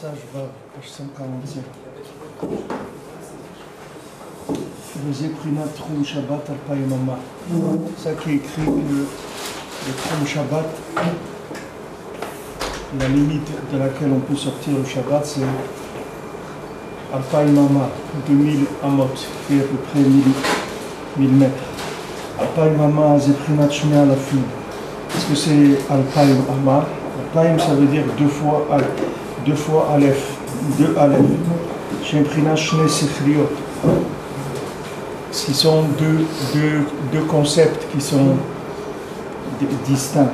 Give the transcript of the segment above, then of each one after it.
passage va, page 147. Le Prinat Trum Shabbat Alpay Mama. Ça qui est écrit le Trum Shabbat, la limite de laquelle on peut sortir le Shabbat, c'est Alpay Mama, 2000 amot, qui est à peu près 1000 mètres. Alpay Mama, c'est Prinat Shmei Alafim. Est-ce que c'est Alpay Mama? Alpay, ça veut dire deux fois Aleph, deux Aleph. Chez Prinat Shne Sechliot. Ce sont deux concepts qui sont distincts.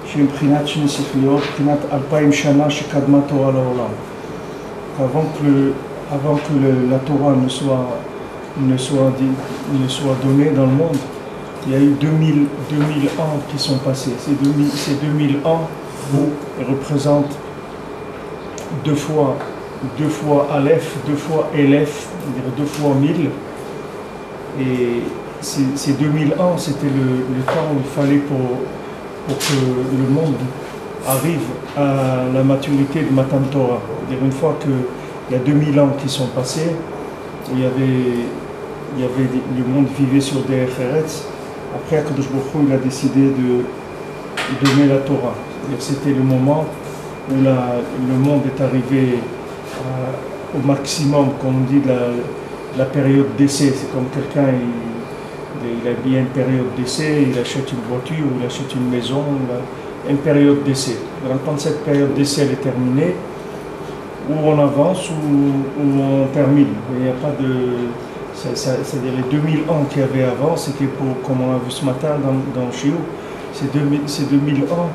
Chez Prinat Shne Sechliot, Prinat Alpayim Shana Shekadma Torah Laolam. Avant que la Torah ne soit donnée dans le monde, il y a eu 2000 ans qui sont passés. Ces 2000 ans représentent deux fois Aleph, deux fois Elef, deux fois 1000. Et ces 2000 ans, c'était le temps où il fallait pour que le monde arrive à la maturité de Matan Torah. C'est-à-dire une fois qu'il y a 2000 ans qui sont passés, où le monde vivait sur des Eretz. Après, Akadosh Baruch Hu, il a décidé de donner la Torah. C'était le moment où le monde est arrivé au maximum, comme on dit, de la période d'essai. C'est comme quelqu'un, il a bien une période d'essai, il achète une voiture, ou il achète une maison, il a une période d'essai. Quand cette période d'essai est terminée, ou on avance ou on termine. Il n'y a pas de... C'est-à-dire les 2000 ans qu'il y avait avant, c'était comme on a vu ce matin dans le Shiur, ces 2000 ans,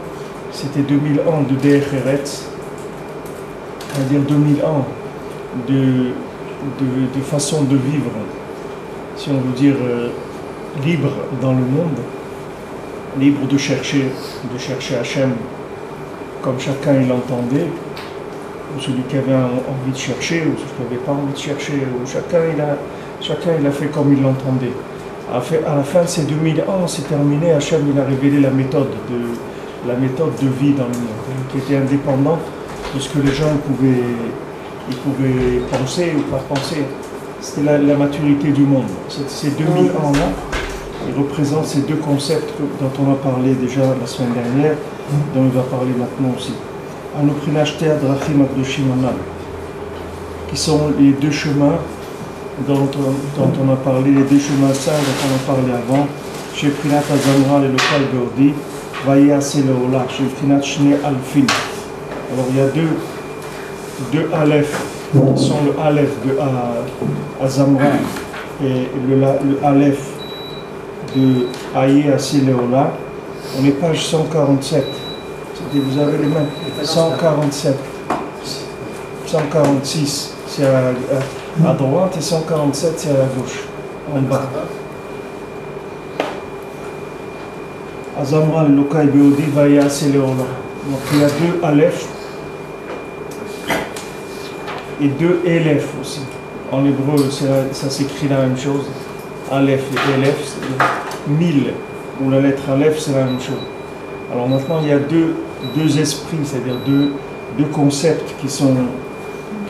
c'était 2000 ans de Derech Eretz, c'est-à-dire 2000 ans de façon de vivre, si on veut dire libre dans le monde, libre de chercher Hachem comme chacun il l'entendait, ou celui qui avait envie de chercher, ou celui qui n'avait pas envie de chercher, ou chacun il a fait comme il l'entendait. À la fin de ces 2000 ans, c'est terminé, Hachem il a révélé la méthode de vie dans le monde, qui était indépendante de ce que les gens pouvaient penser ou pas penser. C'était la maturité du monde. Ces 2000 ans-là, ils représentent ces deux concepts dont on a parlé déjà la semaine dernière, dont on va parler maintenant aussi. Anuprinashte Adrachim Akdoshim Anal, qui sont les deux chemins dont on a parlé, les deux chemins saints dont on a parlé avant, chez Prinat Azamra et le Kal Beordi, Vayase Leola, chez Prinat Shne Alfin. Alors il y a deux Aleph, qui sont le Aleph de Azamra et le Aleph de Aye Ase Leola. On est page 147. Vous avez les mêmes. 147. 146, c'est à droite, et 147, c'est à la gauche, en bas. Azamra le Lokai Beodi Vayase Leola. Donc il y a deux Aleph et deux Elef aussi. En hébreu, ça s'écrit la même chose. Aleph et Elef, c'est 1000, où la lettre Aleph, c'est la même chose. Alors maintenant, il y a deux esprits, c'est-à-dire deux concepts qui sont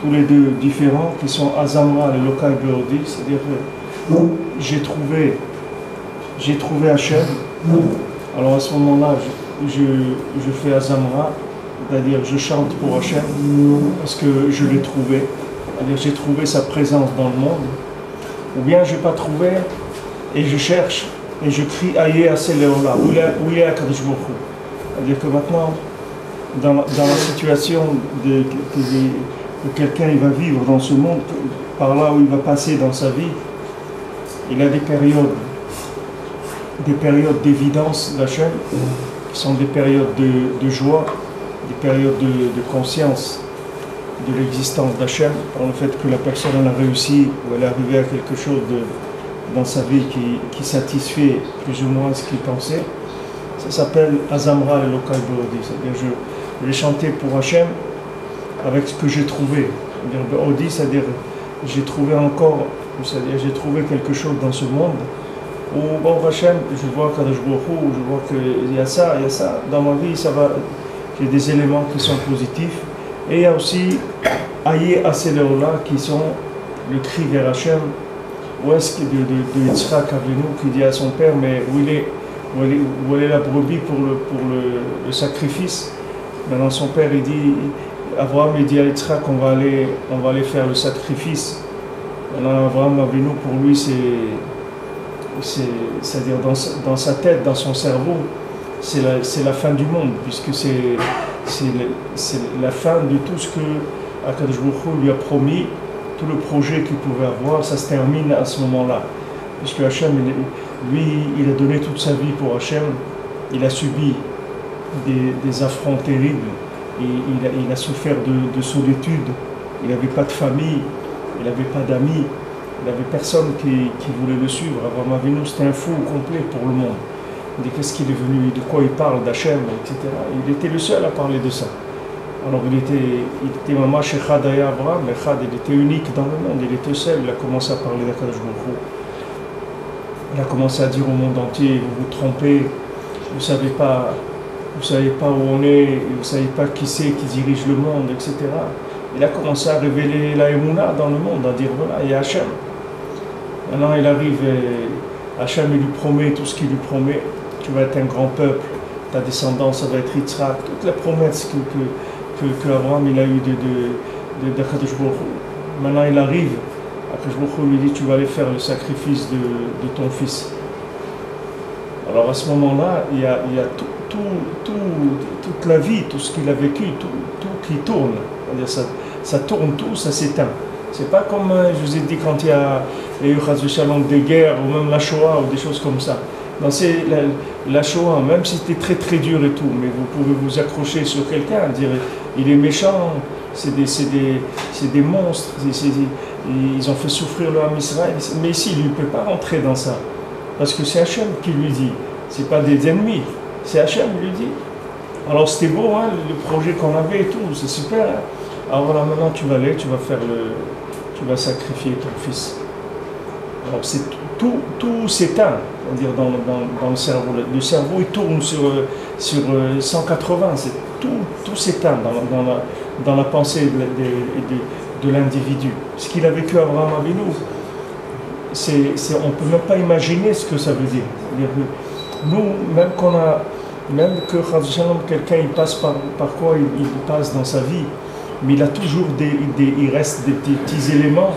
tous les deux différents, qui sont Azamra et Lokai Beordi, c'est-à-dire que j'ai trouvé Hachem. Alors à ce moment-là, je fais Azamra, c'est-à-dire je chante pour Hachem, parce que je l'ai trouvé, c'est-à-dire j'ai trouvé sa présence dans le monde, ou bien je n'ai pas trouvé, et je cherche, et je crie Aye Ase Leola, où il est Akadosh Baruch Hu. C'est-à-dire que maintenant, dans la situation que quelqu'un il va vivre dans ce monde, par là où il va passer dans sa vie, il a des périodes d'évidence d'Hachem, qui sont des périodes de joie, des périodes de conscience de l'existence d'Hachem, par le fait que la personne elle a réussi, ou elle est arrivée à quelque chose dans sa vie qui satisfait plus ou moins ce qu'il pensait. Ça s'appelle Azamra et Lokai Beordi, c'est-à-dire je vais chanter pour Hachem avec ce que j'ai trouvé. Beordi, c'est-à-dire j'ai trouvé encore, c'est-à-dire j'ai trouvé quelque chose dans ce monde où, bon Hachem, je vois Kadosh Baruch Hu, je vois qu'il y a ça, dans ma vie, ça va, j'ai des éléments qui sont positifs, Et il y a aussi Aïe Aseleola qui sont le cri vers Hachem. Où est-ce que de Yitzhak Avinu qui dit à son père, mais où est la brebis pour le sacrifice? Maintenant son père il dit, Abraham il dit à Yitzhak on va aller faire le sacrifice. Maintenant Abraham Avinu pour lui c'est-à-dire dans sa tête, dans son cerveau, c'est la fin du monde, puisque c'est la fin de tout ce que Akadosh Baruch Hu lui a promis, tout le projet qu'il pouvait avoir, ça se termine à ce moment-là. Puisque Hachem, lui, il a donné toute sa vie pour Hachem, il a subi des affronts terribles, il a souffert de solitude, il n'avait pas de famille, il n'avait pas d'amis, il n'avait personne qui voulait le suivre. Avraham Avinu, c'était un fou complet pour le monde. Il dit qu'est-ce qu'il est venu, de quoi il parle, d'Hachem, etc. Il était le seul à parler de ça. Alors il était Mama Shechad Aya Abraham, il était unique dans le monde, il était seul, il a commencé à parler d'Akadosh Baruch Hu. Il a commencé à dire au monde entier, vous vous trompez, vous savez pas où on est, vous ne savez pas qui c'est qui dirige le monde, etc. Il a commencé à révéler la Emouna dans le monde, à dire voilà, il y a Hachem. Maintenant il arrive, et Hachem il lui promet tout ce qu'il lui promet, tu vas être un grand peuple, ta descendance ça va être Yitzhak, toutes les promesses que Abraham il a eu d'Akadosh Baruch Hu. Maintenant il arrive, Akadosh Baruch Hu lui dit tu vas aller faire le sacrifice de ton fils. Alors à ce moment-là, il y a toute la vie, tout ce qu'il a vécu, tout qui tourne. C'est-à-dire ça tourne tout, ça s'éteint. C'est pas comme, je vous ai dit, quand il y a eu des guerres, ou même la Shoah, ou des choses comme ça. Non, c'est la Shoah, même si c'était très très dur et tout, mais vous pouvez vous accrocher sur quelqu'un, dire il est méchant, c'est des monstres, ils ont fait souffrir le Ham Israël, mais ici il ne peut pas rentrer dans ça, parce que c'est Hachem qui lui dit, c'est pas des ennemis, c'est Hachem qui lui dit. Alors c'était beau, hein, le projet qu'on avait et tout, c'est super. Hein. Alors voilà, maintenant tu vas aller, tu vas sacrifier ton fils. Alors c'est tout s'éteint, c'est-à-dire dans le cerveau. Le cerveau il tourne sur 180, tout s'éteint dans la pensée de l'individu. Ce qu'il a vécu Abraham Avinu, on ne peut même pas imaginer ce que ça veut dire. C'est-à-dire que nous, même que quelqu'un il passe par quoi il passe dans sa vie, mais il a toujours il reste des petits éléments,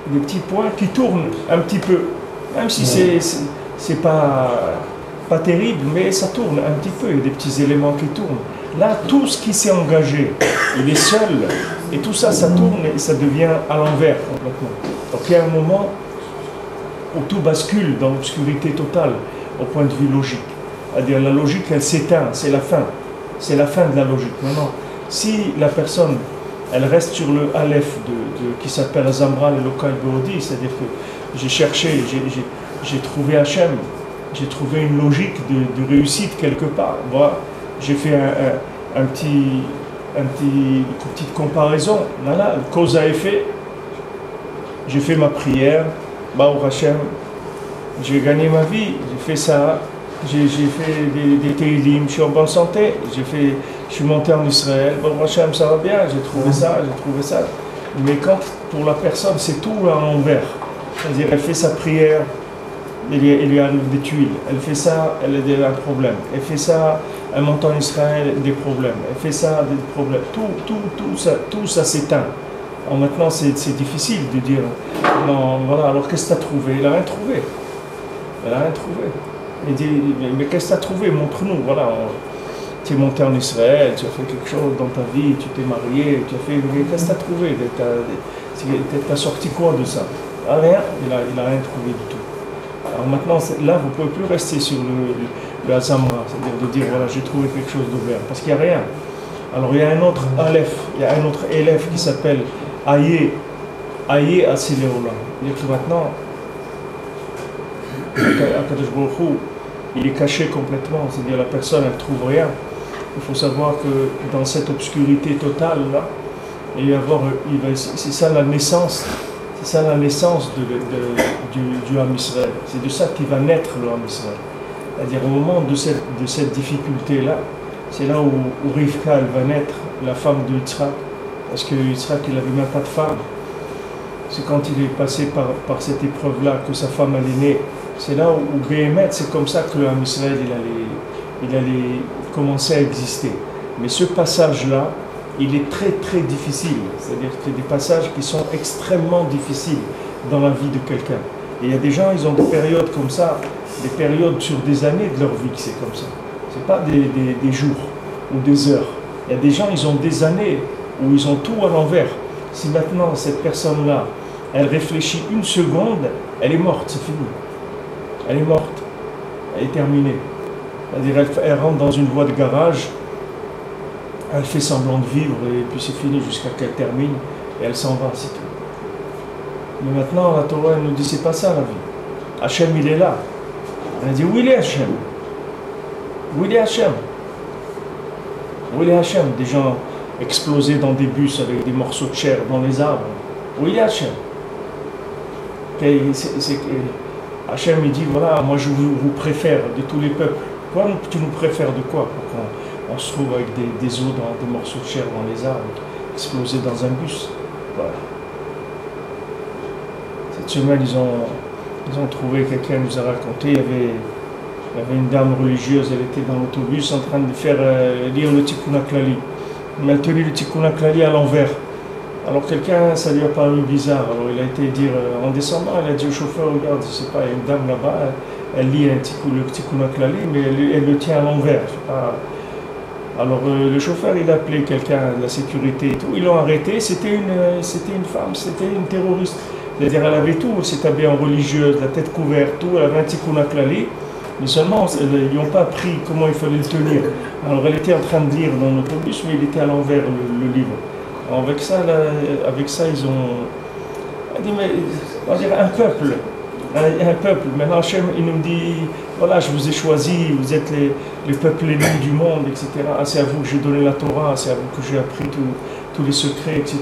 des petits points qui tournent un petit peu, même si c'est pas terrible, mais ça tourne un petit peu, il y a des petits éléments qui tournent. Là, tout ce qui s'est engagé, il est seul, et tout ça, ça tourne et ça devient à l'envers complètement. Donc il y a un moment où tout bascule dans l'obscurité totale, au point de vue logique. C'est-à-dire la logique, elle s'éteint, c'est la fin de la logique. Maintenant, si la personne, elle reste sur le Aleph qui s'appelle Zamra le Lokal Beodi, c'est-à-dire que j'ai cherché, j'ai trouvé Hachem, j'ai trouvé une logique de réussite quelque part. Voilà. J'ai fait une petite comparaison, voilà, cause à effet. J'ai fait ma prière, Baruch Hachem, j'ai gagné ma vie, j'ai fait ça. J'ai fait des Teilim, je suis en bonne santé, je suis monté en Israël, bon Hachem ça va bien, j'ai trouvé ça. Mais quand pour la personne c'est tout à l'envers, c'est-à-dire elle fait sa prière, il lui arrive des tuiles, elle fait ça, elle a un problème, elle fait ça, elle monte en Israël, des problèmes, elle fait ça, des problèmes, tout ça s'éteint. Alors maintenant c'est difficile de dire, non voilà, alors qu'est-ce que tu as trouvé? Elle n'a rien trouvé. Il dit, mais qu'est-ce que tu as trouvé? Montre-nous. Voilà, tu es monté en Israël, tu as fait quelque chose dans ta vie, tu t'es marié, tu as fait. Qu'est-ce que tu as trouvé? Tu as sorti quoi de ça? Ah, rien, il a rien trouvé du tout. Alors maintenant, là, vous ne pouvez plus rester sur le Hazamra, c'est-à-dire de dire, voilà, j'ai trouvé quelque chose d'ouvert, parce qu'il n'y a rien. Alors il y a un autre Aleph, il y a un autre élève qui s'appelle Aïe Asileola. C'est-à-dire que maintenant, Akadosh Baruch Hu, il est caché complètement, c'est-à-dire la personne elle trouve rien. Il faut savoir que dans cette obscurité totale là, c'est ça la naissance, du Ham Israël. C'est de ça qu'il va naître le Ham Israël. C'est-à-dire au moment de cette difficulté là, c'est là où Rivka elle va naître, la femme de Yitzhak. parce que Yitzhak, il n'avait même pas de femme. C'est quand il est passé par cette épreuve-là que sa femme elle est née. C'est là où Béhémet, c'est comme ça que le Ham Israël il allait commencer à exister. Mais ce passage-là, il est très très difficile. C'est-à-dire que c'est des passages qui sont extrêmement difficiles dans la vie de quelqu'un. Et il y a des gens, ils ont des périodes comme ça, des périodes sur des années de leur vie que c'est comme ça. C'est pas des jours ou des heures. Il y a des gens, ils ont des années où ils ont tout à l'envers. Si maintenant cette personne-là, elle réfléchit une seconde, elle est morte, c'est fini. Elle est morte, elle est terminée. C'est-à-dire elle rentre dans une voie de garage, elle fait semblant de vivre et puis c'est fini jusqu'à qu'elle termine et elle s'en va, c'est tout. Mais maintenant, la Torah elle nous dit c'est pas ça la vie. Hachem il est là. Elle dit où il est Hachem? Où il est Hachem? Où il est Hachem? Des gens explosés dans des bus avec des morceaux de chair dans les arbres. Où il est Hachem? Hachem il dit voilà, moi je vous préfère de tous les peuples. Toi tu nous préfères de quoi? On se trouve avec des os, des morceaux de chair dans les arbres, explosés dans un bus. Voilà. Cette semaine, ils ont trouvé, quelqu'un nous a raconté, il y avait une dame religieuse, elle était dans l'autobus en train de faire lire le Tikkun HaKlali. Mais elle tenait le Tikkun HaKlali à l'envers. Alors quelqu'un, ça lui a paru bizarre. Alors il a été dire, en descendant, il a dit au chauffeur, regarde, je sais pas, il y a une dame là-bas, elle lit le Tikkun HaKlali, mais elle le tient à l'envers. Alors le chauffeur, il a appelé quelqu'un de la sécurité et tout, ils l'ont arrêté, c'était une femme, c'était une terroriste. C'est-à-dire elle avait tout, elle s'est habillée en religieuse, la tête couverte, tout, elle avait un Tikkun HaKlali, mais seulement ils n'ont pas appris comment il fallait le tenir. Alors elle était en train de lire dans l'autobus, mais il était à l'envers le livre. Alors avec ça, ils ont... dit, mais, on va dire un peuple. Maintenant Hachem, il nous dit, voilà, je vous ai choisi, vous êtes les peuples ennemis du monde, etc. C'est à vous que j'ai donné la Torah, c'est à vous que j'ai appris tous les secrets, etc.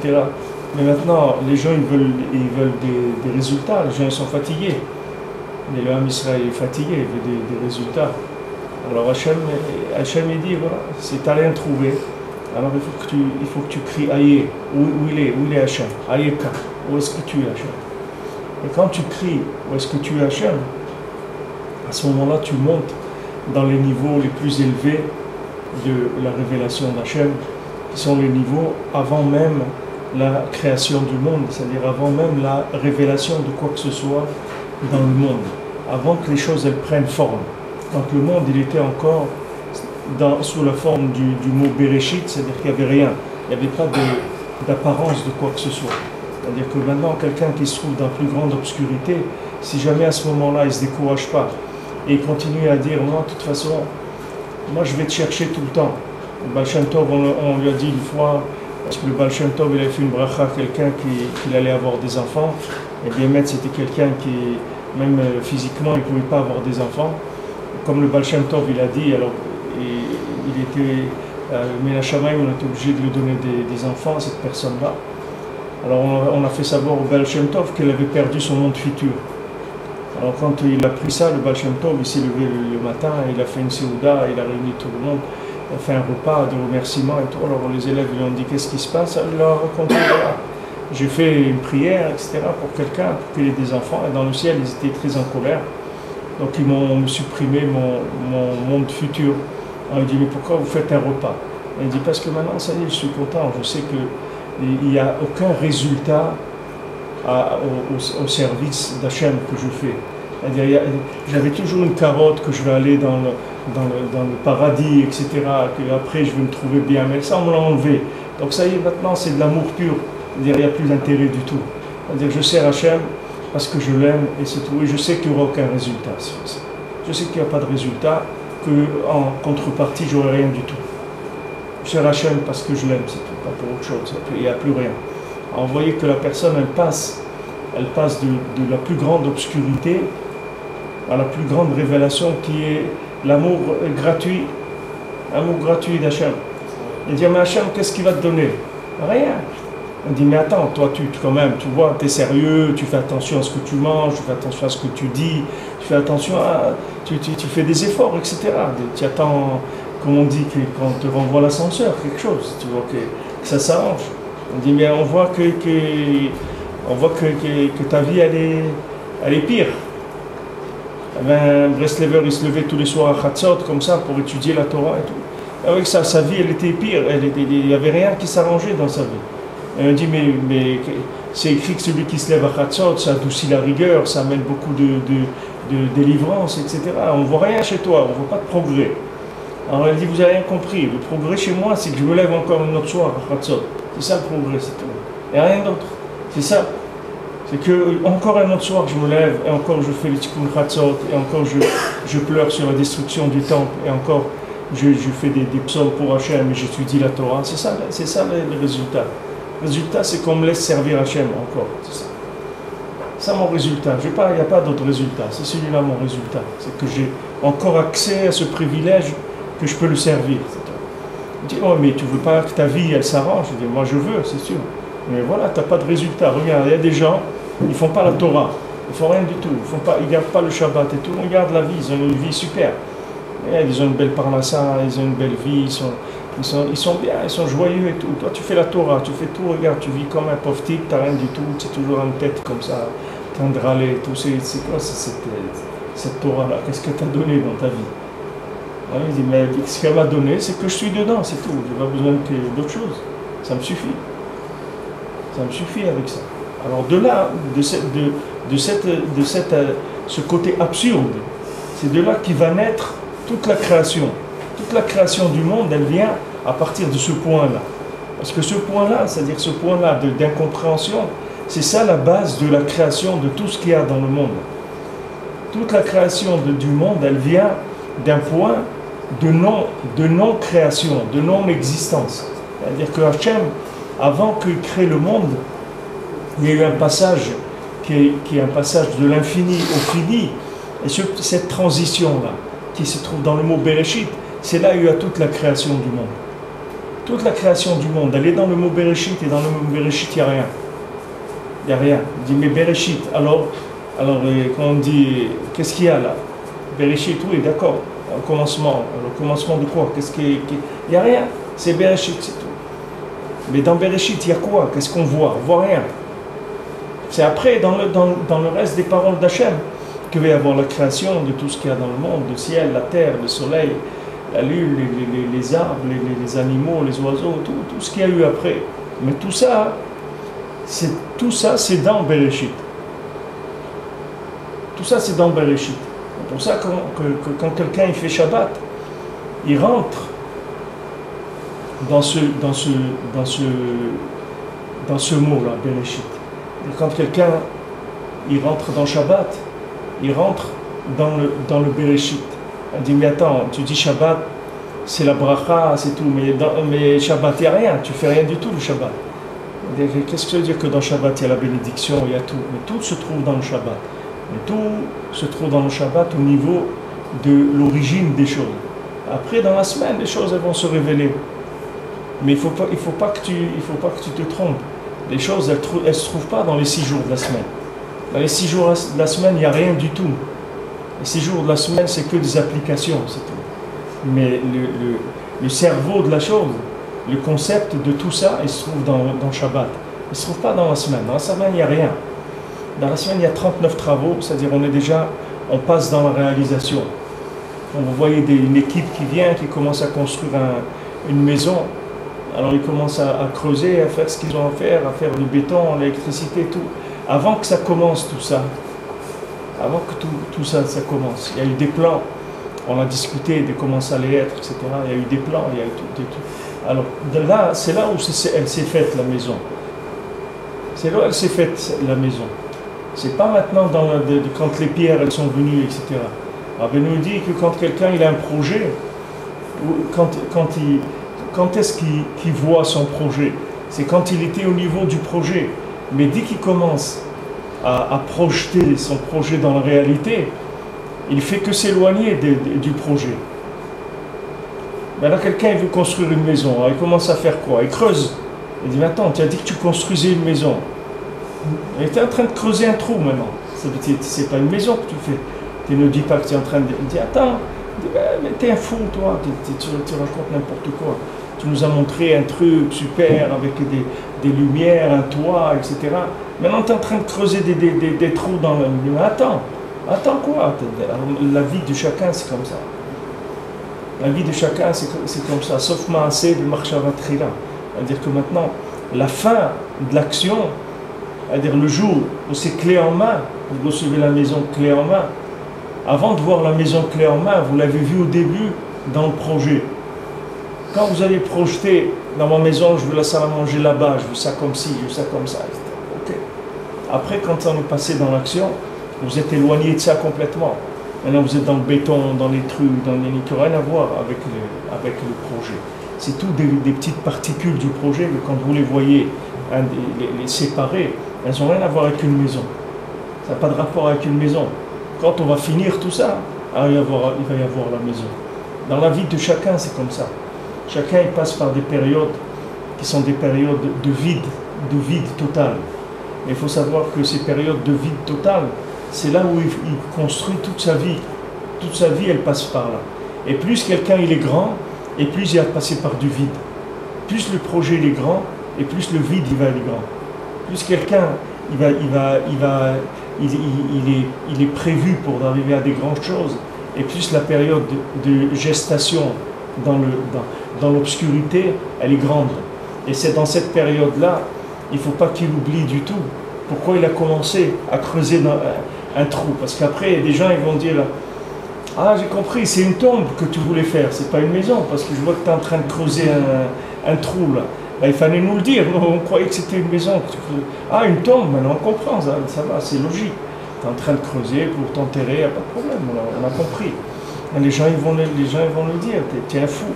Mais maintenant, les gens, ils veulent des résultats, les gens, ils sont fatigués. Mais le Ham Israël est fatigué, il veut des résultats. Alors Hachem, il dit, voilà, si tu n'as rien trouvé, alors il faut que tu cries Aïe, où il est Hachem, Aïeka, où est-ce que tu es Hachem? Et quand tu cries où est-ce que tu es Hachem, à ce moment-là tu montes dans les niveaux les plus élevés de la révélation d'Hachem, qui sont les niveaux avant même la création du monde, c'est-à-dire avant même la révélation de quoi que ce soit dans le monde, avant que les choses elles prennent forme. Donc le monde il était encore sous la forme du mot Bereshit, c'est-à-dire qu'il n'y avait rien, il n'y avait pas d'apparence de quoi que ce soit. C'est-à-dire que maintenant, quelqu'un qui se trouve dans plus grande obscurité, si jamais à ce moment-là, il ne se décourage pas et il continue à dire, moi, de toute façon, moi, je vais te chercher tout le temps. Le Baal Shem Tov, on lui a dit une fois, parce que le Baal Shem Tov, il avait fait une bracha à quelqu'un qu'il allait avoir des enfants, et bien, c'était quelqu'un qui, même physiquement, il ne pouvait pas avoir des enfants. Comme le Baal Shem Tov, il a dit, alors, il était, Menachamaï, on était obligé de lui donner des enfants à cette personne-là. Alors on a fait savoir au Baal Shem Tov qu'elle avait perdu son monde futur. Alors quand il a pris ça, le Baal Shem Tov, il s'est levé le matin, il a fait une séouda, il a réuni tout le monde, il a fait un repas de remerciements et tout. Alors les élèves lui ont dit qu'est-ce qui se passe, il leur a raconté, voilà, j'ai fait une prière, etc. pour quelqu'un, pour qu'il ait des enfants, et dans le ciel ils étaient très en colère. Donc ils m'ont supprimé mon monde futur. Alors il dit mais pourquoi vous faites un repas? Il dit parce que maintenant ça y est, je suis content, je sais que il n'y a aucun résultat au service d'Hachem que je fais. C'est-à-dire, j'avais toujours une carotte que je vais aller dans le paradis, etc., que après je vais me trouver bien, mais ça on me l'a enlevé. Donc ça y est, maintenant c'est de l'amour pur. C'est-à-dire, il n'y a plus d'intérêt du tout. C'est-à-dire, je sers Hachem parce que je l'aime et c'est tout. Et je sais qu'il n'y aura aucun résultat. Je sais qu'il n'y a pas de résultat, qu'en contrepartie, je n'aurai rien du tout. Je sers Hachem parce que je l'aime, c'est tout, pas pour autre chose, il n'y a plus rien. Alors, vous voyez que la personne, elle passe de la plus grande obscurité à la plus grande révélation qui est l'amour gratuit d'Hachem. Il dit, mais Hachem, qu'est-ce qu'il va te donner? Rien. On dit, mais attends, toi, quand même, tu vois, tu es sérieux, tu fais attention à ce que tu manges, tu fais attention à ce que tu dis, tu fais attention à... Tu fais des efforts, etc. Tu attends... Comme on dit quand on te renvoie l'ascenseur, quelque chose, tu vois que ça s'arrange. On dit, mais on voit que ta vie, elle est pire. Eh bien, Breslever, il se levait tous les soirs à Chatzot, comme ça, pour étudier la Torah et tout. Avec ça, sa vie, elle était pire. Il n'y avait rien qui s'arrangeait dans sa vie. Et on dit, mais c'est écrit que celui qui se lève à Chatzot, ça adoucit la rigueur, ça amène beaucoup de délivrance, etc. On ne voit rien chez toi, on ne voit pas de progrès. Alors elle dit, vous n'avez rien compris. Le progrès chez moi, c'est que je me lève encore un autre soir à Chatzot. C'est ça le progrès, c'est tout. Et rien d'autre. C'est ça. C'est que encore un autre soir, je me lève, et encore je fais le tikkun Chatzot, et encore je pleure sur la destruction du temple, et encore je fais des psaumes pour Hachem, et j'étudie la Torah. C'est ça le résultat. Le résultat, c'est qu'on me laisse servir Hachem encore. C'est ça. C'est mon résultat. Il n'y a pas d'autre résultat. C'est celui-là mon résultat. C'est que j'ai encore accès à ce privilège que je peux le servir. Je dis, oh, mais tu ne veux pas que ta vie, elle s'arrange? Je dis, moi je veux, c'est sûr. Mais voilà, tu n'as pas de résultat. Regarde, il y a des gens, ils ne font pas la Torah. Ils ne font rien du tout. Ils ne gardent pas le Shabbat et tout. Ils gardent la vie. Ils ont une vie super. Et ils ont une belle parnassa, ils ont une belle vie. Ils sont bien, ils sont joyeux et tout. Toi, tu fais la Torah, tu fais tout. Regarde, tu vis comme un pauvre type, tu n'as rien du tout. Tu es toujours en tête comme ça, en train de râler et tout. C'est quoi cette Torah-là? Qu'est-ce que tu as donné dans ta vie? Il dit, mais ce qu'elle m'a donné, c'est que je suis dedans, c'est tout. Je n'ai pas besoin d'autre chose. Ça me suffit. Ça me suffit avec ça. Alors de là, ce côté absurde, c'est de là qui va naître toute la création. Toute la création du monde, elle vient à partir de ce point-là. Parce que ce point-là, c'est-à-dire ce point-là d'incompréhension, c'est ça la base de la création de tout ce qu'il y a dans le monde. Toute la création du monde, elle vient d'un point de non-création, de non-existence. C'est-à-dire que Hachem, avant qu'il crée le monde, il y a eu un passage qui est un passage de l'infini au fini. Et cette transition-là, qui se trouve dans le mot Bereshit, c'est là où il y a toute la création du monde. Toute la création du monde, elle est dans le mot Bereshit, et dans le mot Bereshit, il n'y a rien. Il n'y a rien. Il dit, mais Bereshit, alors quand on dit, qu'est-ce qu'il y a là? Bereshit, oui, d'accord. Le commencement de quoi? Il n'y a rien. C'est Bereshit, c'est tout. Mais dans Bereshit, il y a quoi? Qu'est-ce qu'on voit? On ne voit rien. C'est après, dans le reste des paroles d'Hachem, qu'il va y avoir la création de tout ce qu'il y a dans le monde, le ciel, la terre, le soleil, la lune, les arbres, les animaux, les oiseaux, tout ce qu'il y a eu après. Mais tout ça, c'est dans Bereshit. Tout ça, c'est dans Bereshit. C'est pour ça que quand quelqu'un il fait Shabbat, il rentre dans ce mot-là, Bereshit. Et quand quelqu'un il rentre dans Shabbat, il rentre dans le Bereshit. On dit, mais attends, tu dis Shabbat, c'est la bracha, c'est tout, mais Shabbat, il n'y a rien, tu fais rien du tout le Shabbat. Qu'est-ce que ça veut dire que dans Shabbat, il y a la bénédiction, il y a tout, mais tout se trouve dans le Shabbat. Mais tout se trouve dans le Shabbat au niveau de l'origine des choses. Après, dans la semaine, les choses elles vont se révéler. Mais il faut pas que tu te trompes. Les choses, elles ne se trouvent pas dans les 6 jours de la semaine. Dans les 6 jours de la semaine, il n'y a rien du tout. Les 6 jours de la semaine, c'est que des applications, c'est tout. Mais le cerveau de la chose, le concept de tout ça, il se trouve dans Shabbat. Il ne se trouve pas dans la semaine. Dans la semaine, il n'y a rien. Dans la semaine, il y a 39 travaux, c'est-à-dire on passe dans la réalisation. Vous voyez une équipe qui vient, qui commence à construire une maison. Alors ils commencent à creuser, à faire ce qu'ils ont à faire du béton, l'électricité, tout. Avant que ça commence tout ça, avant que tout ça commence, il y a eu des plans. On a discuté de comment ça allait être, etc. Il y a eu des plans, il y a eu tout. Alors là, c'est là où elle s'est faite la maison. C'est là où elle s'est faite la maison. C'est pas maintenant quand les pierres elles sont venues, etc. Rabbi nous dit que quand quelqu'un il a un projet, quand est-ce qu'il voit son projet? C'est quand il était au niveau du projet. Mais dès qu'il commence à projeter son projet dans la réalité, il ne fait que s'éloigner du projet. Maintenant, quelqu'un veut construire une maison. Alors, il commence à faire quoi? Il creuse. Il dit, mais attends, tu as dit que tu construisais une maison. Il était en train de creuser un trou maintenant. C'est pas une maison que tu fais. Tu ne dis pas que tu es en train de... Il dit, attends, mais t'es un fou, toi. Tu racontes n'importe quoi. tu nous as montré un truc super avec des lumières, un toit, etc. Maintenant, tu es en train de creuser des trous dans le... Mais attends quoi? La vie de chacun, c'est comme ça. La vie de chacun, c'est comme ça. Sauf ma'aseh b'machshava tchila. C'est-à-dire que maintenant, la fin de l'action, c'est-à-dire le jour où c'est clé en main, vous recevez la maison clé en main, avant de voir la maison clé en main, vous l'avez vu au début dans le projet. Quand vous allez projeter dans ma maison, je veux la salle à manger là-bas, je veux ça comme ci, je veux ça comme ça, etc. Okay. Après, quand on est passé dans l'action, vous êtes éloigné de ça complètement. Maintenant, vous êtes dans le béton, dans les trucs, dans les qui n'ont rien à voir avec le projet. C'est tout des petites particules du projet, mais quand vous les voyez hein, les séparer, elles n'ont rien à voir avec une maison. Ça n'a pas de rapport avec une maison. Quand on va finir tout ça, alors il va y avoir la maison. Dans la vie de chacun, c'est comme ça. Chacun il passe par des périodes qui sont des périodes de vide total. Mais il faut savoir que ces périodes de vide total, c'est là où il construit toute sa vie. Toute sa vie, elle passe par là. Et plus quelqu'un il est grand, et plus il va passer par du vide. Plus le projet il est grand, et plus le vide il va être grand. Plus quelqu'un il est prévu pour arriver à des grandes choses, et plus la période de gestation dans l'obscurité, elle est grande. Et c'est dans cette période-là, il ne faut pas qu'il oublie du tout pourquoi il a commencé à creuser dans un trou. Parce qu'après, des gens ils vont dire « Ah, j'ai compris, c'est une tombe que tu voulais faire, c'est pas une maison, parce que je vois que tu es en train de creuser un trou là. » Ben, il fallait nous le dire, on croyait que c'était une maison. Ah, une tombe, maintenant on comprend, ça va, c'est logique. Tu es en train de creuser pour t'enterrer, il n'y a pas de problème, on a compris. Les gens ils vont le dire, tu es un fou.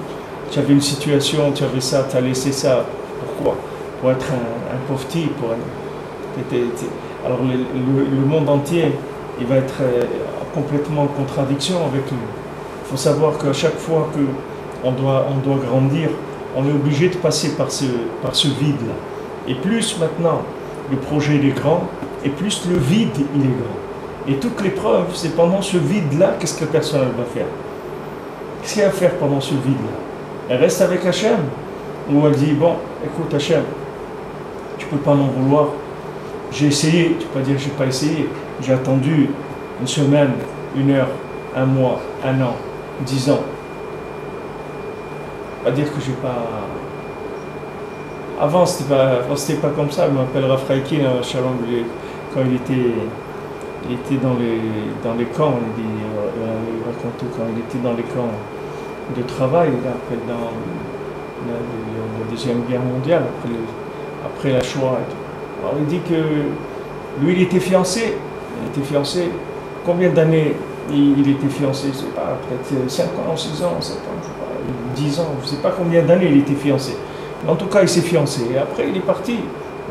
Tu avais une situation, tu avais ça, tu as laissé ça. Pourquoi? Pour être un pauvre type. Alors le monde entier, il va être complètement en contradiction avec lui. Il faut savoir qu'à chaque fois qu'on doit grandir, on est obligé de passer par ce vide-là. Et plus maintenant le projet il est grand, et plus le vide il est grand. Et toute l'épreuve, c'est pendant ce vide-là, qu'est-ce que la personne va faire? Qu'est-ce qu'elle va faire pendant ce vide-là? Elle reste avec Hachem, ou elle dit, bon, écoute Hachem, tu ne peux pas m'en vouloir. J'ai essayé, tu ne peux pas dire que je n'ai pas essayé. J'ai attendu une semaine, une heure, un mois, un an, 10 ans. Pas dire que j'ai pas... Avant, c'était pas comme ça. Je m'appelle Rafraïkin, Shalom, quand il était dans les camps, il racontait quand il était dans les camps de travail, après dans la Deuxième Guerre mondiale, après la Shoah. Alors il dit que lui, il était fiancé. Combien d'années il était fiancé? Je ne sais pas, peut-être 5 ans, 6 ans, 7 ans, je sais pas, 10 ans, je ne sais pas combien d'années il était fiancé. Mais en tout cas, il s'est fiancé. Et après, il est parti.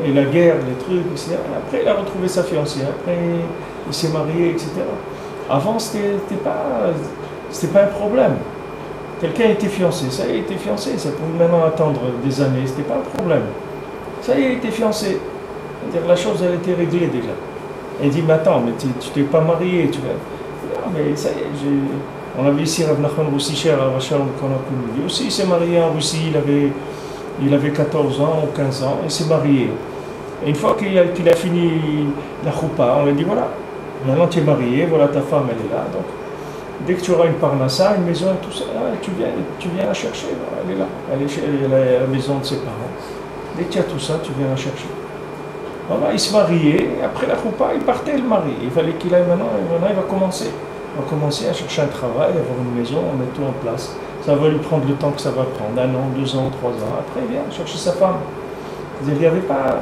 Et la guerre, les trucs, etc. Après, il a retrouvé sa fiancée. Après, il s'est marié, etc. Avant, c'était pas un problème. Quelqu'un était fiancé, ça y est, il était fiancé, ça pouvait maintenant attendre des années, c'était pas un problème. Ça y est, il était fiancé. C'est-à-dire la chose, elle était réglée déjà. Et il dit, mais attends, mais tu t'es pas marié, tu vas... Non, mais ça y est, on avait ici Rav Nachman Roussicher à Rachalom qu'on a connu. Lui aussi, il s'est marié en Russie, il avait 14 ans ou 15 ans, il s'est marié. Et une fois qu'il a fini la choupa, on lui a dit, voilà, maintenant tu es marié, voilà ta femme, elle est là, donc... Dès que tu auras une parnassa, une maison et tout ça, tu viens la chercher. Elle est là. Elle est à la maison de ses parents. Dès que tu as tout ça, tu viens la chercher. Voilà, il se mariait, et après la choupa, il partait le mari. Il fallait qu'il aille maintenant, et maintenant il va commencer. Il va commencer à chercher un travail, avoir une maison, on met tout en place. Ça va lui prendre le temps que ça va prendre, 1 an, 2 ans, 3 ans. Après, il vient chercher sa femme. Il n'y avait pas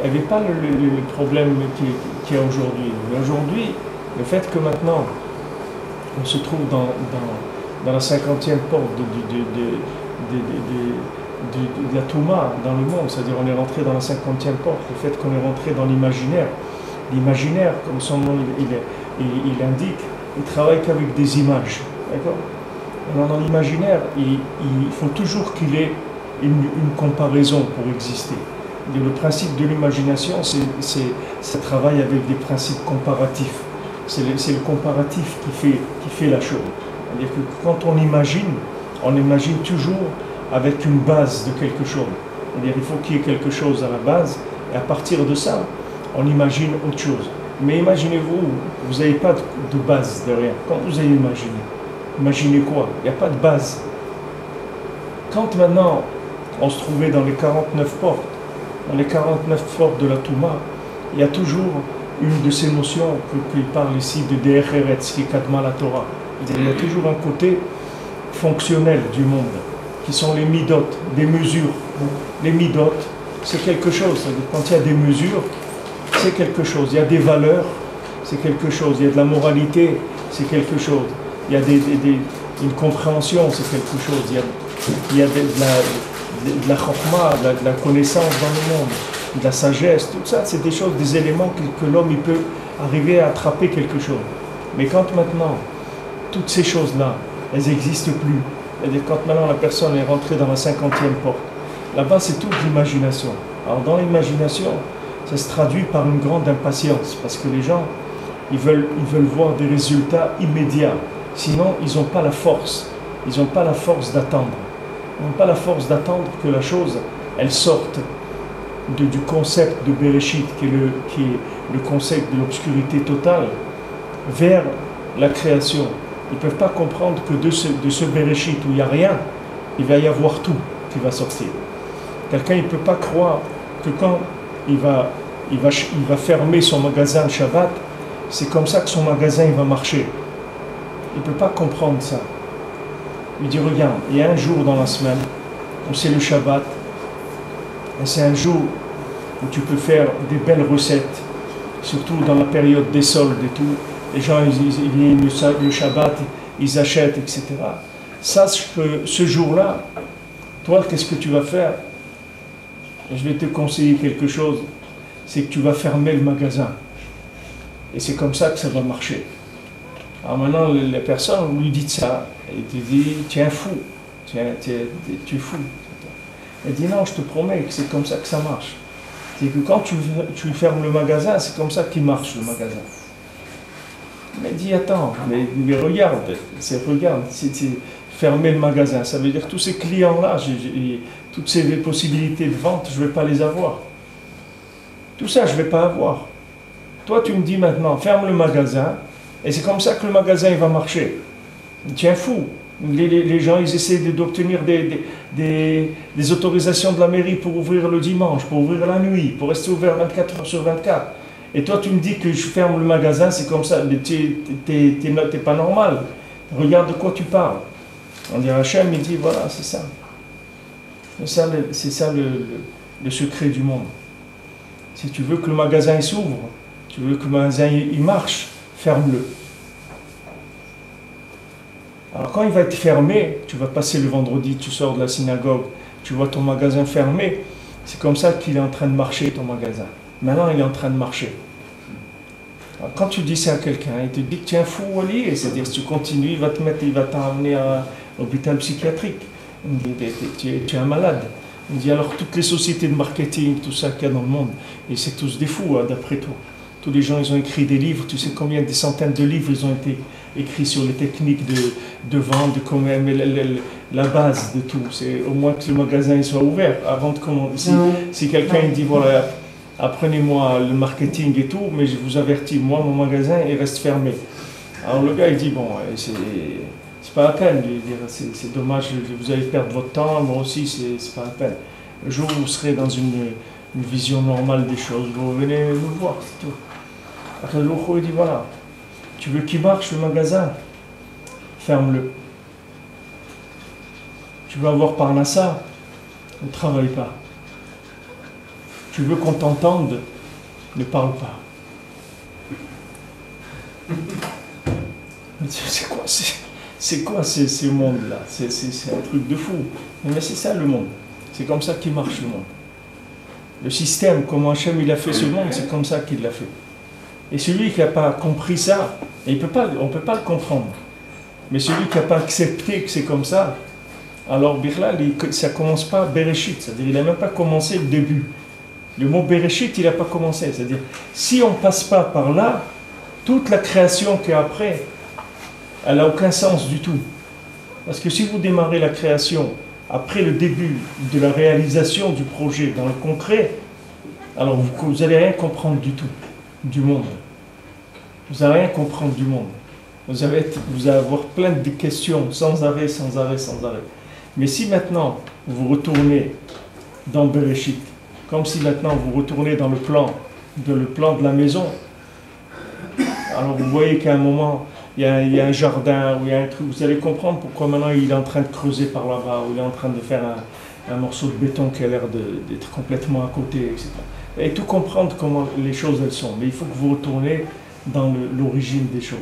le problème qu'il y a aujourd'hui. Mais aujourd'hui, le fait que maintenant, on se trouve dans la 50e porte de la Touma dans le monde, c'est-à-dire on est rentré dans la 50e porte, le fait qu'on est rentré dans l'imaginaire. L'imaginaire, comme son nom il indique, il travaille qu'avec des images. D'accord? Dans l'imaginaire, il faut toujours qu'il ait une comparaison pour exister. Et le principe de l'imagination, ça travaille avec des principes comparatifs. C'est le comparatif qui fait la chose. C'est-à-dire que quand on imagine toujours avec une base de quelque chose. C'est-à-dire il faut qu'il y ait quelque chose à la base, et à partir de ça, on imagine autre chose. Mais imaginez-vous, vous n'avez pas de base de rien. Quand vous allez imaginer, imaginez quoi? Il n'y a pas de base. Quand maintenant, on se trouvait dans les 49 portes, dans les 49 portes de la Touma, il y a toujours une de ces notions qu'il parle ici de Derech Eretz, qui est Kadma la Torah. Il y a toujours un côté fonctionnel du monde, qui sont les midot, des mesures. Les midot, c'est quelque chose. C'est-à-dire, quand il y a des mesures, c'est quelque chose. Il y a des valeurs, c'est quelque chose. Il y a de la moralité, c'est quelque chose. Il y a une compréhension, c'est quelque chose. Il y a de la chokma, de la connaissance dans le monde, de la sagesse. Tout ça, c'est des choses, des éléments que l'homme il peut arriver à attraper quelque chose. Mais quand maintenant, toutes ces choses-là, elles n'existent plus. C'est-à-dire quand maintenant la personne est rentrée dans la 50e porte, là-bas c'est toute l'imagination. Alors dans l'imagination, ça se traduit par une grande impatience, parce que les gens, ils veulent voir des résultats immédiats. Sinon, ils n'ont pas la force. Ils n'ont pas la force d'attendre. Ils n'ont pas la force d'attendre que la chose, elle sorte du concept de Bereshit, qui est le concept de l'obscurité totale, vers la création. Ils ne peuvent pas comprendre que de ce Bereshit où il n'y a rien, il va y avoir tout qui va sortir. Quelqu'un ne peut pas croire que quand il va fermer son magasin le Shabbat, c'est comme ça que son magasin il va marcher. Il ne peut pas comprendre ça. Il dit, regarde, il y a un jour dans la semaine où c'est le Shabbat, et c'est un jour où tu peux faire des belles recettes, surtout dans la période des soldes et tout. Les gens, ils viennent le Shabbat, ils achètent, etc. Sache que ce jour-là, toi, qu'est-ce que tu vas faire? Je vais te conseiller quelque chose, c'est que tu vas fermer le magasin. Et c'est comme ça que ça va marcher. Alors maintenant, les personnes, vous lui dites ça, et il te dit, tu es un fou, tu es fou. Elle dit, non, je te promets que c'est comme ça que ça marche. C'est que quand tu fermes le magasin, c'est comme ça qu'il marche, le magasin. Mais dis, attends, mais regarde, c'est fermer le magasin. Ça veut dire que tous ces clients-là, toutes ces possibilités de vente, je ne vais pas les avoir. Tout ça, je ne vais pas avoir. Toi, tu me dis maintenant, ferme le magasin, et c'est comme ça que le magasin il va marcher. Tu es fou. Les gens, ils essaient d'obtenir des autorisations de la mairie pour ouvrir le dimanche, pour ouvrir la nuit, pour rester ouvert 24 heures sur 24. Et toi, tu me dis que je ferme le magasin, c'est comme ça, t'es pas normal. Regarde de quoi tu parles. On dirait Hachem, il dit, voilà, c'est ça. C'est ça le secret du monde. Si tu veux que le magasin il s'ouvre, tu veux que le magasin il marche, ferme-le. Alors quand il va être fermé, tu vas passer le vendredi, tu sors de la synagogue, tu vois ton magasin fermé, c'est comme ça qu'il est en train de marcher, ton magasin. Maintenant, il est en train de marcher. Alors, quand tu dis ça à quelqu'un, il te dit que tu es un fou allié, c'est-à-dire si tu continues, il va t'emmener à l'hôpital psychiatrique. Tu es un malade. Il dit alors toutes les sociétés de marketing, tout ça qu'il y a dans le monde, et c'est tous des fous, hein, d'après toi. Tous les gens, ils ont écrit des livres, tu sais combien, des centaines de livres, ils ont été écrits sur les techniques de vente, de comment la base de tout. C'est au moins que le magasin il soit ouvert avant de commencer. Si quelqu'un dit voilà, apprenez-moi le marketing et tout, mais je vous avertis, moi mon magasin il reste fermé. Alors le gars il dit bon, c'est pas la peine, c'est dommage, vous allez perdre votre temps, moi aussi c'est pas la peine. Le jour où vous serez dans une vision normale des choses, vous venez nous voir, c'est tout. Après le jour il dit voilà, tu veux qu'il marche le magasin, ferme-le. Tu veux avoir Parnassa, ne travaille pas. Tu veux qu'on t'entende, ne parle pas. C'est quoi ce monde-là? C'est un truc de fou. Mais c'est ça le monde. C'est comme ça qu'il marche le monde. Le système, comment Hachem il a fait ce monde, c'est comme ça qu'il l'a fait. Et celui qui n'a pas compris ça, et on ne peut pas le comprendre. Mais celui qui n'a pas accepté que c'est comme ça, alors Birlal, ça ne commence pas Bereshit, c'est-à-dire il n'a même pas commencé le début. Le mot Bereshit, il n'a pas commencé. C'est-à-dire, si on ne passe pas par là, toute la création qui est après, elle n'a aucun sens du tout. Parce que si vous démarrez la création après le début de la réalisation du projet dans le concret, alors vous n'allez rien comprendre du tout, du monde. Vous n'allez rien comprendre du monde. Vous allez avoir plein de questions sans arrêt, sans arrêt, sans arrêt. Mais si maintenant vous retournez dans Bereshit, comme si maintenant vous retournez dans le plan de la maison, alors vous voyez qu'à un moment, il y a un jardin, ou il y a un truc, vous allez comprendre pourquoi maintenant il est en train de creuser par là-bas, ou il est en train de faire un morceau de béton qui a l'air d'être complètement à côté, etc. Et tout comprendre comment les choses elles sont. Mais il faut que vous retournez dans l'origine des choses.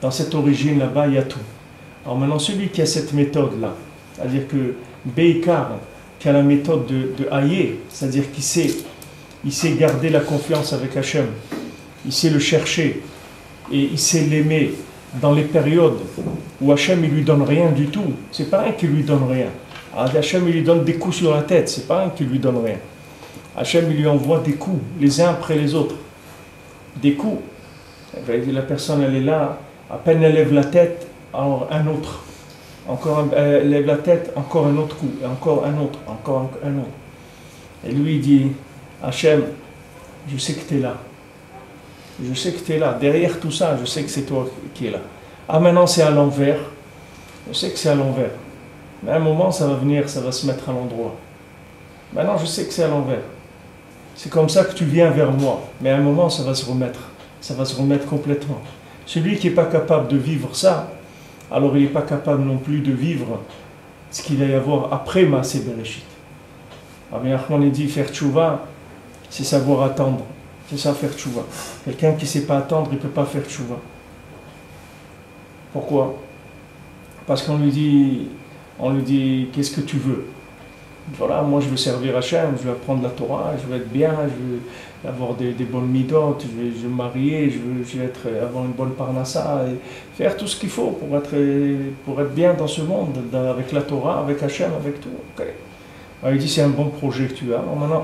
Dans cette origine là-bas, il y a tout. Alors maintenant, celui qui a cette méthode-là, c'est-à-dire que Beikar, qui a la méthode de Hayé, c'est-à-dire qu'il sait garder la confiance avec Hachem, il sait le chercher, et il sait l'aimer dans les périodes où Hachem il lui donne rien du tout. C'est pas un qui lui donne rien. Hachem il lui donne des coups sur la tête, c'est pas un qui lui donne rien. Hachem il lui envoie des coups, les uns après les autres. Des coups. La personne elle est là, à peine elle lève la tête, alors un autre. Encore elle lève la tête, encore un autre coup, et encore un autre, encore un autre. Et lui il dit, Hachem, je sais que tu es là. Je sais que tu es là. Derrière tout ça, je sais que c'est toi qui es là. Ah, maintenant c'est à l'envers. Je sais que c'est à l'envers. Mais à un moment, ça va venir, ça va se mettre à l'endroit. Maintenant, je sais que c'est à l'envers. C'est comme ça que tu viens vers moi. Mais à un moment, ça va se remettre. Ça va se remettre complètement. Celui qui n'est pas capable de vivre ça, alors il n'est pas capable non plus de vivre ce qu'il va y avoir après Maaseh Bereshit. Rabbi Nachman dit faire tchouva, c'est savoir attendre. C'est ça faire tchouva. Quelqu'un qui ne sait pas attendre, il ne peut pas faire tchouva. Pourquoi? Parce qu'on lui dit, qu'est-ce que tu veux? Voilà, moi je veux servir Hachem, je veux apprendre la Torah, je veux être bien, je veux avoir des bonnes midot, je veux me marier, je veux avoir une bonne parnassa, et faire tout ce qu'il faut pour être bien dans ce monde, avec la Torah, avec Hachem, avec tout. Okay. Alors, il dit c'est un bon projet que tu as. Alors maintenant,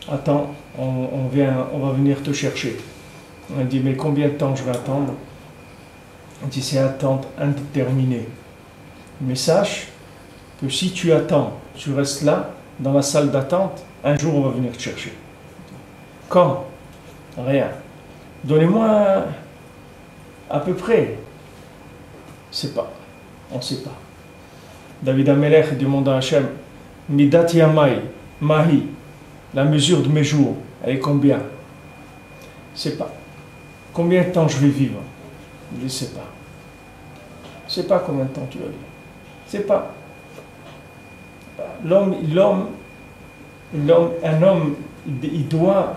attends, on va venir te chercher. On dit mais combien de temps je vais attendre? On dit c'est attente indéterminée. Mais sache que si tu attends, tu restes là, dans la salle d'attente, un jour on va venir te chercher. Quand? Rien. Donnez-moi à peu près. C'est pas. On ne sait pas. David Amelech demande à Hachem, Midat Yamai, Mahi, la mesure de mes jours, elle est combien? Je ne sais pas. Combien de temps je vais vivre? Je ne sais pas. Je ne sais pas combien de temps tu vas vivre. Je ne sais pas. Un homme, il doit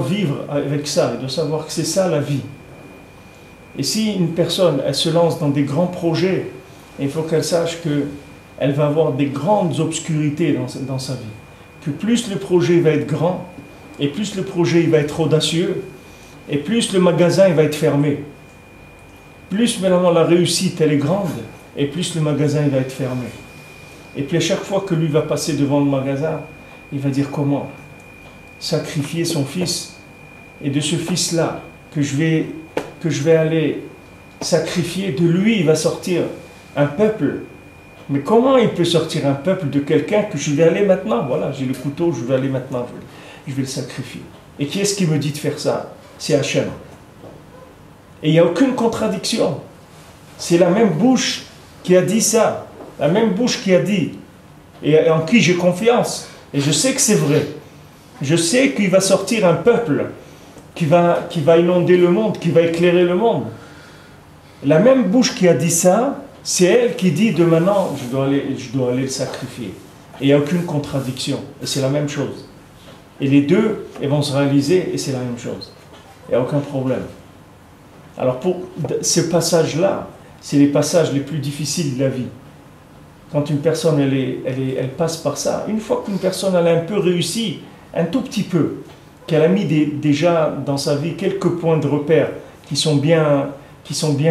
vivre avec ça, il doit savoir que c'est ça la vie. Et si une personne, elle se lance dans des grands projets, il faut qu'elle sache qu'elle va avoir des grandes obscurités dans sa vie. Que plus le projet va être grand, et plus le projet il va être audacieux, et plus le magasin il va être fermé. Plus maintenant la réussite elle est grande, et plus le magasin il va être fermé. Et puis à chaque fois que lui va passer devant le magasin, il va dire comment sacrifier son fils, et de ce fils-là que je vais aller sacrifier, de lui il va sortir un peuple. Mais comment il peut sortir un peuple de quelqu'un que je vais aller maintenant? Voilà, j'ai le couteau, je vais aller maintenant, je vais le sacrifier. Et qui est-ce qui me dit de faire ça? C'est Hachem. Et il n'y a aucune contradiction. C'est la même bouche qui a dit ça. La même bouche qui a dit, et en qui j'ai confiance. Et je sais que c'est vrai. Je sais qu'il va sortir un peuple qui va inonder le monde, qui va éclairer le monde. La même bouche qui a dit ça, c'est elle qui dit de maintenant, je dois aller le sacrifier. Et il n'y a aucune contradiction. Et c'est la même chose. Et les deux, ils vont se réaliser et c'est la même chose. Il n'y a aucun problème. Alors pour ces passages-là, c'est les passages les plus difficiles de la vie. Quand une personne, elle passe par ça, une fois qu'une personne elle a un peu réussi, un tout petit peu, qu'elle a mis déjà dans sa vie quelques points de repère qui sont bien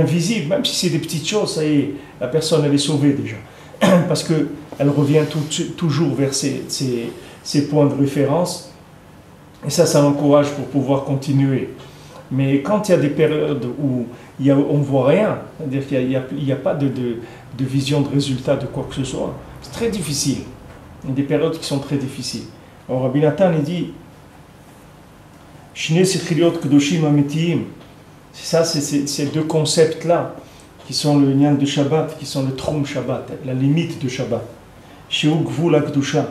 visibles, même si c'est des petites choses, ça y est, la personne elle est sauvée déjà. Parce qu'elle revient toujours vers ses points de référence, et ça l'encourage pour pouvoir continuer. Mais quand il y a des périodes où on ne voit rien. C'est-à-dire qu'il n'y a pas de vision de résultat de quoi que ce soit. C'est très difficile. Il y a des périodes qui sont très difficiles. Alors Rabbi Nathan il dit Shne Sechiliot Kedoshim Ametiyim. C'est ça, c'est ces deux concepts-là qui sont le Nyan de Shabbat, qui sont le Trum Shabbat, la limite de Shabbat. Sheu Gvul HaKdusha.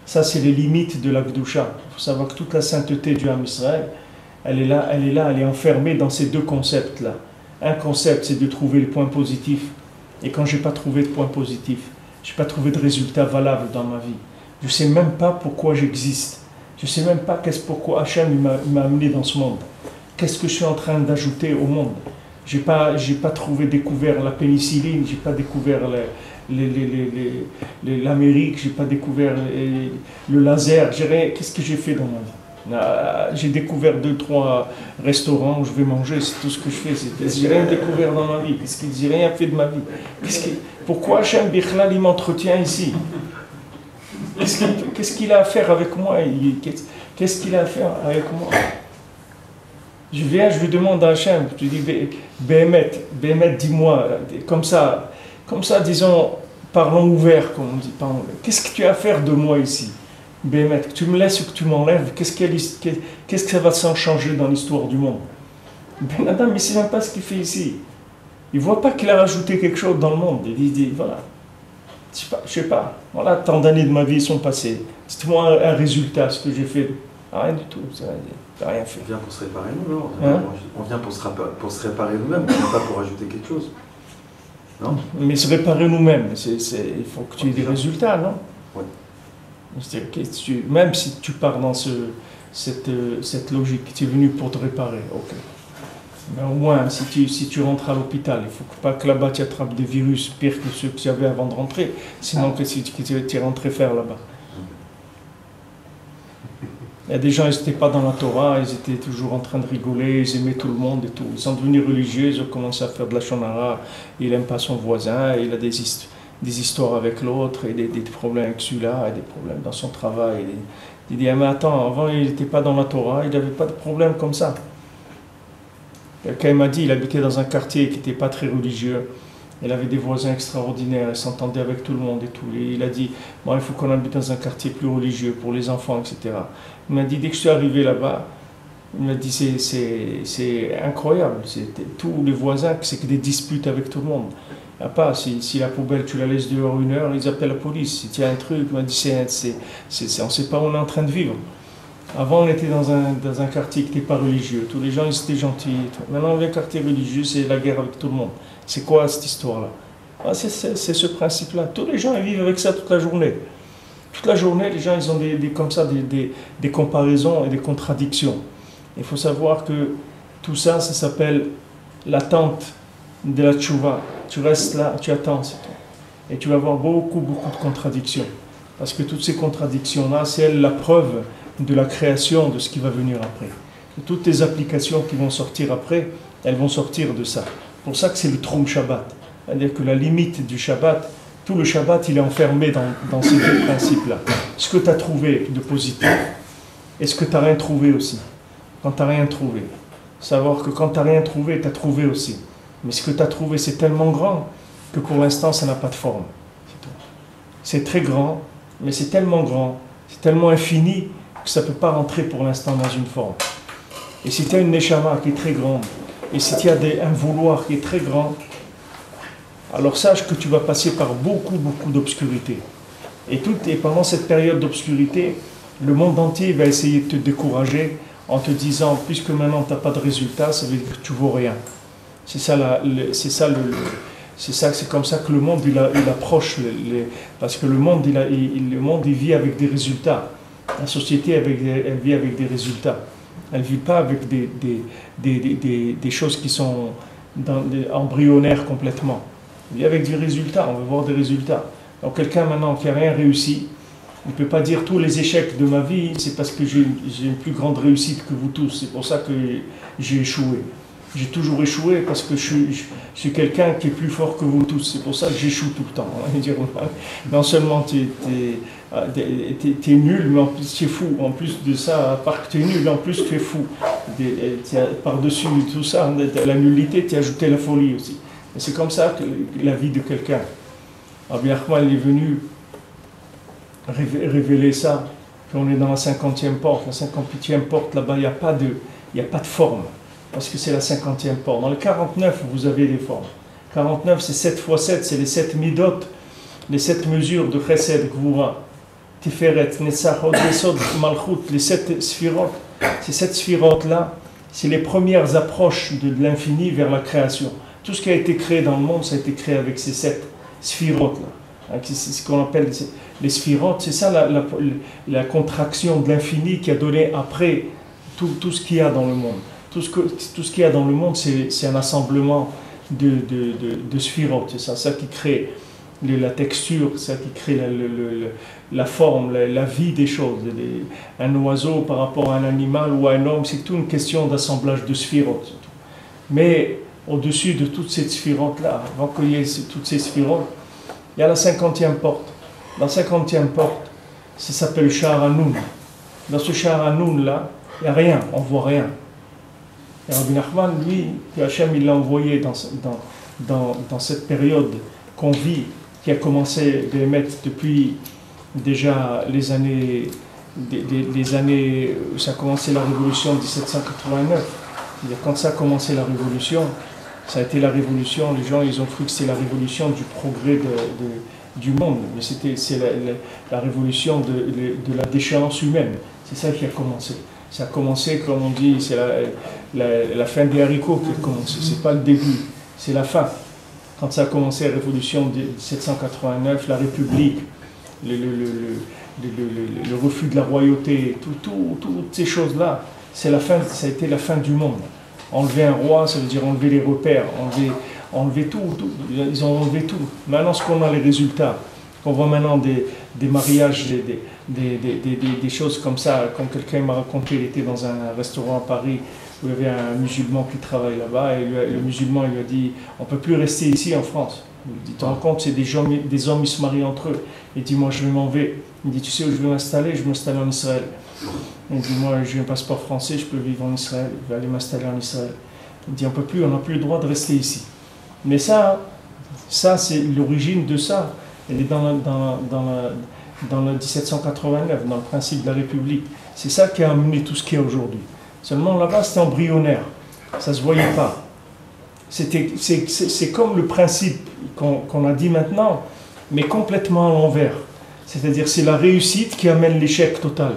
Ça, c'est les limites de la Gdusha. Il faut savoir que toute la sainteté du Ham Israël, elle est enfermée dans ces deux concepts-là. Un concept, c'est de trouver les points positifs. Et quand je n'ai pas trouvé de points positifs, je n'ai pas trouvé de résultats valables dans ma vie. Je ne sais même pas pourquoi j'existe. Je ne sais même pas pourquoi Hachem m'a amené dans ce monde. Qu'est-ce que je suis en train d'ajouter au monde? Je n'ai pas découvert la pénicilline, je n'ai pas découvert l'Amérique, je n'ai pas découvert le laser. Qu'est-ce que j'ai fait dans ma vie? J'ai découvert 2-3 restaurants où je vais manger, c'est tout ce que je fais. J'ai rien découvert dans ma vie. J'ai rien fait de ma vie. Pourquoi Hachem Bichlal il m'entretient ici? Qu'est-ce qu'il a à faire avec moi? Qu'est-ce qu'il a à faire avec moi? Je viens, je lui demande à Hachem, je lui dis, Béhémet, dis-moi, comme ça, disons, parlons ouvert, comme on dit. Qu'est-ce que tu as à faire de moi ici? Béhémet, que tu me laisses ou que tu m'enlèves, qu'est-ce que ça va s'en changer dans l'histoire du monde? Ben Adam, il ne sait même pas ce qu'il fait ici. Il ne voit pas qu'il a rajouté quelque chose dans le monde. Il dit, voilà, je sais pas, voilà, tant d'années de ma vie sont passées. Dites-moi un résultat, ce que j'ai fait. Rien du tout, ça n'a rien fait. On vient pour se réparer nous-mêmes, on vient pour se réparer nous-mêmes, on vient pas pour ajouter quelque chose. Non? Mais se réparer nous-mêmes, il faut que tu aies des résultats, non? Oui. Même si tu pars dans cette logique, tu es venu pour te réparer, ok. Mais au moins, si tu rentres à l'hôpital, il ne faut pas que là-bas tu attrapes des virus pires que ceux que tu avais avant de rentrer, sinon que si tu es rentré faire là-bas. Il y a des gens, ils n'étaient pas dans la Torah, ils étaient toujours en train de rigoler, ils aimaient tout le monde et tout. Ils sont devenus religieux, ils ont commencé à faire de la shonara, il n'aime pas son voisin, il a des histoires avec l'autre, et des problèmes avec celui-là, et des problèmes dans son travail. Il dit, ah, mais attends, avant il n'était pas dans la Torah, il n'avait pas de problème comme ça. Quelqu'un m'a dit, il habitait dans un quartier qui n'était pas très religieux, il avait des voisins extraordinaires, il s'entendait avec tout le monde et tout. Et il a dit, bon, il faut qu'on habite dans un quartier plus religieux pour les enfants, etc. Il m'a dit, dès que je suis arrivé là-bas, il m'a dit, c'est incroyable. Tous les voisins, c'est que des disputes avec tout le monde. Il n'y a pas, si la poubelle, tu la laisses dehors 1 heure, ils appellent la police. Si tu as un truc, il m'a dit, on ne sait pas où on est en train de vivre. Avant, on était dans un quartier qui n'était pas religieux. Tous les gens, ils étaient gentils. Maintenant, le quartier religieux, c'est la guerre avec tout le monde. C'est quoi cette histoire-là? C'est ce principe-là. Tous les gens, ils vivent avec ça toute la journée. Toute la journée, les gens, ils ont comme ça des comparaisons et des contradictions. Il faut savoir que tout ça, ça s'appelle l'attente de la tchouva. Tu restes là, tu attends, c'est tout. Et tu vas avoir beaucoup de contradictions. Parce que toutes ces contradictions-là, c'est la preuve de la création de ce qui va venir après. Et toutes tes applications qui vont sortir après, elles vont sortir de ça. C'est pour ça que c'est le Trum Shabbat. C'est-à-dire que la limite du Shabbat, tout le Shabbat, il est enfermé dans ces deux principes-là. Ce que tu as trouvé de positif, et ce que tu n'as rien trouvé aussi. Quand tu n'as rien trouvé. Savoir que quand tu n'as rien trouvé, tu as trouvé aussi. Mais ce que tu as trouvé, c'est tellement grand que pour l'instant, ça n'a pas de forme. C'est très grand, mais c'est tellement grand, c'est tellement infini que ça ne peut pas rentrer pour l'instant dans une forme. Et si tu as une neshama qui est très grande, et si tu as un vouloir qui est très grand, alors sache que tu vas passer par beaucoup d'obscurité. Et pendant cette période d'obscurité, le monde entier va essayer de te décourager en te disant, puisque maintenant tu n'as pas de résultat, ça veut dire que tu ne vaux rien. C'est comme ça que le monde il approche, parce que le monde il vit avec des résultats. La société elle vit avec des résultats. Elle ne vit pas avec des choses qui sont embryonnaires complètement. Elle vit avec des résultats, on veut voir des résultats. Donc quelqu'un maintenant qui n'a rien réussi, il ne peut pas dire tous les échecs de ma vie, c'est parce que j'ai une plus grande réussite que vous tous, c'est pour ça que j'ai échoué. J'ai toujours échoué parce que je suis quelqu'un qui est plus fort que vous tous. C'est pour ça que j'échoue tout le temps. Non seulement tu es nul, mais en plus tu es fou. En plus de ça, à part que tu es nul, en plus tu es fou. par-dessus tout ça, la nullité, tu as ajouté la folie aussi. Et c'est comme ça que la vie de quelqu'un. Rabbi Nachman est venu révéler ça, qu'on est dans la 50e porte, la 58e porte, là-bas, il n'y a pas de forme, parce que c'est la 50e porte. Dans le 49, vous avez des formes. 49, c'est 7 x 7, c'est les 7 midot, les 7 mesures de Chesed, Gvura, Tiferet, Netzach, Hod, Yesod, Malchut, les 7 sphirot. Ces 7 sphirot-là, c'est les premières approches de l'infini vers la création. Tout ce qui a été créé dans le monde, ça a été créé avec ces 7 sphirot-là. C'est ce qu'on appelle les sphirotes, c'est ça la contraction de l'infini qui a donné après tout ce qu'il y a dans le monde. Tout ce qu'il y a dans le monde, c'est un assemblement de sphirotes, c'est ça qui crée la texture, c'est ça qui crée la forme, la vie des choses. Un oiseau par rapport à un animal ou à un homme, c'est toute une question d'assemblage de sphirotes. Mais au-dessus de toutes ces sphirotes-là, avant qu'il y ait toutes ces sphirotes, il y a la 50e porte. Dans la 50e porte, ça s'appelle Sha'ar Hanoun. Dans ce Sha'ar Hanoun-là, il n'y a rien, on ne voit rien. Et Rabbi Nachman, lui, que Hachem il l'a envoyé dans cette période qu'on vit, qui a commencé à émettre depuis déjà les années où ça a commencé la révolution de 1789. C'est-à-dire, quand ça a commencé la révolution, ça a été la révolution, les gens ils ont cru que c'était la révolution du progrès du monde, mais c'est la révolution de la déchéance humaine. C'est ça qui a commencé. Ça a commencé, comme on dit, c'est la fin des haricots qui a commencé. C'est pas le début, c'est la fin. Quand ça a commencé la révolution de 1789, la République, le refus de la royauté, toutes ces choses-là, c'est la fin. Ça a été la fin du monde. Enlever un roi, ça veut dire enlever les repères, enlever tout. Ils ont enlevé tout. Maintenant, ce qu'on a les résultats, on voit maintenant des mariages, des choses comme ça. Comme quelqu'un m'a raconté, il était dans un restaurant à Paris où il y avait un musulman qui travaille là-bas et le musulman il lui a dit on ne peut plus rester ici en France. Il dit tu te rends compte, c'est des hommes ils se marient entre eux. Il dit moi je m'en vais. Il dit tu sais où je vais m'installer? Je vais m'installer en Israël. Il dit moi j'ai un passeport français, je peux vivre en Israël, je vais aller m'installer en Israël. Il dit on n'a plus le droit de rester ici. Mais ça c'est l'origine de ça. Elle est dans le 1789, dans le principe de la République. C'est ça qui a amené tout ce qu'il y a aujourd'hui. Seulement là-bas c'était embryonnaire, ça ne se voyait pas. C'est comme le principe qu'on a dit maintenant, mais complètement à l'envers. C'est-à-dire c'est la réussite qui amène l'échec total.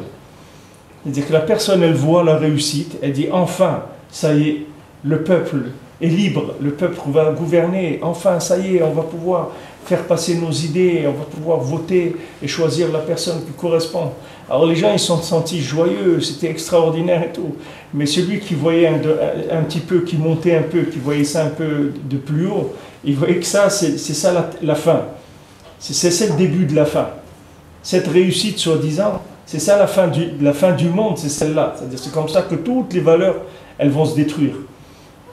C'est-à-dire que la personne, elle voit la réussite, elle dit enfin, ça y est, le peuple est libre, le peuple va gouverner, enfin, ça y est, on va pouvoir faire passer nos idées, on va pouvoir voter et choisir la personne qui correspond. Alors les gens, ils se sont sentis joyeux, c'était extraordinaire et tout. Mais celui qui voyait un petit peu, qui montait un peu, qui voyait ça un peu de plus haut, il voyait que ça, c'est ça la fin. C'est le début de la fin. Cette réussite, soi-disant, c'est ça la fin du monde, c'est celle-là. C'est-à-dire c'est comme ça que toutes les valeurs, elles vont se détruire.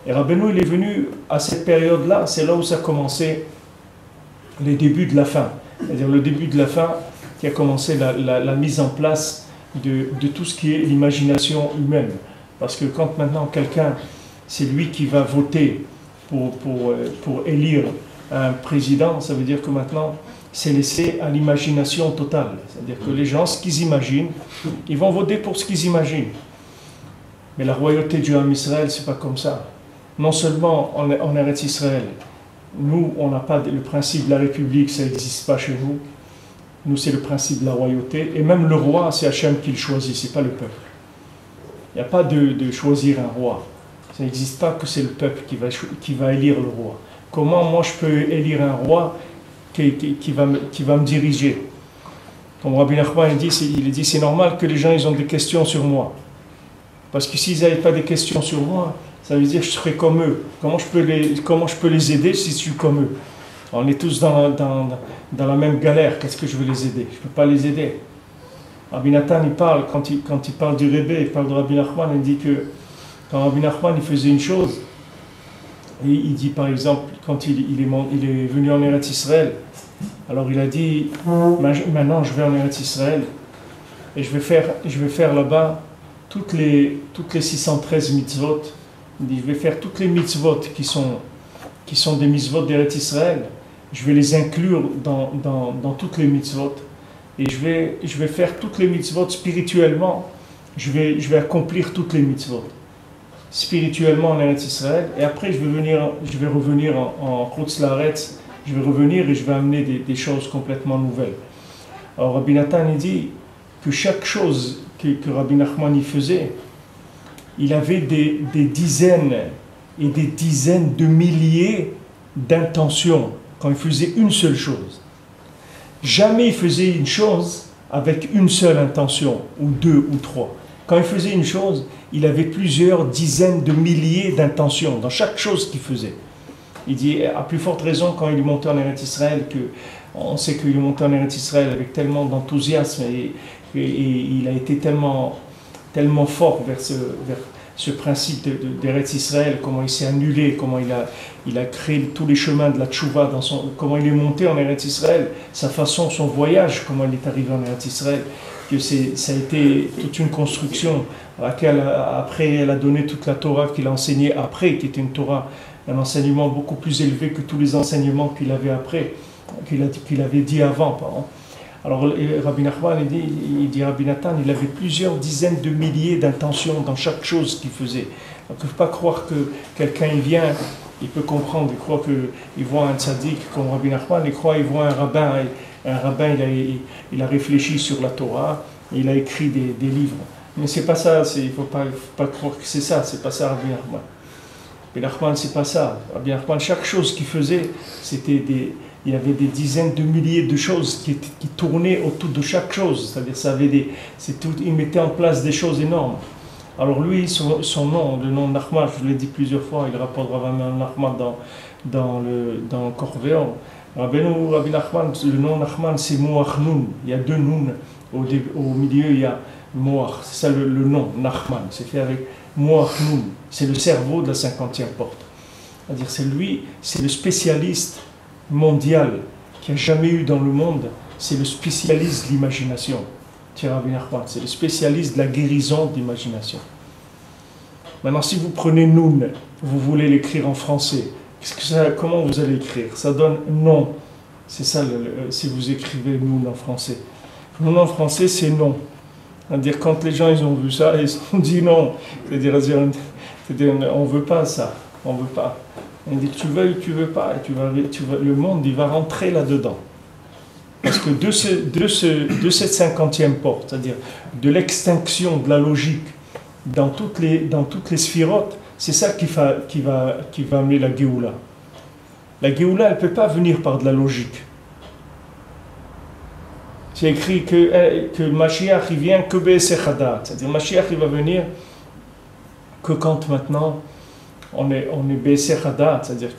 Et Rabbeinu, il est venu à cette période-là, c'est là où ça a commencé les débuts de la fin. C'est-à-dire le début de la fin qui a commencé la mise en place de tout ce qui est l'imagination humaine. Parce que quand maintenant quelqu'un, c'est lui qui va voter pour élire un président, ça veut dire que maintenant, c'est laissé à l'imagination totale. C'est-à-dire que les gens, ce qu'ils imaginent, ils vont voter pour ce qu'ils imaginent. Mais la royauté du Ham Israël, c'est pas comme ça. Non seulement en Eretz Israël, nous, on n'a pas le principe de la République, ça n'existe pas chez nous. Nous, c'est le principe de la royauté. Et même le roi, c'est Hachem qui le choisit, c'est pas le peuple. Il n'y a pas de choisir un roi. Ça n'existe pas que c'est le peuple qui va élire le roi. Comment moi je peux élire un roi qui va me diriger? Comme Rabbi Nachman il dit c'est normal que les gens ils ont des questions sur moi. Parce que s'ils n'avaient pas des questions sur moi, ça veut dire que je serais comme eux. Comment je peux les aider si je suis comme eux? On est tous dans la même galère. Qu'est-ce que je veux les aider? Je ne peux pas les aider. Rabbi Nathan, il parle, quand il parle du Rebbe, il parle de Rabbi Nachman, il dit que quand Rabbi Nachman il faisait une chose, et il dit par exemple, quand il est venu en Eretz Israël, alors il a dit, maintenant je vais en Eretz Israël, et je vais faire là-bas toutes les 613 mitzvot. Il dit, je vais faire toutes les mitzvot qui sont des mitzvot d'Eretz Israël. Je vais les inclure dans toutes les mitzvot. Et je vais faire toutes les mitzvot spirituellement. Je vais accomplir toutes les mitzvot spirituellement en Eretz Israël. Et après, je vais revenir en Chutz La'aretz. Je vais revenir et je vais amener des choses complètement nouvelles. Alors Rabbi Nathan il dit que chaque chose que Rabbi Nachman y faisait, il avait des dizaines et des dizaines de milliers d'intentions quand il faisait une seule chose. Jamais il faisait une chose avec une seule intention, ou deux ou trois. Quand il faisait une chose, il avait plusieurs dizaines de milliers d'intentions dans chaque chose qu'il faisait. Il dit, à plus forte raison, quand il est monté en Eretz Israël, on sait qu'il est monté en Eretz Israël avec tellement d'enthousiasme et il a été tellement fort vers ce principe d'Eretz Israël, comment il s'est annulé, comment il a créé tous les chemins de la tchouva, comment il est monté en Eretz Israël, sa façon, son voyage, comment il est arrivé en Eretz Israël, que ça a été toute une construction à laquelle après elle a donné toute la Torah qu'il a enseignée après, qui était une Torah, un enseignement beaucoup plus élevé que tous les enseignements qu'il avait après, qu'il avait dit avant, pardon. Alors Rabbi Nachman il dit Rabbi Nathan, il avait plusieurs dizaines de milliers d'intentions dans chaque chose qu'il faisait. Donc il ne faut pas croire que quelqu'un il vient, il peut comprendre, il croit qu'il voit un tzaddik comme Rabbi Nachman, il croit qu'il voit un rabbin, il a réfléchi sur la Torah, il a écrit des livres. Mais c'est pas ça, il ne faut pas croire que c'est ça, c'est pas ça Rabbi Nachman. Rabbi Nachman c'est pas ça. Rabbi Nachman, chaque chose qu'il faisait, il y avait des dizaines de milliers de choses qui tournaient autour de chaque chose. C'est-à-dire, il mettait en place des choses énormes. Alors lui, son nom, le nom Nachman, je l'ai dit plusieurs fois, il rapporte Rabbi Nachman dans le Corvéon. Rabbi Nachman, le nom Nachman, c'est Moach Nun. Il y a deux Nun. Au milieu, il y a Moach. C'est ça le nom, Nachman. C'est fait avec Moach Nun. C'est le cerveau de la 50e porte. C'est-à-dire, c'est le spécialiste mondial qu'il n'y a jamais eu dans le monde, c'est le spécialiste de l'imagination. C'est le spécialiste de la guérison de l'imagination. Maintenant, si vous prenez Noun, vous voulez l'écrire en français, comment vous allez écrire? Ça donne non. C'est ça, si vous écrivez Noun en français. Noun en français, c'est non. C'est-à-dire, quand les gens ils ont vu ça, ils ont dit non. C'est-à-dire on ne veut pas ça. On ne veut pas. On dit tu veux ou tu veux pas, et le monde il va rentrer là-dedans. Parce que de cette 50e porte, c'est-à-dire de l'extinction de la logique dans toutes les sphirotes, c'est ça qui va amener la Géoula. La Géoula, elle ne peut pas venir par de la logique. C'est écrit que Mashiach il vient que Be'esech Hadat, c'est-à-dire Mashiach il va venir que quand maintenant on est Be'esech Hadat, c'est-à-dire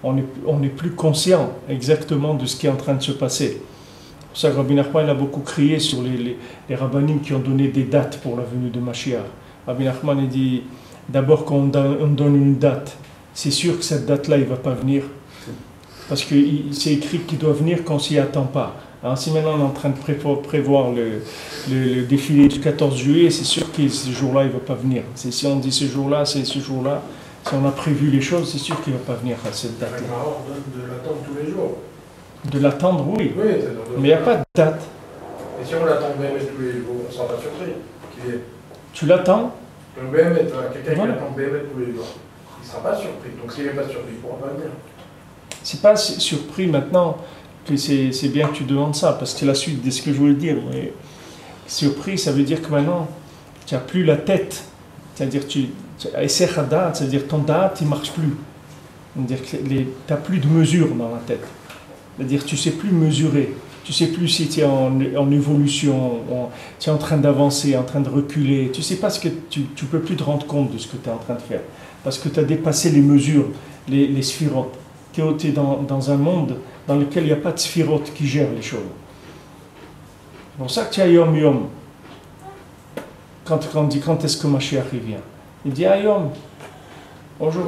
qu'on n'est plus conscient exactement de ce qui est en train de se passer. C'est pour ça que Rabbi Nachman a beaucoup crié sur les rabbinim qui ont donné des dates pour la venue de Mashiach. Rabbi Nachman a dit d'abord quand on donne une date, c'est sûr que cette date-là il ne va pas venir. Parce que c'est écrit qu'il doit venir quand on ne s'y attend pas. Alors si maintenant on est en train de prévoir le défilé du 14 juillet, c'est sûr que ce jour-là il ne va pas venir. Si on dit ce jour-là, c'est ce jour-là. Si on a prévu les choses, c'est sûr qu'il ne va pas venir à cette date-là. De l'attendre tous les jours. De l'attendre, oui. Oui, mais il n'y a pas de date. Et si on l'attend BMS tous les jours, on ne sera pas surpris qu'il vienne. Tu l'attends? Le BMS, quelqu'un qui attend BMS tous les jours, il ne sera pas surpris. Donc s'il n'est pas surpris, il ne pourra pas venir. C'est pas surpris maintenant que c'est bien que tu demandes ça, parce que c'est la suite de ce que je voulais dire. Mais surpris, ça veut dire que maintenant, tu n'as plus la tête. C'est-à-dire c'est-à-dire ton date, il ne marche plus. C'est-à-dire que tu n'as plus de mesure dans la tête. C'est-à-dire que tu ne sais plus mesurer. Tu ne sais plus si tu es en évolution, tu es en train d'avancer, en train de reculer. Tu ne sais pas ce que tu ne peux plus te rendre compte de ce que tu es en train de faire. Parce que tu as dépassé les mesures, les sphirotes. Tu es dans un monde dans lequel il n'y a pas de sphirotes qui gèrent les choses. C'est pour ça que tu as Yom Yom. Quand on dit quand est-ce que Mashiach vient, il dit Yom. Bonjour.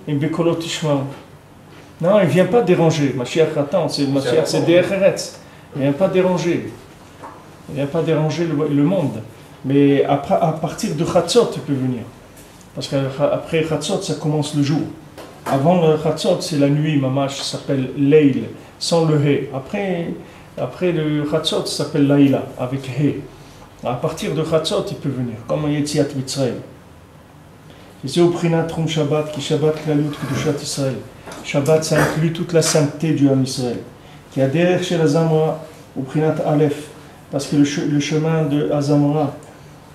Il Bekolot Tishma. Non, il ne vient pas déranger. Mashiach, attends, Mashiach, c'est Derech Eretz. Il ne vient pas déranger. Il ne vient pas déranger le monde. Mais après, à partir de Chatzot, il peut venir. Parce qu'après Chatzot, ça commence le jour. Avant le Chatzot, c'est la nuit, mamash, ça s'appelle Leil, sans le He. Après le Chatzot, ça s'appelle Laïla, avec He. À partir de Chatzot, il peut venir, comme Yetziat Mitzrayim. C'est au Prinat Trum Shabbat, qui Shabbat Klalut Kedushat Israël. Shabbat, ça inclut toute la sainteté du Ham Israël. Qui a derrière chez la Zamora, au Prinat Aleph, parce que le chemin de Azamora,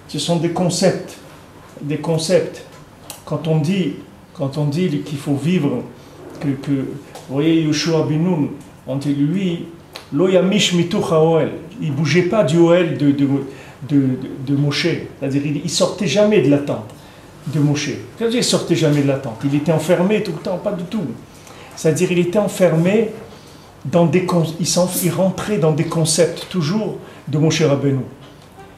ce sont des concepts. Des concepts. Quand on dit qu'il faut vivre, vous voyez, Yoshua bin Nun, on dit lui, Lo Yamish Mituch HaOel, il ne bougeait pas du Oel de Moshe, c'est-à-dire il ne sortait jamais de la tente de Moshe. C'est-à-dire il ne sortait jamais de la tente, il était enfermé tout le temps, pas du tout. C'est-à-dire il était enfermé dans il rentrait dans des concepts toujours de Moshe Rabbeinu.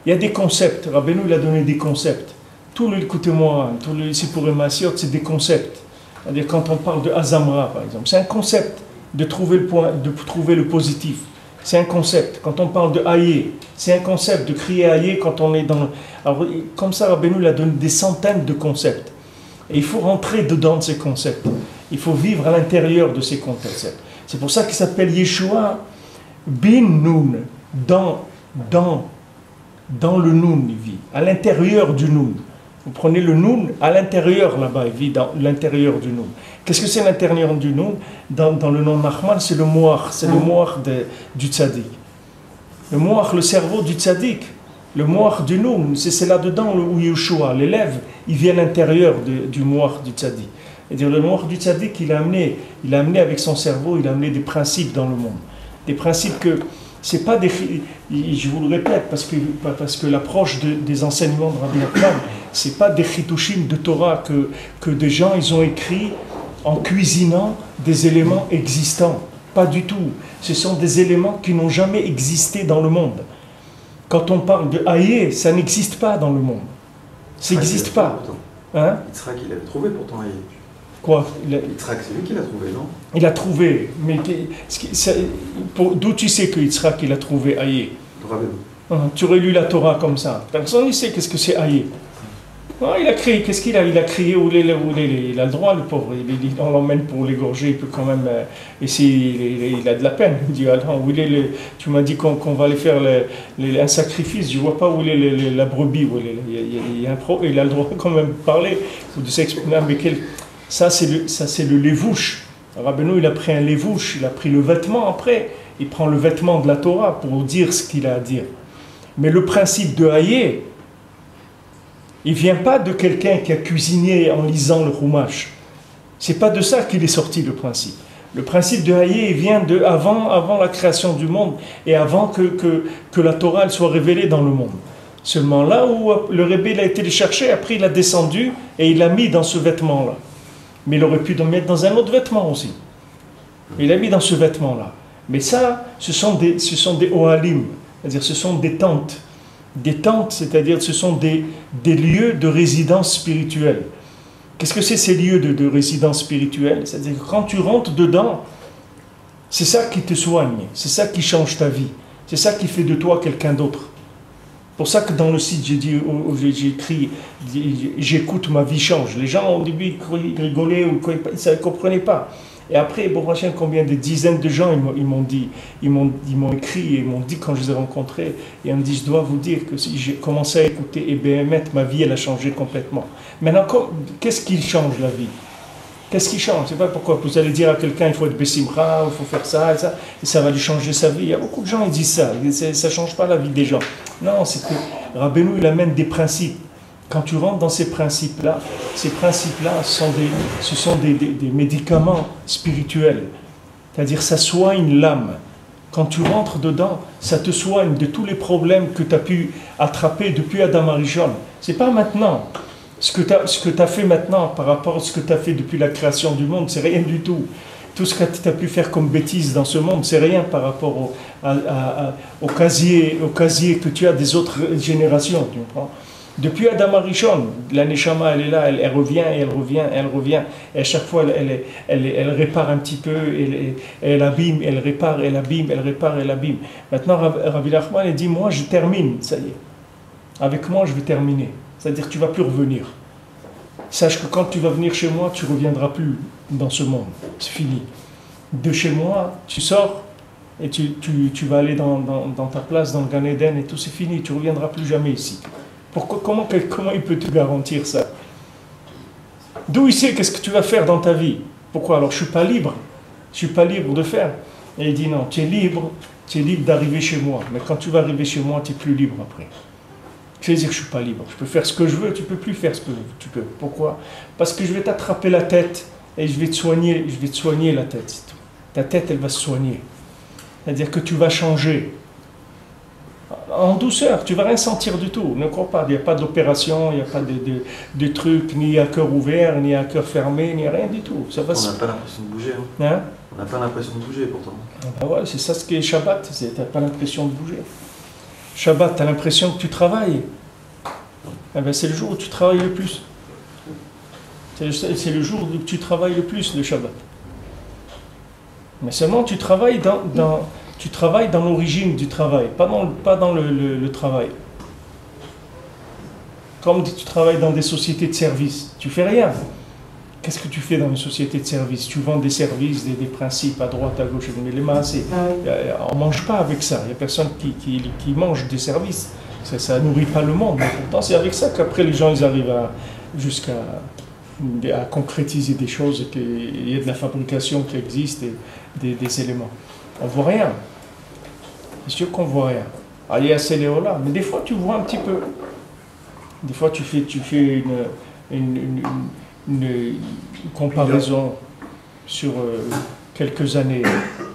Il y a des concepts, Rabbeinu il a donné des concepts. Tout le écoutez-moi, tout le Sipurim Masiot, c'est des concepts. C'est-à-dire quand on parle de Azamra par exemple, c'est un concept de trouver le point, de trouver le positif. C'est un concept. Quand on parle de Aïe, c'est un concept de crier Aïe quand on est dans. Alors, comme ça, Rabbeinu il a donné des centaines de concepts. Et il faut rentrer dedans de ces concepts. Il faut vivre à l'intérieur de ces concepts. C'est pour ça qu'il s'appelle Yeshua bin Nun, dans le Nun, il vit, à l'intérieur du Nun. Vous prenez le Nun, à l'intérieur là-bas, il vit dans l'intérieur du Nun. Qu'est-ce que c'est l'intérieur du Nun? Dans le nom Nachman, c'est le Moach, c'est le Moach du Tzadik. Le Moach, le cerveau du Tzadik, le Moach du Nun, c'est là-dedans où Yeshua, l'élève, il vient à l'intérieur du Moach du Tzadik. C'est-à-dire le Moach du Tzadik, il a amené avec son cerveau, il a amené des principes dans le monde. Des principes que, c'est pas des, je vous le répète, parce que l'approche des enseignements de Rabbi Nachman, c'est pas des chitushim de Torah que des gens ils ont écrit en cuisinant des éléments existants. Pas du tout. Ce sont des éléments qui n'ont jamais existé dans le monde. Quand on parle de Aïe, ça n'existe pas dans le monde. Ça n'existe pas. Hein? Yitzhak, il avait trouvé pourtant Aïe. Quoi? Yitzhak, c'est lui qui l'a trouvé, non? Il a trouvé. Mais d'où tu sais que Yitzhak il a trouvé Aïe? Tu aurais lu la Torah comme ça. Personne ne sait qu'est-ce que c'est Aïe. Non, il a crié, qu'est-ce qu'il a? Il a crié, il a le droit, le pauvre. On l'emmène pour l'égorger, il peut quand même. Et il a de la peine. Il dit, attends, tu m'as dit qu'on va aller faire un sacrifice, je ne vois pas où est la brebis. Il a le droit quand même de parler, ou de s'exprimer. Mais ça, c'est le lévouche. Rabbeinu, il a pris un lévouche, il a pris le vêtement après. Il prend le vêtement de la Torah pour dire ce qu'il a à dire. Mais le principe de Haïe, il ne vient pas de quelqu'un qui a cuisiné en lisant le Chumash. Ce n'est pas de ça qu'il est sorti le principe. Le principe de Haïe, il vient avant la création du monde et avant que la Torah elle soit révélée dans le monde. Seulement là où le Rebbe il a été le chercher, après il a descendu et il l'a mis dans ce vêtement-là. Mais il aurait pu le mettre dans un autre vêtement aussi. Il l'a mis dans ce vêtement-là. Mais ça, ce sont des ohalim, c'est-à-dire ce sont des tentes. Des tentes, c'est-à-dire ce sont des lieux de résidence spirituelle. Qu'est-ce que c'est ces lieux de résidence spirituelle? C'est-à-dire que quand tu rentres dedans, c'est ça qui te soigne, c'est ça qui change ta vie, c'est ça qui fait de toi quelqu'un d'autre. Pour ça que dans le site, j'ai écrit « J'écoute, ma vie change ». Les gens au début ils rigolaient ou ils ne comprenaient pas. Et après, bon, combien de dizaines de gens ils m'ont écrit et m'ont dit quand je les ai rencontrés, et ils me disent, je dois vous dire que si j'ai commencé à écouter EBMet, ma vie elle a changé complètement. Maintenant, qu'est-ce qui change la vie? Qu'est-ce qui change? C'est pas pourquoi vous allez dire à quelqu'un il faut être bessimra, il faut faire ça et ça va lui changer sa vie. Il y a beaucoup de gens qui disent ça, ça ne change pas la vie des gens. Non, c'est que Rabbeinu il amène des principes. Quand tu rentres dans ces principes-là, ce sont des médicaments spirituels. C'est-à-dire, ça soigne l'âme. Quand tu rentres dedans, ça te soigne de tous les problèmes que tu as pu attraper depuis Adam Arishon. Ce n'est pas maintenant. Ce que tu as fait maintenant par rapport à ce que tu as fait depuis la création du monde, c'est rien du tout. Tout ce que tu as pu faire comme bêtises dans ce monde, c'est rien par rapport au casier que tu as des autres générations. Tu comprends? Depuis Adam Arishon, la Neshama, elle est là, elle revient, elle revient, et à chaque fois, elle répare un petit peu, elle abîme, elle répare, elle abîme, elle répare, elle abîme. Maintenant, Rabbi Nachman, il dit, moi, je termine, ça y est. Avec moi, je vais terminer. C'est-à-dire que tu ne vas plus revenir. Sache que quand tu vas venir chez moi, tu ne reviendras plus dans ce monde. C'est fini. De chez moi, tu sors et tu vas aller dans ta place, dans le Gan Eden et tout, c'est fini. Tu ne reviendras plus jamais ici. Pourquoi, comment il peut te garantir ça? D'où il sait qu'est-ce que tu vas faire dans ta vie? Pourquoi? Alors je ne suis pas libre. Je ne suis pas libre de faire. Et il dit non, tu es libre d'arriver chez moi. Mais quand tu vas arriver chez moi, tu n'es plus libre après. Je vais dire que je ne suis pas libre. Je peux faire ce que je veux, tu ne peux plus faire ce que tu peux. Pourquoi? Parce que je vais t'attraper la tête et je vais te soigner la tête. C'est tout. Ta tête, elle va se soigner. C'est-à-dire que tu vas changer. En douceur, tu ne vas rien sentir du tout. Ne crois pas, il n'y a pas d'opération, il n'y a pas de truc, ni à cœur ouvert, ni à cœur fermé, ni rien du tout. Ça va on n'a pas l'impression de bouger. Hein? On n'a pas l'impression de bouger pourtant. Ah ouais, c'est ça ce qu'est Shabbat, tu n'as pas l'impression de bouger. Shabbat, tu as l'impression que tu travailles. Eh ben, c'est le jour où tu travailles le plus. C'est le jour où tu travailles le plus, le Shabbat. Mais seulement tu travailles dans l'origine du travail, pas dans le travail. Comme tu travailles dans des sociétés de services, tu fais rien. Qu'est-ce que tu fais dans une société de services? Tu vends des services, des principes à droite, à gauche. Mais les maasés, on ne mange pas avec ça. Il n'y a personne qui mange des services. Ça ne nourrit pas le monde. Mais pourtant, c'est avec ça qu'après les gens ils arrivent jusqu'à concrétiser des choses et qu'il y ait de la fabrication qui existe et des éléments. On ne voit rien. C'est sûr qu'on ne voit rien. Il y a ces léos-là, mais des fois tu vois un petit peu. Des fois tu fais une comparaison sur quelques années.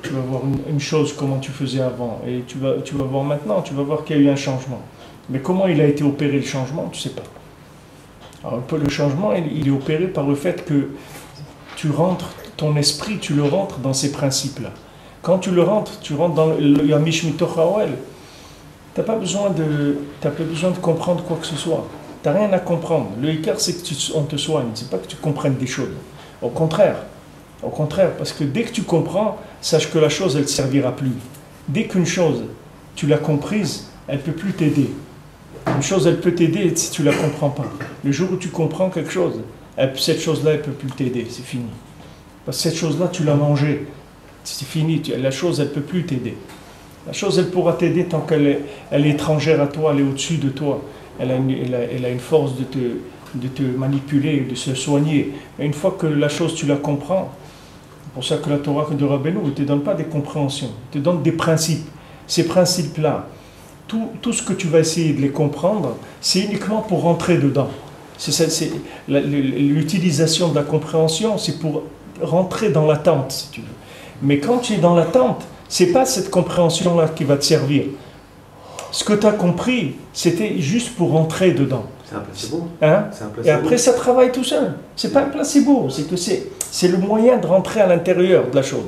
Tu vas voir une chose, comment tu faisais avant, et tu vas voir maintenant, tu vas voir qu'il y a eu un changement. Mais comment il a été opéré le changement, tu ne sais pas. Alors le changement, il est opéré par le fait que ton esprit, tu le rentres dans ces principes-là. Quand tu rentres dans le Yamish Mitoch Ha'oel. Tu n'as pas besoin de comprendre quoi que ce soit. Tu n'as rien à comprendre. Le hikar, c'est qu'on te soigne. Ce n'est pas que tu comprennes des choses. Au contraire, parce que dès que tu comprends, sache que la chose, elle ne te servira plus. Dès qu'une chose, tu l'as comprise, elle ne peut plus t'aider. Une chose, elle peut t'aider si tu ne la comprends pas. Le jour où tu comprends quelque chose, cette chose-là, elle ne peut plus t'aider. C'est fini. Parce que cette chose-là, tu l'as mangée. C'est fini. La chose, elle ne peut plus t'aider. La chose, elle pourra t'aider tant qu'elle est étrangère à toi, elle est au-dessus de toi. Elle a une force de te manipuler, de se soigner. Et une fois que la chose, tu la comprends, c'est pour ça que la Torah de Rabbeinu ne te donne pas des compréhensions, elle te donne des principes. Ces principes-là, tout ce que tu vas essayer de les comprendre, c'est uniquement pour rentrer dedans. L'utilisation de la compréhension, c'est pour rentrer dans l'attente, si tu veux. Mais quand tu es dans l'attente, ce n'est pas cette compréhension-là qui va te servir. Ce que tu as compris, c'était juste pour rentrer dedans. C'est un placebo. Hein? C'est un placebo. Et après, ça travaille tout seul. C'est pas un placebo, c'est que c'est le moyen de rentrer à l'intérieur de la chose.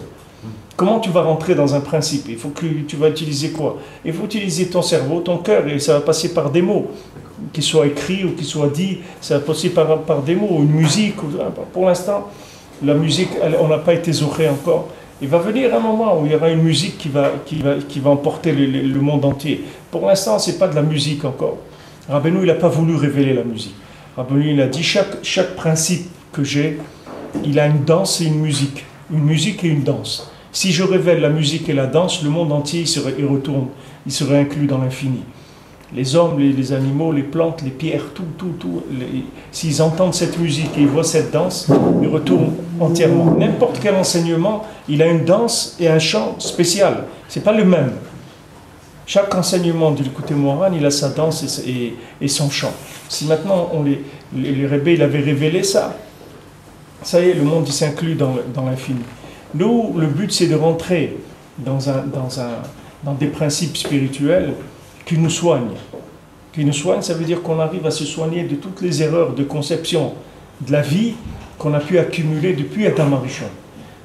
Comment tu vas rentrer dans un principe? Il faut que tu vas utiliser quoi? Il faut utiliser ton cerveau, ton cœur, et ça va passer par des mots, qu'ils soient écrits ou qu'ils soient dits. Ça va passer par des mots, une musique. Pour l'instant, la musique, on n'a pas été zoré encore. Il va venir un moment où il y aura une musique qui va emporter le monde entier. Pour l'instant, ce n'est pas de la musique encore. Rabbeinu, il n'a pas voulu révéler la musique. Rabbeinu, il a dit, chaque principe que j'ai, il a une danse et une musique. Une musique et une danse. Si je révèle la musique et la danse, le monde entier, il serait inclus dans l'infini. Les hommes, les animaux, les plantes, les pierres, tout. S'ils entendent cette musique et ils voient cette danse, ils retournent entièrement. N'importe quel enseignement, il a une danse et un chant spécial. Ce n'est pas le même. Chaque enseignement du côté Moran, il a sa danse et son chant. Si maintenant, les rebelles, il avait révélé ça, ça y est, le monde s'inclut dans l'infini. Nous, le but, c'est de rentrer dans des principes spirituels qui nous soignent. Qui nous soignent, ça veut dire qu'on arrive à se soigner de toutes les erreurs de conception de la vie qu'on a pu accumuler depuis Adam Arishon.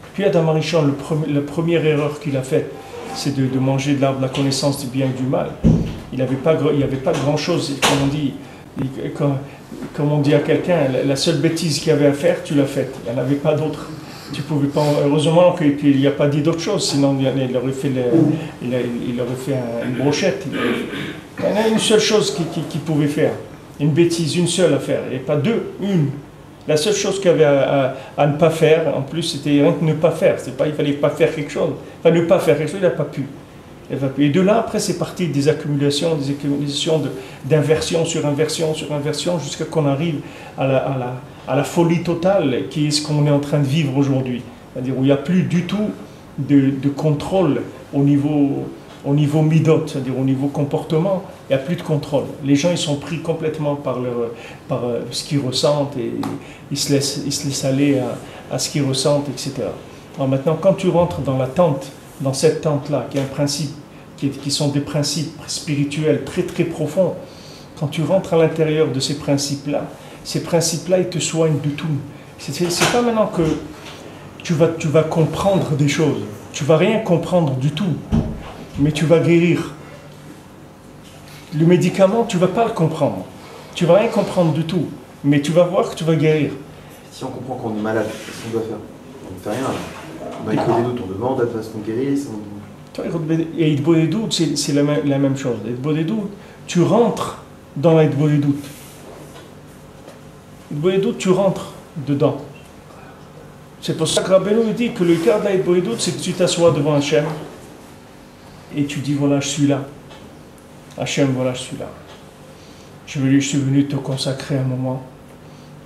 Depuis Adam Arishon, la première erreur qu'il a faite, c'est de manger de l'arbre de la connaissance du bien et du mal. Il n'y avait pas grand-chose, comme on dit à quelqu'un, la seule bêtise qu'il y avait à faire, tu l'as faite. Il n'y en avait pas d'autre. Tu pouvais pas, heureusement qu'il n'y a pas dit d'autre chose, sinon il aurait fait, il aurait fait une brochette. Il y en a une seule chose qu'il pouvait faire, une bêtise, une seule à faire, et pas deux, une. La seule chose qu'il avait à ne pas faire, en plus, c'était rien que ne pas faire. C'est pas il fallait pas faire quelque chose. Enfin, ne pas faire quelque chose, il n'a pas pu. Et de là, après, c'est parti des accumulations d'inversion sur inversion sur inversion, jusqu'à qu'on arrive à la folie totale, qui est ce qu'on est en train de vivre aujourd'hui. C'est-à-dire où il n'y a plus du tout de contrôle au niveau midot, c'est-à-dire au niveau comportement, il n'y a plus de contrôle. Les gens, ils sont pris complètement par ce qu'ils ressentent, et ils se laissent aller à ce qu'ils ressentent, etc. Alors maintenant, quand tu rentres dans la tente, dans cette tente-là, qui est un principe, qui sont des principes spirituels très très profonds, quand tu rentres à l'intérieur de ces principes-là, ils te soignent de tout. C'est pas maintenant que tu vas comprendre des choses, tu vas rien comprendre du tout, mais tu vas guérir. Le médicament, tu vas pas le comprendre, tu vas rien comprendre du tout, mais tu vas voir que tu vas guérir. Si on comprend qu'on est malade, qu'est-ce qu'on doit faire? On ne fait rien. On a écouté d'autres, on demande à ce qu'on guérisse. Et Hitbodedut, c'est la même chose. Hitbodedut, tu rentres dans la Hitbodedut. Hitbodedut, tu rentres dedans. C'est pour ça que Rabbeinu dit que le cas de la Hitbodedut, c'est que tu t'assois devant Hachem et tu dis voilà, je suis là. Hachem, voilà, je suis là. Je suis venu te consacrer un moment,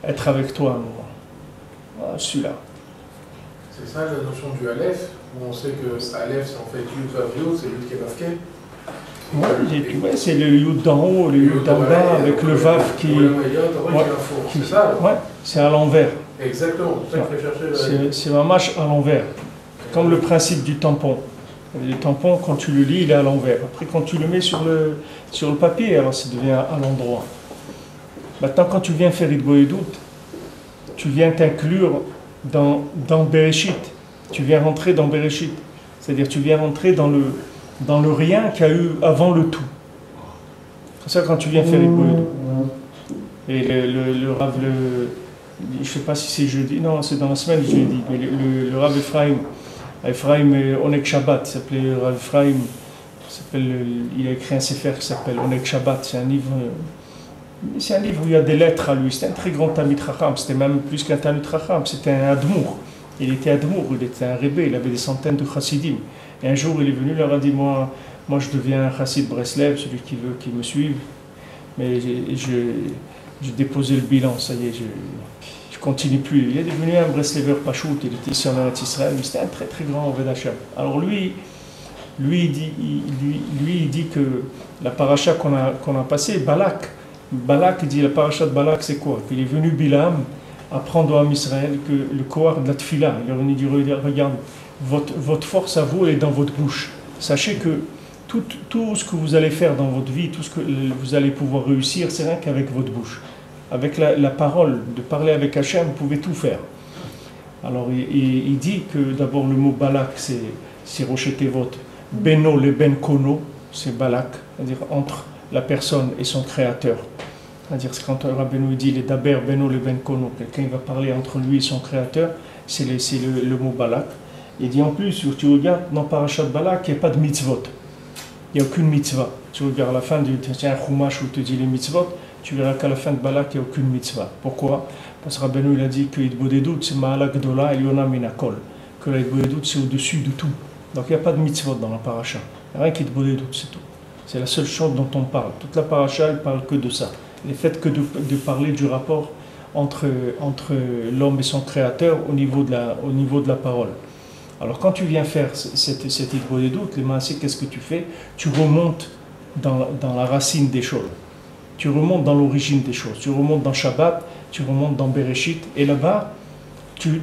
être avec toi un moment. Voilà, je suis là. C'est ça la notion du Aleph, où on sait que Aleph, c'est en fait Yud Vav Yud, c'est Yud qui est marqué. Ouais, c'est le Yud d'en haut, le Yud d'en bas, avec le Vav qui. C'est ça. Ouais, c'est à l'envers. Exactement, c'est ça qu'il faut chercher. C'est un match à l'envers, comme le principe du tampon. Le tampon, quand tu le lis, il est à l'envers. Après, quand tu le mets sur le papier, alors ça devient à l'endroit. Maintenant, quand tu viens faire Hitbodedut, tu viens t'inclure dans Bereshit. Tu viens rentrer dans Bereshit. C'est-à-dire, tu viens rentrer dans le rien qu'il y a eu avant le tout. C'est ça quand tu viens faire Hitbodedut. Et le Rav, je ne sais pas si c'est jeudi, non, c'est dans la semaine jeudi, mais le Rav Ephraim Onek Shabbat, il s'appelait Rav Ephraim, il a écrit un sefer qui s'appelle Onek Shabbat, c'est un livre où il y a des lettres à lui. C'était un très grand Talmid Chacham, c'était même plus qu'un Talmid Chacham, c'était un Admour. Il était Admour, il était un Rebbe, il avait des centaines de chassidim. Et un jour, il est venu, il leur a dit, moi je deviens un chassid Breslev, celui qui veut qu'il me suive, mais j'ai déposé le bilan, ça y est, je continue plus. Il est devenu un Breslever Pachout, il était ici en Eretz Israël, mais c'était un très très grand Oved Hashem. Alors lui il dit que la paracha qu'on a passée, Balak dit, la paracha de Balak c'est quoi? Qu'il est venu Bilam apprendre au Ham Israël que le Kohar de la Tfila, il est venu dire, regarde, votre force à vous elle est dans votre bouche. Sachez que tout ce que vous allez faire dans votre vie, tout ce que vous allez pouvoir réussir, c'est rien qu'avec votre bouche. Avec la parole, de parler avec Hachem, vous pouvez tout faire. Alors il dit que d'abord le mot Balak, c'est Rochetevot. Beno le Ben Kono, c'est Balak, c'est-à-dire entre la personne et son créateur. C'est-à-dire quand Rabbeinu dit les Daber Beno le Ben Kono, quelqu'un va parler entre lui et son créateur, c'est le mot Balak. Il dit en plus, si tu regardes dans Parashat Balak, il n'y a pas de mitzvot. Il n'y a aucune mitzvah. Tu regardes à la fin c'est un chumash où il te dit les mitzvot, tu verras qu'à la fin de Balak, il n'y a aucune mitzvah. Pourquoi? Parce que Rabbeinu il a dit que Hitbodedut, c'est Ma'ala Gdola Eliona Minakol. Que la Hitbodedut, c'est au-dessus de tout. Donc il n'y a pas de mitzvot dans la paracha. Il n'y a rien qu'Hitbodedut, c'est tout. C'est la seule chose dont on parle. Toute la paracha, elle parle que de ça. Le fait que de parler du rapport entre l'homme et son créateur au niveau de la parole. Alors quand tu viens faire cette Hitbodedut, les maasé, qu'est-ce que tu fais? Tu remontes dans la racine des choses. Tu remontes dans l'origine des choses. Tu remontes dans Shabbat, tu remontes dans Bereshit. Et là-bas, tu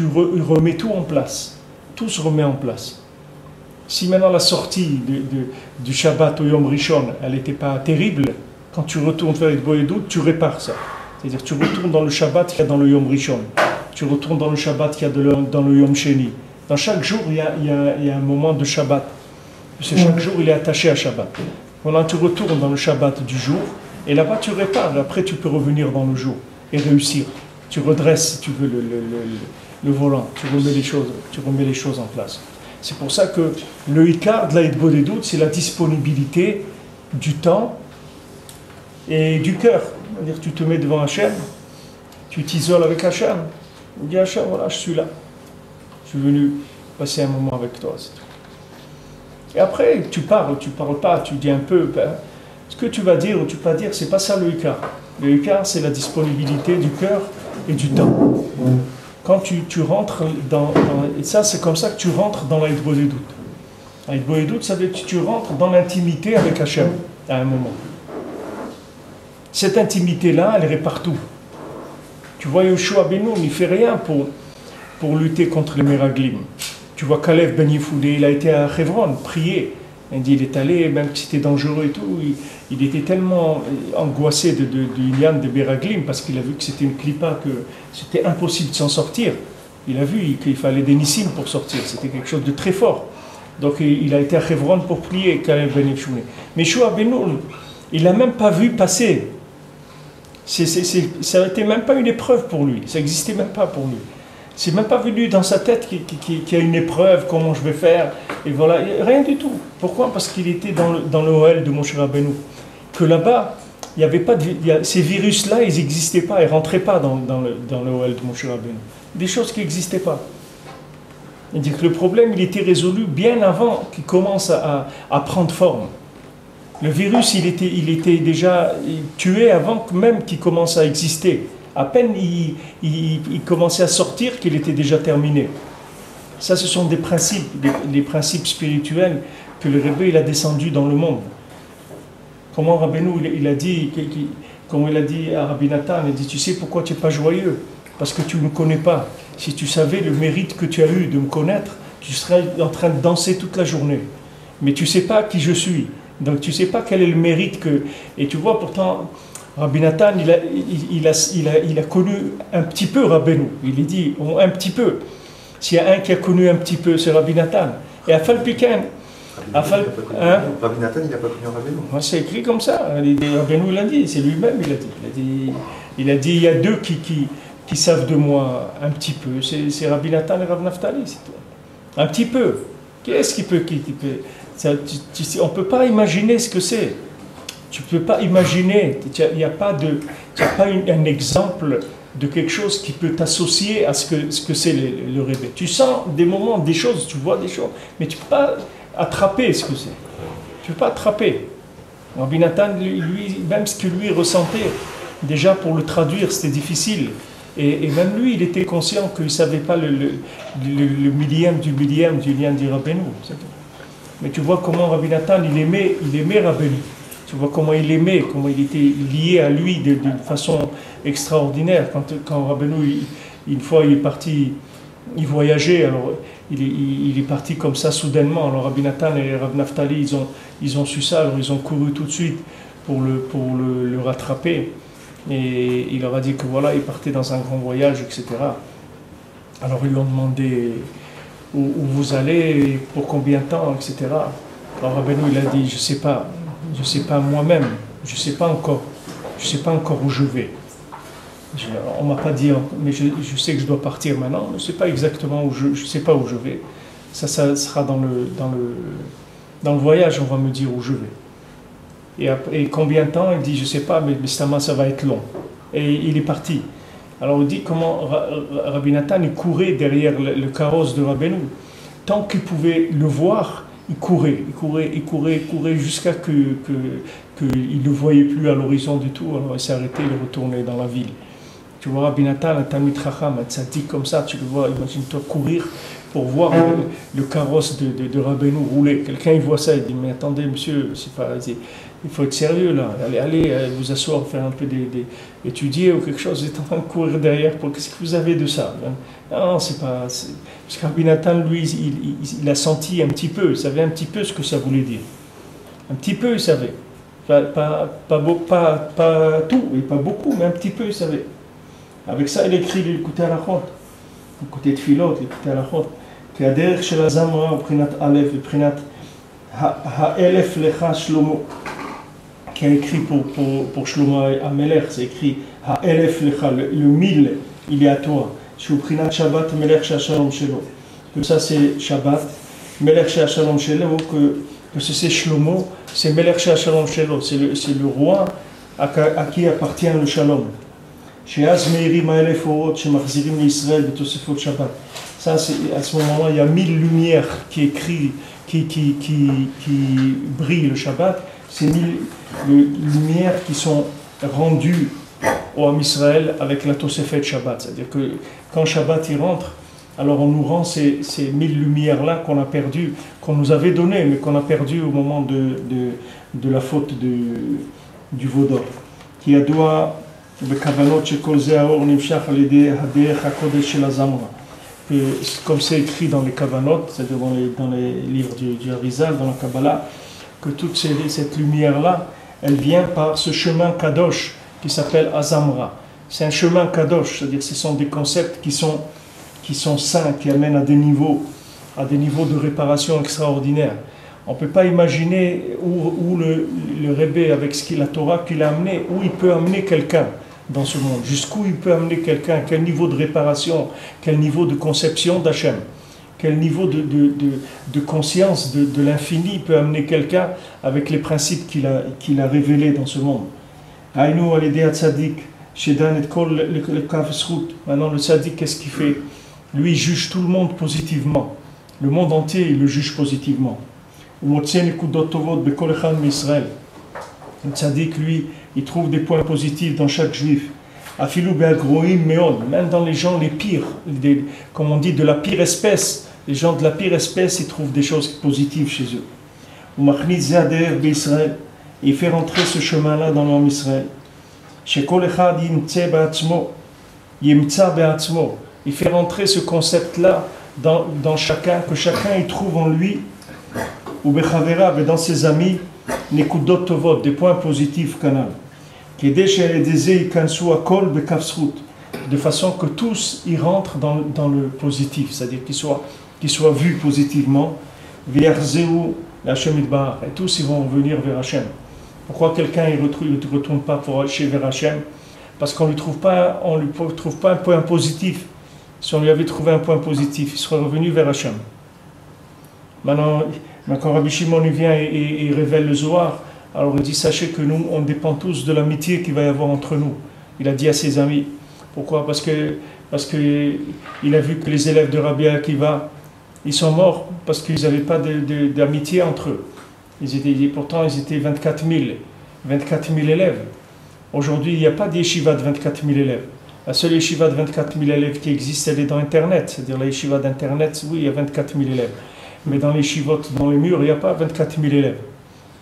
remets tout en place. Tout se remet en place. Si maintenant la sortie du Shabbat au Yom Rishon, elle n'était pas terrible, quand tu retournes faire Hitbodedut, tu répares ça. C'est-à-dire tu retournes dans le Shabbat qu'il y a dans le Yom Rishon. Tu retournes dans le Shabbat qu'il y a dans le Yom Sheni. Dans chaque jour, il y a un moment de Shabbat. Parce que chaque jour, il est attaché à Shabbat. Maintenant, tu retournes dans le Shabbat du jour, et là-bas, tu répares. Après, tu peux revenir dans le jour et réussir. Tu redresses, si tu veux, le volant, tu remets les choses en place. C'est pour ça que le Ikar de la Hitbodedut, c'est la disponibilité du temps et du cœur. C'est-à-dire tu te mets devant Hachem, tu t'isoles avec Hachem, tu dis Hachem, voilà, je suis là. Je suis venu passer un moment avec toi, c'est tout. Et après, tu parles pas, tu dis un peu, ce que tu vas dire ou tu vas pas dire, c'est pas ça le Ikar. Le Ikar, c'est la disponibilité du cœur et du temps. Quand tu rentres et ça, c'est comme ça que tu rentres dans la Hitbodedut. La Hitbodedut, ça veut dire que tu rentres dans l'intimité avec Hachem, à un moment. Cette intimité-là, elle est partout. Tu vois, Yoshua Benoun, il ne fait rien pour lutter contre les Meraglim. Tu vois, Kalev Ben Yefoudé, il a été à Hebron, prier. Il est allé, même si c'était dangereux et tout, il était tellement angoissé du Inyan de Meraglim, parce qu'il a vu que c'était une clipa, que c'était impossible de s'en sortir. Il a vu qu'il fallait des nissim pour sortir, c'était quelque chose de très fort. Donc il a été à Hebron pour prier, Kalev Ben Yefoudé. Mais Yoshua Benoun, il n'a même pas vu passer. Ça n'était même pas une épreuve pour lui, ça n'existait même pas pour lui. C'est même pas venu dans sa tête qu'il y a une épreuve, comment je vais faire, et voilà, rien du tout. Pourquoi? Parce qu'il était dans le OL de Moshe Rabbeinu. Que là-bas, il y avait pas ces virus-là, ils n'existaient pas, ils ne rentraient pas dans le OL de Moshe Rabbeinu. Des choses qui n'existaient pas. Il dit que le problème, il était résolu bien avant qu'il commence à prendre forme. Le virus, il était déjà tué avant même qu'il commence à exister. À peine il commençait à sortir qu'il était déjà terminé. Ça, ce sont des principes spirituels que le Rebbe il a descendu dans le monde. Comment Rabbeinu il a dit à Rabbi Nathan, il a dit, tu sais pourquoi tu n'es pas joyeux? Parce que tu ne me connais pas. Si tu savais le mérite que tu as eu de me connaître, tu serais en train de danser toute la journée. Mais tu ne sais pas qui je suis. Donc tu ne sais pas quel est le mérite que... Et tu vois pourtant... Rabbi Nathan, il a connu un petit peu Rabbeinu. Il est dit, un petit peu. S'il y a un qui a connu un petit peu, c'est Rabbi Nathan. Et Afal Piken. Rabbi Nathan, il n'a pas connu Rabbeinu. C'est écrit comme ça. Rabbeinu l'a dit, c'est lui-même, il a dit, il y a deux qui savent de moi un petit peu. C'est Rabbi Nathan et Rav Naftali. Un petit peu. Qu'est-ce qui peut... on ne peut pas imaginer ce que c'est. Tu ne peux pas imaginer, il n'y a pas un exemple de quelque chose qui peut t'associer à ce que c'est le rêve. Tu sens des moments, des choses, tu vois des choses, mais tu ne peux pas attraper ce que c'est. Tu ne peux pas attraper. Rabbi Nathan, lui, même ce que lui ressentait, déjà pour le traduire, c'était difficile. Et même lui, il était conscient qu'il ne savait pas le millième du lien du Rabbeinu. Mais tu vois comment Rabbi Nathan, il aimait Rabbeinu. Tu vois comment il aimait, comment il était lié à lui d'une façon extraordinaire. Quand Rabbeinu, une fois, il est parti, il voyageait, alors il est parti comme ça soudainement. Alors Rabbi Nathan et Rav Naftali, ils ont su ça, alors ils ont couru tout de suite pour le rattraper. Et il leur a dit que voilà, il partait dans un grand voyage, etc. Alors ils lui ont demandé où vous allez, pour combien de temps, etc. Alors Rabbeinu, il a dit, je ne sais pas moi-même, je ne sais pas encore où je vais. On ne m'a pas dit, mais je sais que je dois partir maintenant, je ne sais pas exactement où je ne sais pas où je vais. Ça sera dans le voyage, on va me dire où je vais. Et combien de temps? Il dit, je ne sais pas, mais ça va être long. Et il est parti. Alors on dit comment Rabbi Nathan il courait derrière le carrosse de Rabbeinu. Tant qu'il pouvait le voir, il courait jusqu'à qu'il ne le voyait plus à l'horizon du tout. Alors il s'est arrêté, il est retourné dans la ville. Tu vois, Rabbi Nathan, un Talmid Chacham, un tzaddik comme ça, tu le vois, imagine-toi courir pour voir le carrosse de Rabbeinu rouler. Quelqu'un il voit ça, il dit, mais attendez monsieur, il faut être sérieux là, allez vous asseoir, faire un peu étudier ou quelque chose, vous êtes en train de courir derrière, qu'est-ce que vous avez de ça? Non, c'est pas... Parce que Rabbi Nathan, lui, il a senti un petit peu, il savait un petit peu ce que ça voulait dire. Un petit peu, il savait. Pas tout, et pas beaucoup, mais un petit peu, il savait. Avec ça, il écrit l'écouter à la chôte, l'écouter de philot, l'écouter à la chôte. כי הדרך של הזמרה הוא בחינת א' ובחינת האלף לך שלמה. Qui a écrit pour Shlomo Amelech, c'est écrit האלף לך, le mille, il est à toi. Shubrinat Shabbat Melech Shalom Shelo. Que ça c'est Shabbat, Melech Shalom Shelo, que c'est Shlomo, c'est Melech Shalom Shelo, c'est le roi à qui appartient le Shalom. Chez Azmeiri Maelef Orot, chez Marzirim Israël, de Tosefot Shabbat. Ça, à ce moment-là, il y a 1000 lumières qui brillent le Shabbat. Ces 1000 lumières qui sont rendues au Ham Israël avec la Tosefet Shabbat. C'est-à-dire que quand Shabbat y rentre, alors on nous rend ces 1000 lumières-là qu'on a perdues, qu'on nous avait données, mais qu'on a perdues au moment de la faute du veau d'or. Qui a doit comme c'est écrit dans les Kavanot, c'est-à-dire dans les livres du Arizal, dans la Kabbalah, que toute cette lumière-là, elle vient par ce chemin Kadosh qui s'appelle Azamra. C'est un chemin Kadosh, c'est-à-dire ce sont des concepts qui sont saints, qui amènent à des niveaux de réparation extraordinaires. On ne peut pas imaginer où le Rebbe, avec la Torah qu'il a amené, où il peut amener quelqu'un dans ce monde, jusqu'où il peut amener quelqu'un, quel niveau de réparation, quel niveau de conception d'Hachem, quel niveau de conscience de l'infini peut amener quelqu'un avec les principes qu'il a révélés dans ce monde. Maintenant le tzaddik, qu'est-ce qu'il fait? Lui, il juge tout le monde positivement. Le monde entier, il le juge positivement. Le tzaddik, lui, il trouve des points positifs dans chaque juif. Même dans les gens les pires, comme on dit, de la pire espèce, les gens de la pire espèce, ils trouvent des choses positives chez eux. Il fait rentrer ce chemin-là dans l'homme Israël. Il fait rentrer ce concept-là dans chacun, que chacun y trouve en lui, ou dans ses amis, des points positifs canal. De façon que tous y rentrent dans le positif, c'est-à-dire qu'ils soient vus positivement, et tous ils vont venir vers Hachem. Pourquoi quelqu'un ne retourne pas vers Hachem? Parce qu'on ne lui trouve pas un point positif. Si on lui avait trouvé un point positif, il serait revenu vers Hachem. Maintenant quand Rabbi Shimon vient et révèle le Zohar, alors il dit, sachez que nous, on dépend tous de l'amitié qu'il va y avoir entre nous. Il a dit à ses amis. Pourquoi? Parce que il a vu que les élèves de Rabbi Akiva, ils sont morts parce qu'ils n'avaient pas d'amitié entre eux. Pourtant, ils étaient 24 000 élèves. Aujourd'hui, il n'y a pas d'yeshiva de 24 000 élèves. La seule yeshiva de 24 000 élèves qui existe, elle est dans Internet. C'est-à-dire la yeshiva d'Internet, oui, il y a 24 000 élèves. Mais dans les yeshivotes, dans les murs, il n'y a pas 24 000 élèves.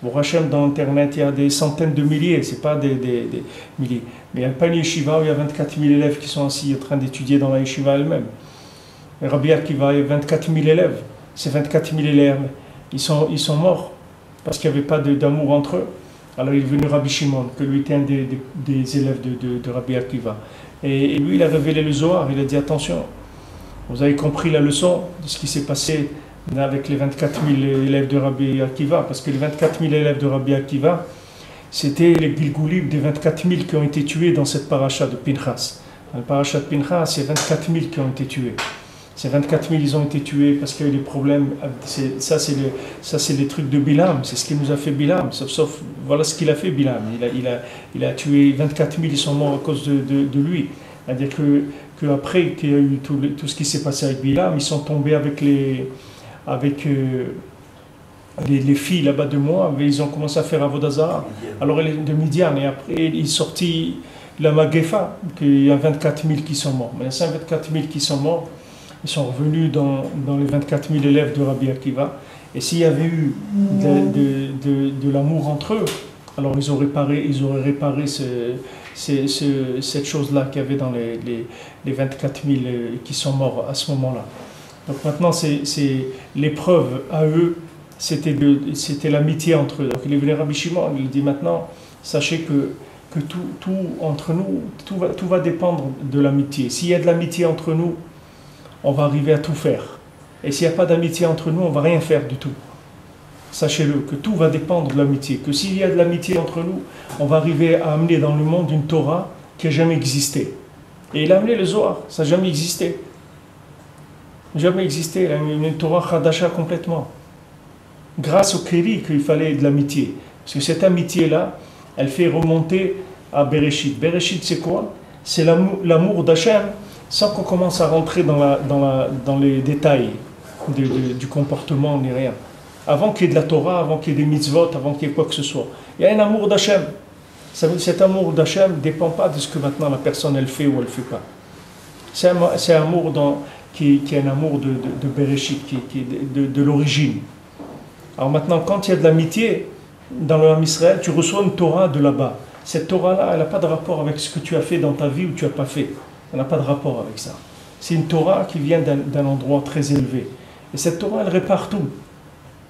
Pour Hachem, dans Internet, il y a des centaines de milliers, ce n'est pas des milliers. Mais il n'y a pas une yeshiva où il y a 24 000 élèves qui sont assis en train d'étudier dans la yeshiva elle-même. Et Rabbi Akiva, il y a 24 000 élèves. Ces 24 000 élèves, ils sont morts parce qu'il n'y avait pas d'amour entre eux. Alors il est venu Rabbi Shimon, que lui était un des élèves de Rabbi Akiva. Et lui, il a révélé le Zohar, il a dit attention, vous avez compris la leçon de ce qui s'est passé avec les 24 000 élèves de Rabbi Akiva, parce que les 24 000 élèves de Rabbi Akiva, c'était les Gilgoulim des 24 000 qui ont été tués dans cette paracha de Pinchas. Dans la paracha de Pinchas, il y a 24 000 qui ont été tués. Ces 24 000, ils ont été tués parce qu'il y a eu des problèmes. Ça, c'est les trucs de Bilam. C'est ce qui nous a fait Bilam. Sauf voilà ce qu'il a fait, Bilam. Il a tué 24 000, ils sont morts à cause de lui. C'est-à-dire qu'après qu'il y a eu tout ce qui s'est passé avec Bilam, ils sont tombés avec les filles là-bas de Moab, et ils ont commencé à faire Avodazara. Alors de Midian, et après il est sorti la Magefa, qu'il y a 24 000 qui sont morts. Mais il y a 24 000 qui sont morts. Ils sont revenus dans les 24 000 élèves de Rabbi Akiva. Et s'il y avait eu de l'amour entre eux, alors ils auraient réparé cette chose-là qu'il y avait dans les 24 000 qui sont morts à ce moment-là. Donc maintenant, c'est l'épreuve à eux, c'était l'amitié entre eux. Donc il est venu Rabbi Shimon, il dit maintenant, sachez que tout entre nous, tout va dépendre de l'amitié. S'il y a de l'amitié entre nous, on va arriver à tout faire. Et s'il n'y a pas d'amitié entre nous, on ne va rien faire du tout. Sachez-le, que tout va dépendre de l'amitié. Que s'il y a de l'amitié entre nous, on va arriver à amener dans le monde une Torah qui n'a jamais existé. Et il a amené le Zohar, ça n'a jamais existé. Jamais existé, il a une Torah Khadasha complètement. Grâce au Kéli qu'il fallait de l'amitié. Parce que cette amitié-là, elle fait remonter à Bereshit. Bereshit, c'est quoi? C'est l'amour d'Hachem, sans qu'on commence à rentrer dans les détails du comportement ni rien. Avant qu'il y ait de la Torah, avant qu'il y ait des mitzvot, avant qu'il y ait quoi que ce soit. Il y a un amour d'Hachem. Cet amour d'Hachem ne dépend pas de ce que maintenant la personne elle fait ou elle ne fait pas. C'est un amour qui est un amour de Bereshit, qui est de l'origine. Alors maintenant, quand il y a de l'amitié dans le Ham Israël, tu reçois une Torah de là-bas. Cette Torah-là, elle n'a pas de rapport avec ce que tu as fait dans ta vie ou tu n'as pas fait. Elle n'a pas de rapport avec ça. C'est une Torah qui vient d'un endroit très élevé. Et cette Torah, elle répare tout.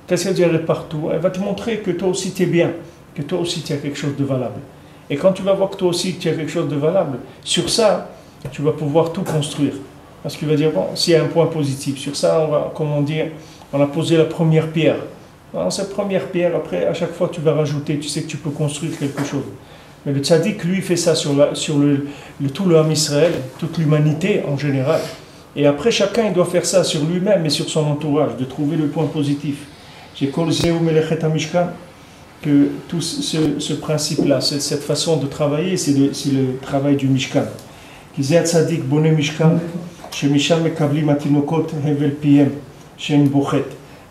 Qu'est-ce qu'elle dit, elle répare tout? Elle va te montrer que toi aussi tu es bien, que toi aussi tu as quelque chose de valable. Et quand tu vas voir que toi aussi tu as quelque chose de valable, sur ça, tu vas pouvoir tout construire. Parce qu'il va dire, bon, s'il y a un point positif, sur ça, on a posé la première pierre. Dans cette première pierre, après, à chaque fois, tu vas rajouter, tu sais que tu peux construire quelque chose. Mais le tzaddik, lui, fait ça sur tout le Ham Israël, toute l'humanité en général. Et après, chacun, il doit faire ça sur lui-même et sur son entourage, de trouver le point positif. J'ai Kolzeu Melechet HaMishkan, que tout ce principe-là, cette façon de travailler, c'est le travail du Mishkan. Kizeh tzaddik boné Mishkan, chez Mishal Mekabli Matinokot Hevel Piem, chez une bochet.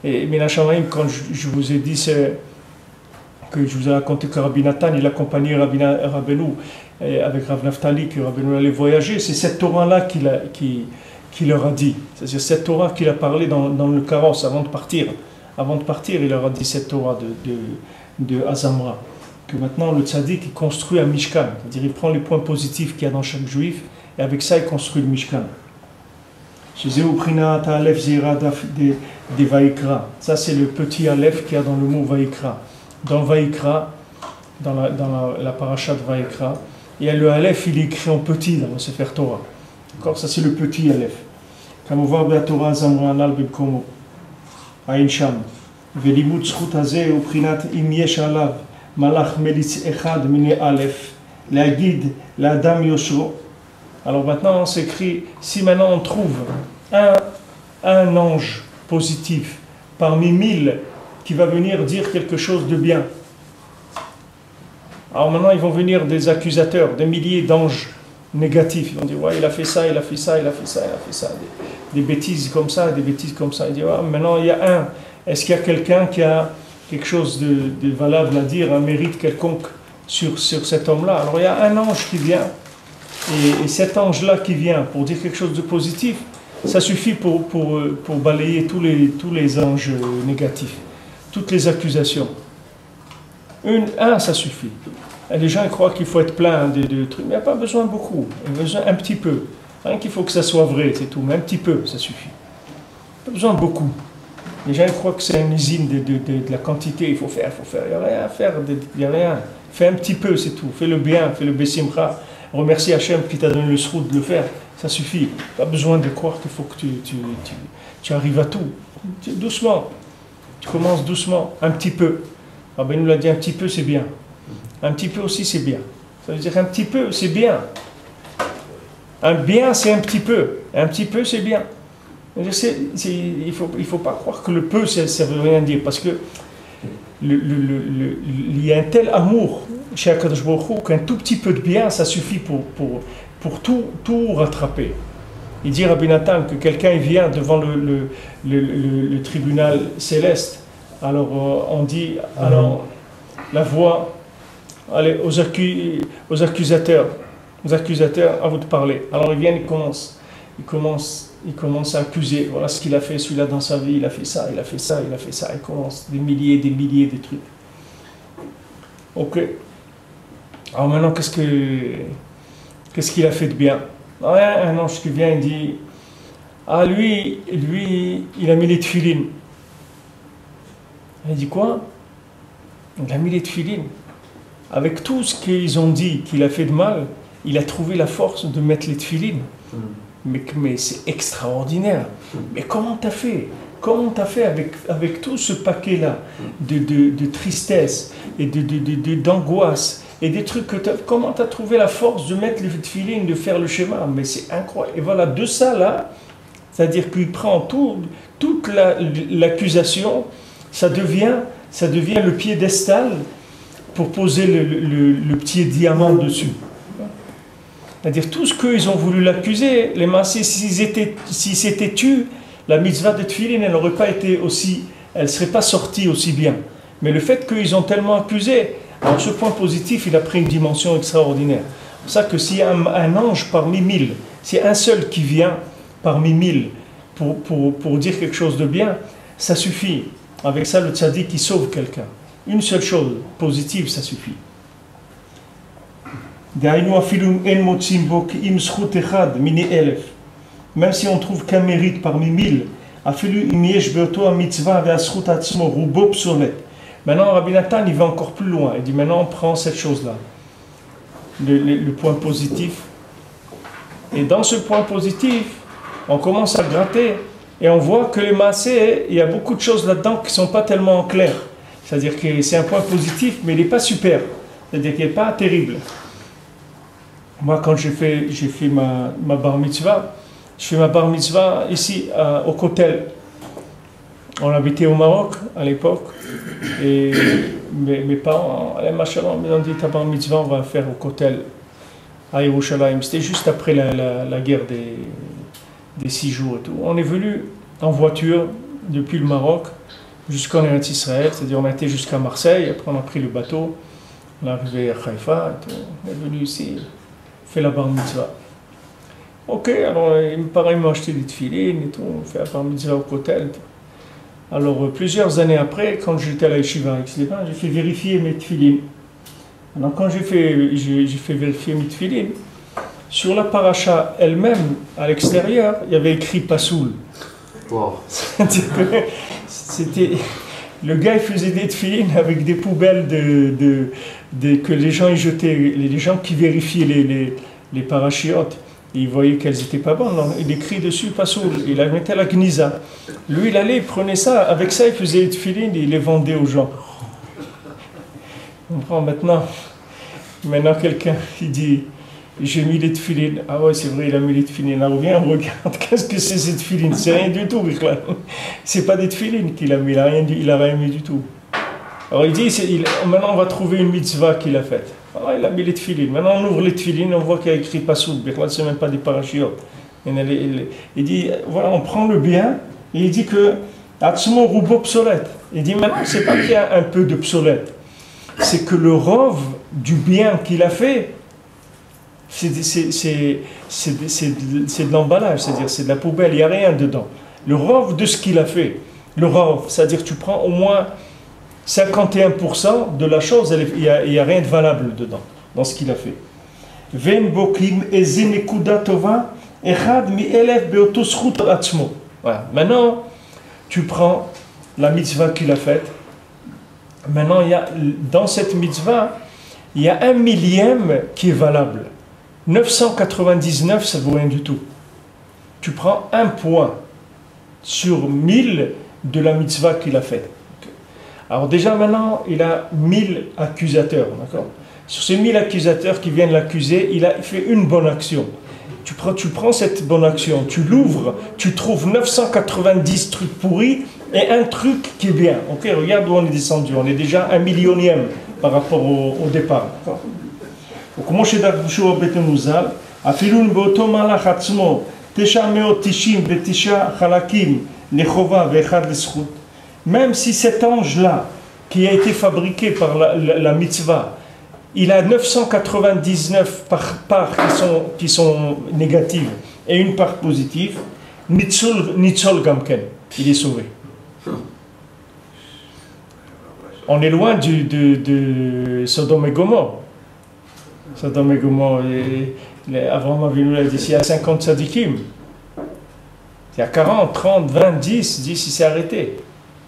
Et Minashamaim, quand je vous ai dit que je vous ai raconté que Rabbi Nathan, il accompagnait Rabbeinu avec Rav Naftali, que Rabbeinu allait voyager, c'est cette Torah-là qu'il leur a dit. C'est-à-dire cette Torah qu'il a parlé dans le carrosse avant de partir. Avant de partir, il leur a dit cette Torah de Azamra. Que maintenant, le tzaddik, il construit un Mishkan. C'est-à-dire, il prend les points positifs qu'il y a dans chaque juif, et avec ça, il construit le Mishkan. Ça, c'est le petit Aleph qu'il y a dans le mot Vaikra. Dans Vaikra, dans la paracha de Vaikra, il y a le Aleph, il est écrit en petit dans le Sefer Torah. D'accord? Ça, c'est le petit Aleph. Comme on voit la Torah Azamra Anal Bibkomo, Aïn Sham, Velimut Zchut Hazeh, Uprinat Im Yesh Alav, Malach Melitz Echad Mine Aleph, L'Agid, L'Adam Yosho. Alors maintenant, on s'écrit, si maintenant on trouve un ange positif parmi 1000 qui va venir dire quelque chose de bien. Alors maintenant, ils vont venir des accusateurs, des milliers d'anges négatifs. Ils vont dire, ouais, il a fait ça, il a fait ça, il a fait ça, il a fait ça. Des bêtises comme ça, des bêtises comme ça. Ils disent, ouais, maintenant, il y a un. Est-ce qu'il y a quelqu'un qui a quelque chose de valable à dire, un mérite quelconque sur cet homme-là? Alors il y a un ange qui vient. Et cet ange-là qui vient pour dire quelque chose de positif, ça suffit pour balayer tous les anges négatifs, toutes les accusations. Un, ça suffit. Et les gens ils croient qu'il faut être plein de trucs, mais il n'y a pas besoin de beaucoup, il y a besoin un petit peu. Rien qu'il faut que ça soit vrai, c'est tout, mais un petit peu, ça suffit. Pas besoin de beaucoup. Les gens ils croient que c'est une usine de la quantité, il faut faire. Il n'y a rien à faire, il n'y a rien. Fais un petit peu, c'est tout. Fais le bien, fais le bessimcha. Remercie Hachem qui t'a donné le sroud de le faire, ça suffit. Pas besoin de croire qu'il faut que tu arrives à tout. Doucement, tu commences doucement, un petit peu. Ben nous l'a dit, un petit peu c'est bien. Un petit peu aussi c'est bien. Ça veut dire un petit peu c'est bien. Un bien c'est un petit peu. Un petit peu c'est bien. Il faut pas croire que le peu ça veut rien dire parce que il y a un tel amour chez Akadosh Baruch Hu qu'un tout petit peu de bien ça suffit pour tout rattraper. Il dit Rabbi Nathan que quelqu'un vient devant le tribunal céleste, alors on dit, alors la voix, allez aux accusateurs, à vous de parler. Alors ils viennent, ils commencent à accuser, voilà ce qu'il a fait celui-là dans sa vie, il a fait ça, il a fait ça, il a fait ça, il commence des milliers de trucs. Ok. Alors maintenant, qu'est-ce qu'il a fait de bien? Un ange qui vient et dit, ah lui, il a mis les tefilines. Il dit quoi? Il a mis les tefilines. Avec tout ce qu'ils ont dit qu'il a fait de mal, il a trouvé la force de mettre les tefilines. Mais c'est extraordinaire. Mais comment t'as fait? comment tu as fait avec tout ce paquet-là de tristesse et d'angoisse et des trucs comment tu as trouvé la force de mettre les tefilines, de faire le schéma? Mais c'est incroyable. Et voilà, de ça là, c'est-à-dire qu'il prend toute l'accusation, ça devient le piédestal pour poser le petit diamant dessus. C'est-à-dire tout ce qu'ils ont voulu l'accuser, les massés, s'ils s'étaient tus, la mitzvah de tefilin, elle n'aurait pas été aussi, elle ne serait pas sortie aussi bien. Mais le fait qu'ils ont tellement accusé, alors ce point positif, il a pris une dimension extraordinaire. C'est pour ça que s'il y a un ange parmi 1000, s'il y a un seul qui vient parmi 1000 pour dire quelque chose de bien, ça suffit. Avec ça, le tzaddik, il sauve quelqu'un. Une seule chose positive, ça suffit. Même si on trouve qu'un mérite parmi 1000, maintenant Rabbi Nathan il va encore plus loin, il dit maintenant on prend cette chose-là, le point positif, et dans ce point positif, on commence à gratter, et on voit que les massés, il y a beaucoup de choses là-dedans qui ne sont pas tellement claires, c'est-à-dire que c'est un point positif, mais il n'est pas super, c'est-à-dire qu'il n'est pas terrible. Moi, quand j'ai fait ma bar mitzvah, je fais ma bar mitzvah ici, au Kotel. On habitait au Maroc à l'époque, et mes parents, ils ont dit ta bar mitzvah, on va faire au Kotel à Yerushalayim. C'était juste après la guerre des 6 jours et tout. On est venu en voiture depuis le Maroc jusqu'en Eretz Israël, c'est-à-dire on a été jusqu'à Marseille, après on a pris le bateau, on est arrivé à Haïfa, et tout. On est venu ici. Fait la bar mitzvah. Ok, alors mes parents m'ont acheté des tefilines et tout, on fait la bar mitzvah au Kotel. Alors plusieurs années après, quand j'étais à la yeshiva avec les bains, j'ai fait vérifier mes tefilines. Alors quand j'ai fait vérifier mes tefilines, sur la paracha elle-même, à l'extérieur, il y avait écrit Pasoul. Wow. C'était... Le gars il faisait des tefilines avec des poubelles que les gens y jetaient, les gens qui vérifiaient les parachiotes, ils voyaient qu'elles n'étaient pas bonnes. Donc, il écrit dessus Pasoul, il la mettait à la Gnisa. Lui il allait, il prenait ça, avec ça il faisait des tefilines et il les vendait aux gens. On comprend maintenant quelqu'un qui dit j'ai mis les tefilines. Ah ouais, c'est vrai, il a mis les tefilines. Alors viens, on regarde, qu'est-ce que c'est ces tefilines? C'est rien du tout, c'est pas des tefilines qu'il a mis, il a rien mis du tout. Alors il dit, maintenant on va trouver une mitzvah qu'il a faite. Alors il a mis les tefilines. Maintenant on ouvre les tefilines, on voit qu'il y a écrit Pasoul. C'est même pas des parachiotes. Il dit, voilà, on prend le bien, et il dit que Atzmo Roubo obsolète. Il dit maintenant, c'est pas qu'il y a un peu d'obsolète, c'est que le rov du bien qu'il a fait, c'est de l'emballage, c'est-à-dire c'est de la poubelle, il n'y a rien dedans. Le rov de ce qu'il a fait, le rov, c'est-à-dire tu prends au moins 51% de la chose, il n'y a rien de valable dedans, dans ce qu'il a fait. Voilà. Maintenant, tu prends la mitzvah qu'il a faite. Maintenant, dans cette mitzvah, il y a 1/1000 qui est valable. 999, ça ne vaut rien du tout. Tu prends un point sur 1000 de la mitzvah qu'il a faite. Alors déjà maintenant, il a 1000 accusateurs, d'accord? Sur ces 1000 accusateurs qui viennent l'accuser, il a fait une bonne action. Tu prends cette bonne action, tu l'ouvres, tu trouves 990 trucs pourris et un truc qui est bien. Ok, regarde où on est descendu, on est déjà 1/100000 par rapport au départ. כמו שדרשו בית המוזל, אפילו באותו מהלך עצמו 999 חלקים לחובה ואחד לזכות, même si cet ange-là, qui a été fabriqué par la mitzvah, il a 999 parts qui sont négatives et une part positive, Nitzol Gamken, il est sauvé. On est loin de Sodome et Gomorrhe. Sodome et Gomorrhe, Abraham Avinu l'a dit, il y a 50 tzadikim. Il y a 40, 30, 20, 10 il s'est arrêté.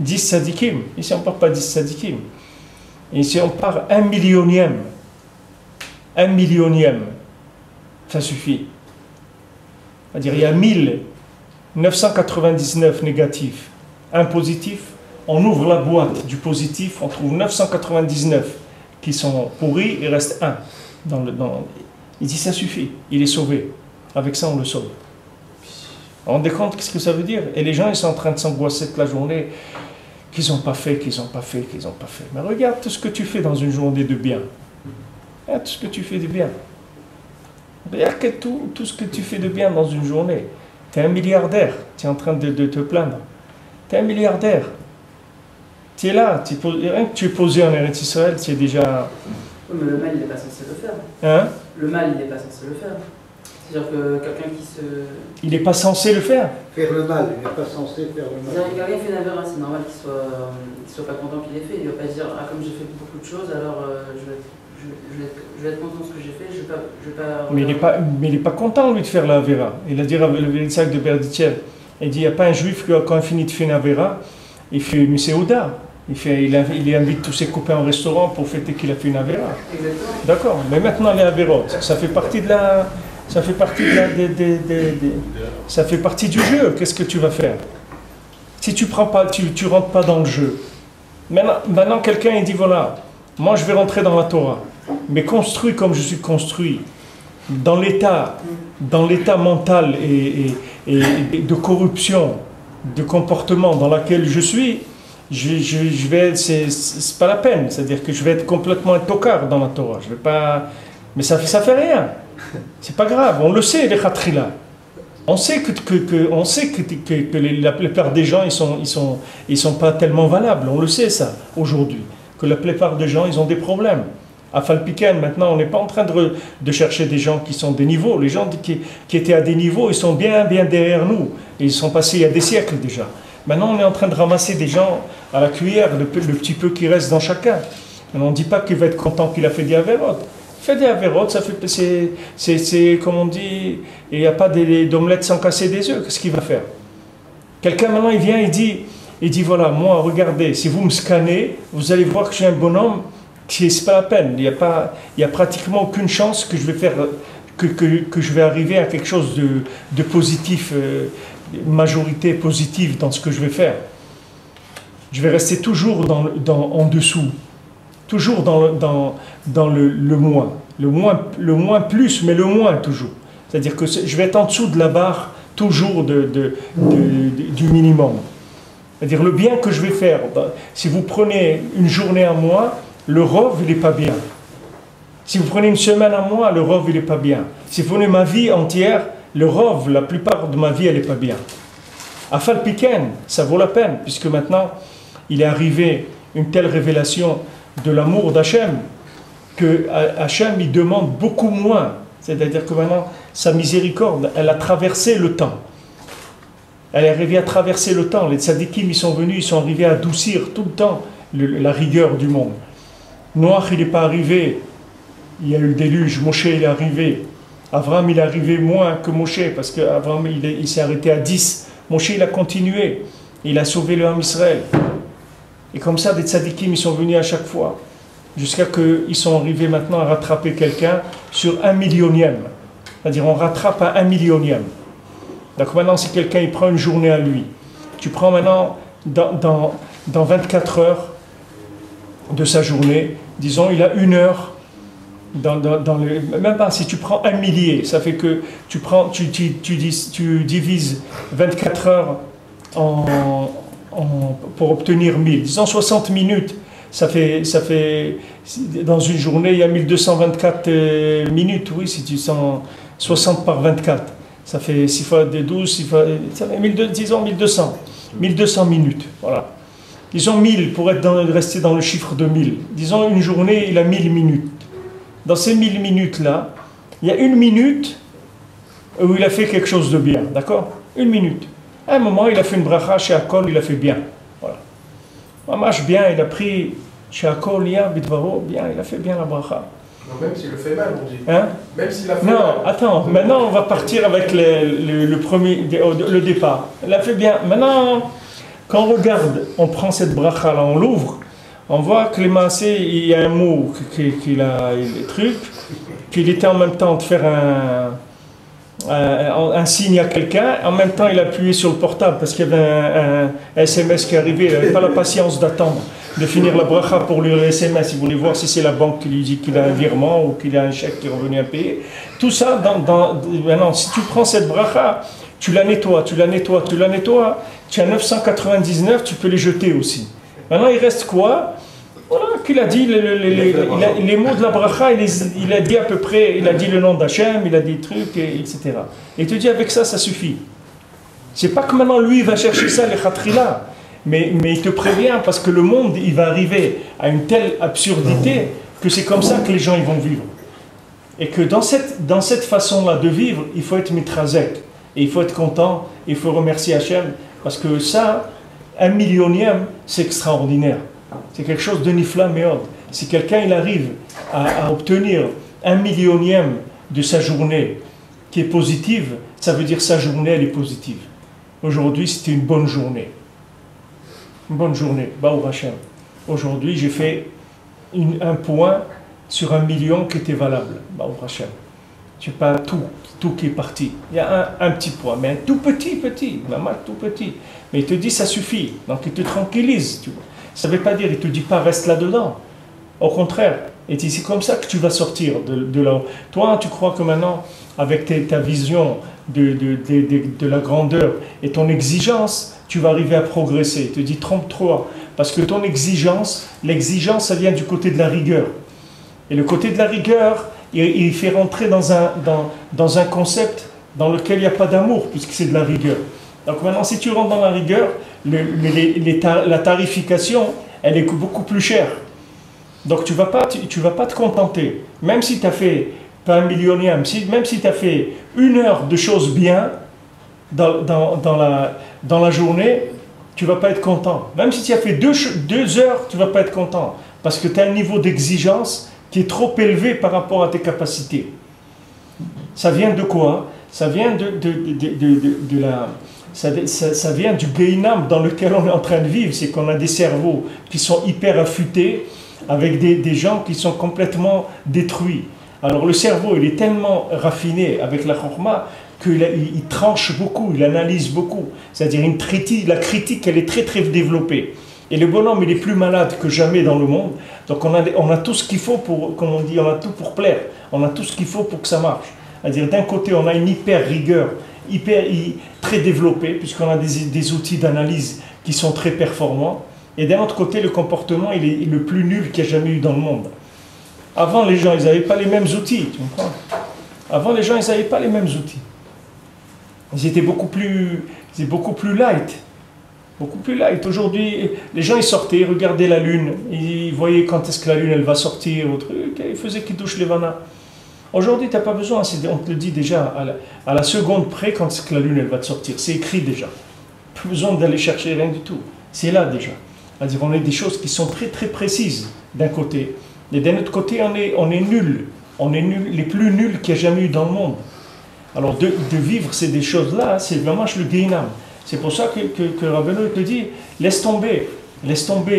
10 tzadikim. Ici on ne parle pas 10 tzadikim. Ici on parle 1/100000. 1/100000. Ça suffit. C'est-à-dire il y a 1999 négatifs. un positif, on ouvre la boîte du positif, on trouve 999 qui sont pourris, il reste un. Il dit ça suffit, il est sauvé. Avec ça, on le sauve. On rendez compte qu'est-ce que ça veut dire? Et les gens, ils sont en train de s'angoisser toute la journée, qu'ils n'ont pas fait, qu'ils n'ont pas fait, qu'ils n'ont pas fait. Mais regarde tout ce que tu fais dans une journée de bien. Regarde tout ce que tu fais de bien. Regarde tout ce que tu fais de bien dans une journée. Tu es un milliardaire, tu es en train de te plaindre. Tu es un milliardaire. Tu es là, rien que tu es posé en Eretz Israël, tu es déjà... Mais le mal, il n'est pas censé le faire. Hein? Le mal, il n'est pas censé le faire. C'est-à-dire que quelqu'un qui se... Il n'est pas censé le faire. Faire le mal, il n'est pas censé faire le mal. C'est-à-dire que quelqu'un fait une avéra, c'est normal qu'il soit pas content qu'il ait fait. Il ne va pas se dire, ah, comme j'ai fait beaucoup de choses, alors je vais être content de ce que j'ai fait, je vais pas... Mais il n'est pas content, lui, de faire la avéra. Il a dit le Véritsac de Berditchev, il dit, il n'y a pas un juif qui, quand il finit de faire une avéra, il fait une séouda. Il invite tous ses copains au restaurant pour fêter qu'il a fait une avéra. Exactement. D'accord, mais maintenant les avérotes, ça fait partie de la... Ça fait partie ça fait partie du jeu. Qu'est-ce que tu vas faire? Si tu prends pas, tu rentres pas dans le jeu. Maintenant quelqu'un il dit voilà, moi je vais rentrer dans la Torah, mais construit comme je suis construit, dans l'état mental et de corruption, de comportement dans lequel je suis, je vais, c'est pas la peine. C'est-à-dire que je vais être complètement un tocard dans la Torah. Je vais pas, mais ça fait rien. C'est pas grave, on le sait, les khatrila. On sait que la plupart des gens, ils sont pas tellement valables. On le sait ça, aujourd'hui. Que la plupart des gens, ils ont des problèmes. À Falpiken, maintenant, on n'est pas en train de chercher des gens qui sont des niveaux. Les gens qui étaient à des niveaux, ils sont bien derrière nous. Et ils sont passés il y a des siècles déjà. Maintenant, on est en train de ramasser des gens à la cuillère, le petit peu qui reste dans chacun. Mais on ne dit pas qu'il va être content qu'il a fait des avérotes. Fait des avérotes, ça fait, c'est comme on dit, il n'y a pas d'omelette sans casser des œufs. Qu'est-ce qu'il va faire? Quelqu'un maintenant, il vient, il dit voilà, moi, regardez, si vous me scannez, vous allez voir que je suis un bonhomme, c'est pas la peine. Il y a pratiquement aucune chance que je vais faire, que je vais arriver à quelque chose de positif, majorité positive dans ce que je vais faire. Je vais rester toujours en dessous. Toujours dans le moins. Le moins plus, mais le moins toujours. C'est-à-dire que je vais être en dessous de la barre toujours du minimum. C'est-à-dire le bien que je vais faire. Si vous prenez une journée à moi, le rov, il n'est pas bien. Si vous prenez une semaine à moi, le rov, il n'est pas bien. Si vous prenez ma vie entière, le rov, la plupart de ma vie, elle n'est pas bien. À Falpiken, ça vaut la peine, puisque maintenant, il est arrivé une telle révélation de l'amour d'Hachem, que Hachem, il demande beaucoup moins. C'est-à-dire que maintenant, sa miséricorde, elle a traversé le temps. Elle est arrivée à traverser le temps. Les tzadikim, ils sont venus, ils sont arrivés à adoucir tout le temps la rigueur du monde. Noach, il n'est pas arrivé, il y a eu le déluge, Moshe, il est arrivé. Avram, il est arrivé moins que Moshe, parce qu'Avram, il s'est arrêté à 10. Moshe, il a continué, il a sauvé le Ham Israël. Et comme ça, des tzadikim, ils sont venus à chaque fois, jusqu'à qu'ils sont arrivés maintenant à rattraper quelqu'un sur 1 millionième. C'est-à-dire, on rattrape à 1 millionième. Donc maintenant, si quelqu'un il prend une journée à lui, tu prends maintenant, dans 24 heures de sa journée, disons, il a 1 heure, même pas, si tu prends 1 millier, ça fait que tu divises 24 heures pour obtenir 1000. Disons 60 minutes, ça fait dans une journée, il y a 1224 minutes, oui, si tu sens 60 par 24, ça fait 6 fois 12, 6 fois, ça fait 1200 minutes, voilà. Disons 1000 pour rester dans le chiffre de 1000. Disons une journée, il a 1000 minutes. Dans ces 1000 minutes-là, il y a 1 minute où il a fait quelque chose de bien, d'accord? 1 minute. À un moment, il a fait une bracha chez Akol, il a fait bien. Voilà. Mamash bien, il a pris chez Akol, Bidvaro, bien, il a fait bien la bracha. Non, même s'il le fait mal, on dit. Hein? Même s'il a fait non, mal. Attends, maintenant on va partir avec le départ. Il a fait bien. Maintenant, quand on regarde, on prend cette bracha là, on l'ouvre, on voit que les massés, il y a un mot qu'il a, le truc, qu'il était en même temps de faire un signe à quelqu'un, en même temps il appuyait sur le portable parce qu'il y avait un SMS qui arrivait, il n'avait pas la patience d'attendre, de finir la bracha pour lui le SMS, il voulait voir si c'est la banque qui lui dit qu'il a un virement ou qu'il a un chèque qui est revenu à payer. Tout ça, maintenant, si tu prends cette bracha, tu la nettoies, tu as 999, tu peux les jeter aussi. Maintenant il reste quoi? Voilà, qu'il a dit les mots de la bracha, il a dit à peu près, il a dit le nom d'Hachem, il a dit des trucs, etc. Et il te dit avec ça, ça suffit. C'est pas que maintenant lui il va chercher ça, les khatrila, mais il te prévient parce que le monde il va arriver à une telle absurdité que c'est comme ça que les gens ils vont vivre. Et que dans cette façon-là de vivre, il faut être mitrazek, et il faut être content, il faut remercier Hachem, parce que ça, 1/100000e, c'est extraordinaire. C'est quelque chose de nifla meod. Si quelqu'un il arrive à obtenir 1/100000e de sa journée qui est positive, ça veut dire sa journée elle est positive. Aujourd'hui c'était une bonne journée. Une bonne journée, Baou Hachem. Aujourd'hui j'ai fait un point sur 1 million qui était valable, Baou Hachem. C'est pas tout qui est parti. Il y a un petit point, mais un tout petit, maman tout petit. Mais il te dit ça suffit, donc il te tranquillise, tu vois. Ça ne veut pas dire, il ne te dit pas reste là-dedans. Au contraire, et c'est comme ça que tu vas sortir de là. Toi, tu crois que maintenant, avec ta vision de la grandeur et ton exigence, tu vas arriver à progresser. Il te dit trompe-toi, parce que ton l'exigence, ça vient du côté de la rigueur. Et le côté de la rigueur, il fait rentrer dans un concept dans lequel il n'y a pas d'amour, puisque c'est de la rigueur. Donc maintenant, si tu rentres dans la rigueur, la tarification, elle est beaucoup plus chère. Donc tu vas pas te contenter. Même si tu as fait, pas 1/100000e, même si tu as fait 1 heure de choses bien dans la journée, tu ne vas pas être content. Même si tu as fait 2 heures, tu ne vas pas être content. Parce que tu as un niveau d'exigence qui est trop élevé par rapport à tes capacités. Ça vient de quoi? Ça vient ça vient du Gehinam dans lequel on est en train de vivre. C'est qu'on a des cerveaux qui sont hyper affûtés avec des gens qui sont complètement détruits. Alors le cerveau, il est tellement raffiné avec la chorma qu'il tranche beaucoup, il analyse beaucoup. C'est-à-dire la critique, elle est très très développée. Et le bonhomme, il est plus malade que jamais dans le monde. Donc on a tout ce qu'il faut pour, comme on dit, on a tout pour plaire. On a tout ce qu'il faut pour que ça marche. C'est-à-dire d'un côté, on a une hyper rigueur, très développée, puisqu'on a des outils d'analyse qui sont très performants. Et d'un autre côté, le comportement, il est le plus nul qu'il y a jamais eu dans le monde. Avant, les gens, ils n'avaient pas les mêmes outils, tu comprends? Avant, les gens, ils n'avaient pas les mêmes outils. Ils étaient beaucoup plus light. Beaucoup plus light. Aujourd'hui, les gens, ils sortaient, ils regardaient la lune, ils voyaient quand est-ce que la lune, elle va sortir, au truc, ils faisaient qu'ils touchent les vanas. Aujourd'hui, tu n'as pas besoin, on te le dit déjà, à la seconde près, quand est-ce que la lune, elle va te sortir. C'est écrit déjà. Pas besoin d'aller chercher rien du tout. C'est là déjà. C'est-à-dire, on a des choses qui sont très très précises d'un côté. Et d'un autre côté, on est nuls. On est nuls, les plus nuls qu'il y a jamais eu dans le monde. Alors, de vivre des choses-là, c'est vraiment le Gehinam. C'est pour ça que Rabbeinu te dit, laisse tomber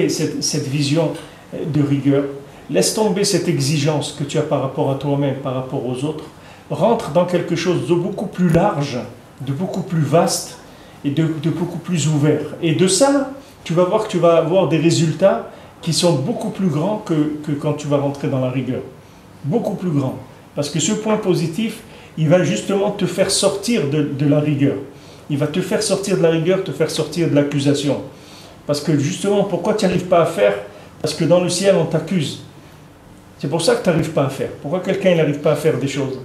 cette vision de rigueur, laisse tomber cette exigence que tu as par rapport à toi-même, par rapport aux autres, rentre dans quelque chose de beaucoup plus large, de beaucoup plus vaste et de beaucoup plus ouvert. Et de ça, tu vas voir que tu vas avoir des résultats qui sont beaucoup plus grands que quand tu vas rentrer dans la rigueur. Beaucoup plus grands. Parce que ce point positif, il va justement te faire sortir de la rigueur. Il va te faire sortir de la rigueur, te faire sortir de l'accusation. Parce que justement, pourquoi tu n'arrives pas à faire? Parce que dans le ciel, on t'accuse. C'est pour ça que tu n'arrives pas à faire. Pourquoi quelqu'un n'arrive pas à faire des choses?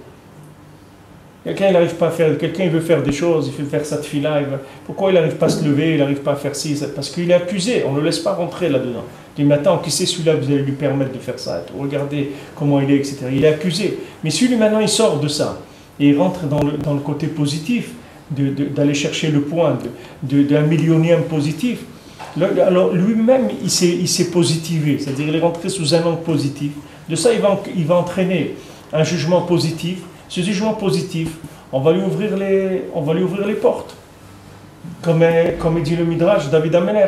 Quelqu'un il veut faire des choses, il veut faire sa tefila, pourquoi il n'arrive pas à se lever, il n'arrive pas à faire ci? Parce qu'il est accusé, on ne le laisse pas rentrer là-dedans. Il dit, mais attends, qui c'est celui-là que vous allez lui permettre de faire ça? Regardez comment il est, etc. Il est accusé. Mais celui maintenant, il sort de ça. Et il rentre dans le côté positif, d'aller chercher le point d'un millionième positif. Alors lui-même, il s'est positivé, c'est-à-dire il est rentré sous un angle positif. De ça, il va entraîner un jugement positif. Ce jugement positif, on va lui ouvrir les portes. Comme il dit le Midrash, David Ameler.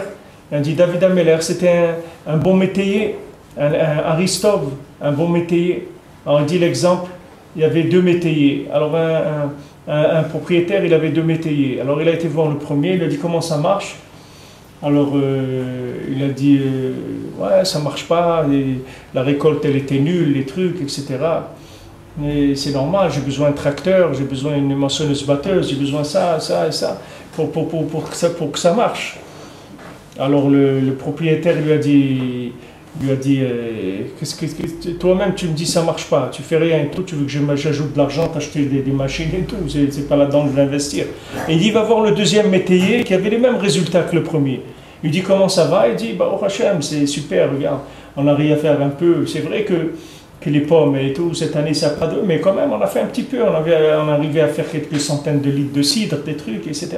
Il dit David Ameler, c'était un bon métayer, un Aristove, un bon métayer. Alors il dit l'exemple, il y avait 2 métayers. Alors un propriétaire, il avait 2 métayers. Alors il a été voir le premier, il a dit comment ça marche. Alors il a dit ouais, ça marche pas, la récolte elle était nulle, les trucs, etc. Mais c'est normal, j'ai besoin d'un tracteur, j'ai besoin d'une moissonneuse-batteuse, j'ai besoin de ça, ça et ça pour que ça marche. Alors le propriétaire lui a dit toi-même tu me dis ça marche pas, tu fais rien et tout, tu veux que j'ajoute de l'argent, t'acheter des machines et tout, c'est pas là-dedans que je vais investir. Et il dit va voir le deuxième métayer qui avait les mêmes résultats que le premier. Il dit comment ça va, il dit bah oh Hachem c'est super, regarde, on arrive à faire un peu, c'est vrai que les pommes et tout, cette année ça n'a pas de... Mais quand même on a fait un petit peu, on arrivait à faire quelques centaines de litres de cidre, des trucs, etc.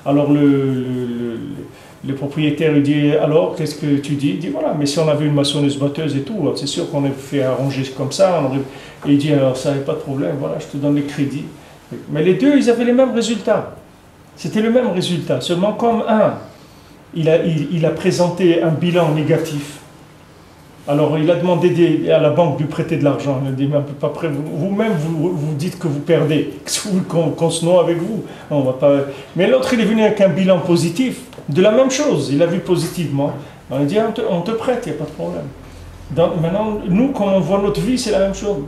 Alors le propriétaire lui dit alors qu'est-ce que tu dis? Il dit voilà, mais si on avait une maçonneuse batteuse et tout, c'est sûr qu'on aurait fait arranger comme ça. Et il dit alors ça n'avait pas de problème, voilà, je te donne les crédits. Mais les deux, ils avaient les mêmes résultats. C'était le même résultat. Seulement comme un, il a présenté un bilan négatif. Alors il a demandé à la banque de lui prêter de l'argent. Il a dit mais on peut pas prêter. Vous-même vous dites que vous perdez, qu'on se noie avec vous. On va pas... Mais l'autre il est venu avec un bilan positif de la même chose. Il a vu positivement. On a dit on te prête, il n'y a pas de problème. Maintenant nous quand on voit notre vie c'est la même chose.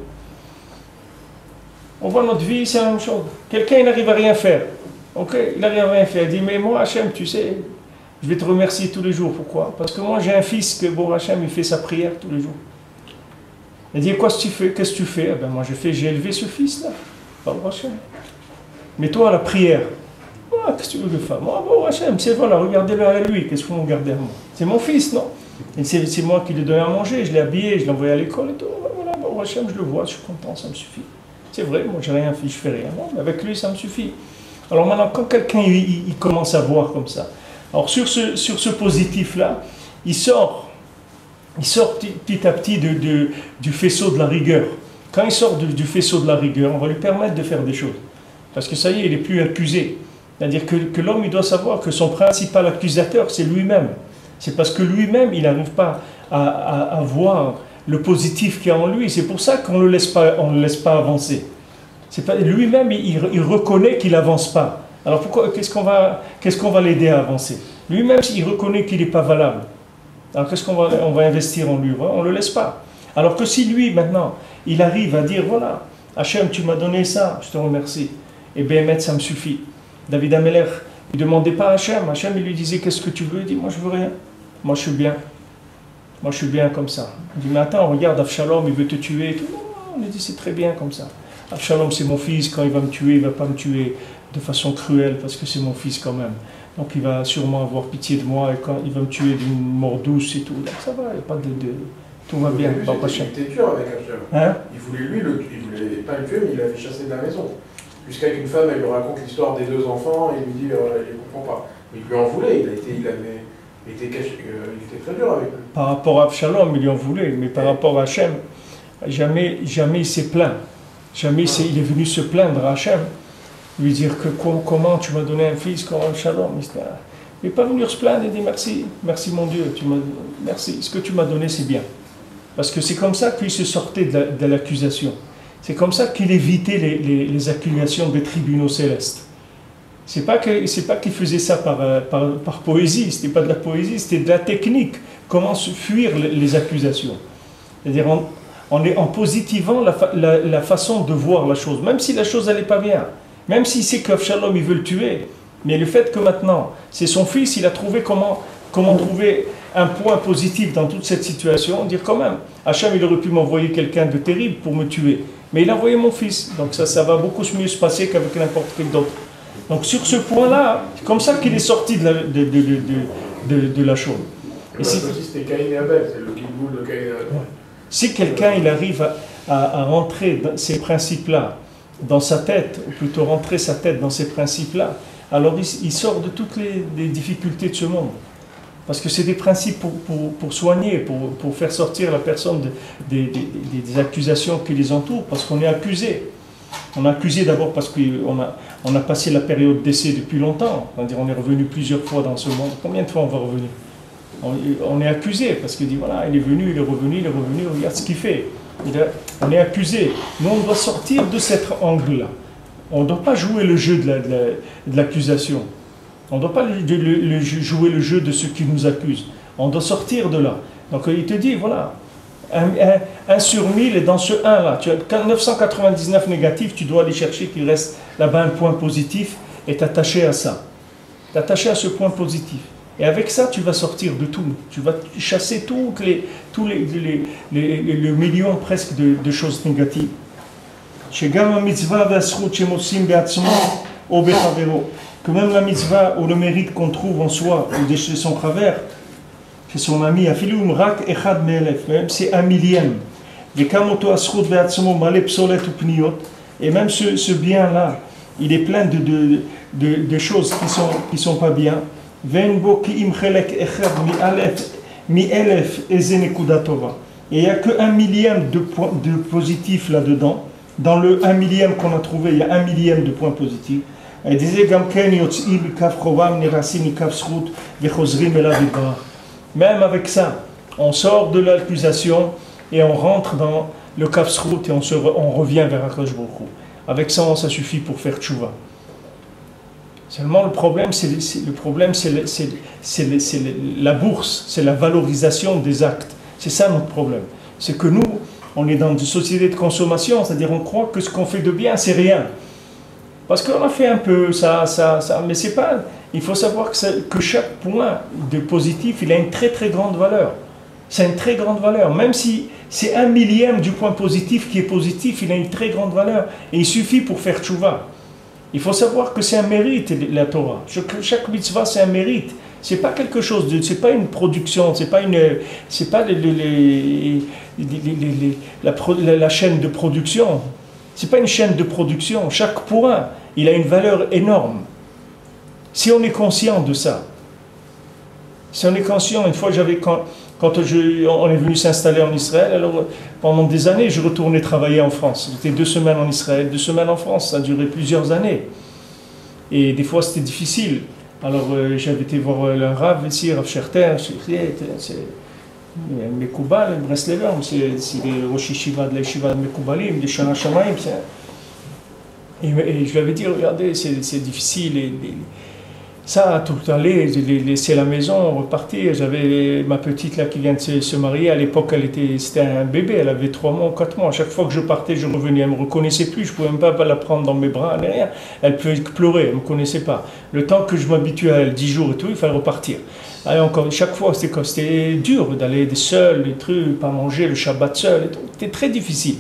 On voit notre vie c'est la même chose. Quelqu'un il n'arrive à rien faire. Ok, il n'arrive à rien faire. Il dit mais moi Hachem tu sais. Je vais te remercier tous les jours. Pourquoi? Parce que moi j'ai un fils que bon Hachem il fait sa prière tous les jours. Il dit qu'est-ce que tu fais? Ben moi j'ai élevé ce fils là. Bon Hachem. Mais toi la prière. Ah, qu'est-ce que tu veux que je fasse? Moi bon Hachem, c'est voilà, regardez-le à lui. Qu'est-ce que vous regardez à moi? C'est mon fils, non? Et c'est moi qui lui ai donné à manger. Je l'ai habillé, je l'ai envoyé à l'école et tout. Voilà, bon Hachem, je le vois, je suis content, ça me suffit. C'est vrai, moi j'ai rien fait, je fais rien. Non, mais avec lui ça me suffit. Alors maintenant quand quelqu'un il commence à voir comme ça. Alors sur ce positif-là, il sort petit à petit du faisceau de la rigueur. Quand il sort du faisceau de la rigueur, on va lui permettre de faire des choses. Parce que ça y est, il n'est plus accusé. C'est-à-dire que l'homme, il doit savoir que son principal accusateur, c'est lui-même. C'est parce que lui-même, il n'arrive pas à voir le positif qu'il y a en lui. C'est pour ça qu'on ne le laisse pas avancer. Lui-même, il reconnaît qu'il n'avance pas. Alors pourquoi, qu'est-ce qu'on va l'aider à avancer? Lui-même, il reconnaît qu'il n'est pas valable. Alors qu'est-ce qu'on va investir en lui? On ne le laisse pas. Alors que si lui, maintenant, il arrive à dire, voilà, Hachem, tu m'as donné ça, je te remercie. Et bien, ça me suffit. David Ameller, il ne demandait pas à Hachem. Hachem, il lui disait, qu'est-ce que tu veux? Il dit, moi, je veux rien. Moi, je suis bien. Moi, je suis bien comme ça. Il dit, mais attends, regarde, Avshalom, il veut te tuer. Et tout. Non, on lui dit, c'est très bien comme ça. Avshalom, c'est mon fils, quand il va me tuer, il ne va pas me tuer de façon cruelle, parce que c'est mon fils quand même. Donc il va sûrement avoir pitié de moi, et quand il va me tuer d'une mort douce et tout. Donc ça va, il n'y a pas de... Tout va bien. Il était dur avec Hachem. Hein? Il voulait pas le tuer, mais il l'avait chassé de la maison. Jusqu'à qu'une femme, elle lui raconte l'histoire des 2 enfants, et il lui dit, il ne comprend pas. Il lui en voulait, il était très dur avec lui. Par rapport à Avshalom, il lui en voulait, mais par rapport à Hachem, jamais il s'est plaint. Jamais il est venu se plaindre à Hachem, lui dire que comment tu m'as donné un fils, comment Shalom. Il n'est pas venu se plaindre et dire merci mon Dieu, merci, ce que tu m'as donné c'est bien. Parce que c'est comme ça qu'il se sortait de l'accusation. C'est comme ça qu'il évitait les accusations des tribunaux célestes. C'est pas qu'il faisait ça par poésie, c'était pas de la poésie, c'était de la technique. Comment se fuir les accusations. C'est-à-dire en positivant la façon de voir la chose, même si la chose n'allait pas bien, même s'il sait qu'Avshalom il veut le tuer, mais le fait que maintenant c'est son fils, il a trouvé comment trouver un point positif dans toute cette situation, dire quand même, Hachem il aurait pu m'envoyer quelqu'un de terrible pour me tuer, mais il a envoyé mon fils, donc ça va beaucoup mieux se passer qu'avec n'importe quel d'autre. Donc sur ce point-là, c'est comme ça qu'il est sorti de la chose. Et c'était Caïn et Abel, c'est le Gilboul de Caïn et Abel. Ouais. Si quelqu'un il arrive à rentrer dans ces principes-là dans sa tête, ou plutôt rentrer sa tête dans ces principes-là, alors il sort de toutes les difficultés de ce monde. Parce que c'est des principes pour soigner, pour faire sortir la personne des accusations qui les entourent, parce qu'on est accusé. On est accusé d'abord parce qu'on a passé la période d'essai depuis longtemps. C'est-à-dire on est revenu plusieurs fois dans ce monde. Combien de fois on va revenir? On est accusé parce qu'il dit voilà, il est venu, il est revenu, regarde ce qu'il fait. On est accusé. Nous, on doit sortir de cet angle-là. On ne doit pas jouer le jeu de l'accusation. On ne doit pas jouer le jeu de ceux qui nous accusent. On doit sortir de là. Donc il te dit, voilà, 1 sur 1000 et dans ce 1 là, tu as 999 négatifs, tu dois aller chercher qu'il reste là-bas un point positif et t'attacher à ça. T'attacher à ce point positif. Et avec ça, tu vas sortir de tout. Tu vas chasser le million presque de choses négatives. Que même la mitzvah ou le mérite qu'on trouve en soi ou chez son travers, chez son ami, même c'est 1 millième. Et même ce bien-là, il est plein de choses qui sont pas bien. Et il n'y a que 1 millième de positif là-dedans. Dans le 1 millième qu'on a trouvé, il y a 1 millième de points positifs. Il disait même avec ça, on sort de l'accusation et on rentre dans le kaf srout et on revient vers Akadosh Baruch Hu. Avec ça, ça suffit pour faire tchouva. Seulement le problème, c'est la bourse, c'est la valorisation des actes. C'est ça notre problème. C'est que nous, on est dans une société de consommation, c'est-à-dire on croit que ce qu'on fait de bien, c'est rien. Parce qu'on a fait un peu ça, mais c'est pas... Il faut savoir que chaque point de positif, il a une très très grande valeur. C'est une très grande valeur. Même si c'est 1 millième du point positif qui est positif, il a une très grande valeur. Et il suffit pour faire tchouva. Il faut savoir que c'est un mérite, la Torah. Chaque mitzvah, c'est un mérite. C'est pas quelque chose de... C'est pas une production, c'est pas la chaîne de production. C'est pas une chaîne de production. Chaque point, il a une valeur énorme. Si on est conscient de ça, si on est conscient, une fois quand on est venu s'installer en Israël, alors pendant des années, je retournais travailler en France. J'étais 2 semaines en Israël, 2 semaines en France, ça a duré plusieurs années. Et des fois, c'était difficile. Alors, j'avais été voir le Rav ici, Rav Scherter, c'est Mekoubal, Breslever, c'est les Rosh Yeshiva de l'Yeshiva de Mekoubalim, des Shana Shamaim. Et je lui avais dit, regardez, c'est difficile. Ça, tout aller, laisser la maison, repartir. J'avais ma petite là qui vient de se marier. À l'époque, c'était un bébé, elle avait 3 mois ou 4 mois. À chaque fois que je partais, je revenais. Elle ne me reconnaissait plus, je ne pouvais même pas la prendre dans mes bras, rien. Elle pouvait pleurer, elle ne me connaissait pas. Le temps que je m'habituais à elle, 10 jours et tout, il fallait repartir. Allez, encore, chaque fois, c'était dur d'aller seul, les trucs, pas manger le Shabbat seul et tout. C'était très difficile.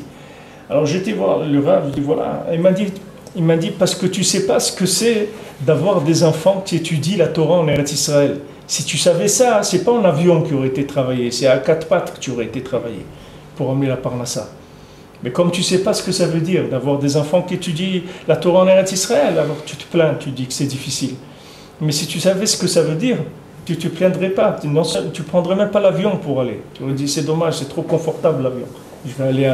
Alors j'étais voir le Rav, je dis voilà, il m'a dit, parce que tu ne sais pas ce que c'est d'avoir des enfants qui étudient la Torah en Eretz Israël. Si tu savais ça, ce n'est pas en avion qui aurait été travaillé, c'est à 4 pattes que tu aurais été travaillé pour emmener la parnassa. Mais comme tu ne sais pas ce que ça veut dire d'avoir des enfants qui étudient la Torah en Eretz Israël, alors tu te plains, tu dis que c'est difficile. Mais si tu savais ce que ça veut dire, tu ne te plaindrais pas, tu ne prendrais même pas l'avion pour aller. Tu aurais dit c'est dommage, c'est trop confortable l'avion. Je vais aller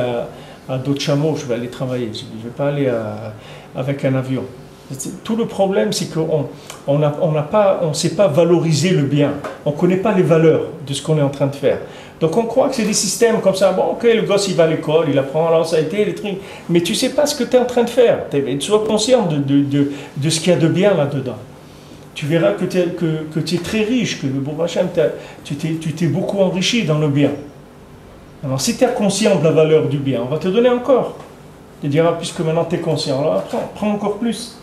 à d'autres chameaux, je vais aller travailler, je ne vais pas aller avec un avion. Tout le problème, c'est qu'on ne sait pas valoriser le bien. On ne connaît pas les valeurs de ce qu'on est en train de faire. Donc on croit que c'est des systèmes comme ça. Bon, ok, le gosse il va à l'école, il apprend, alors ça a été les trucs. Mais tu ne sais pas ce que tu es en train de faire. Sois conscient de ce qu'il y a de bien là-dedans. Tu verras que tu es très riche, que le Bourg Hachem, tu t'es beaucoup enrichi dans le bien. Alors si tu es conscient de la valeur du bien, on va te donner encore. Tu diras, puisque maintenant tu es conscient, alors prends encore plus.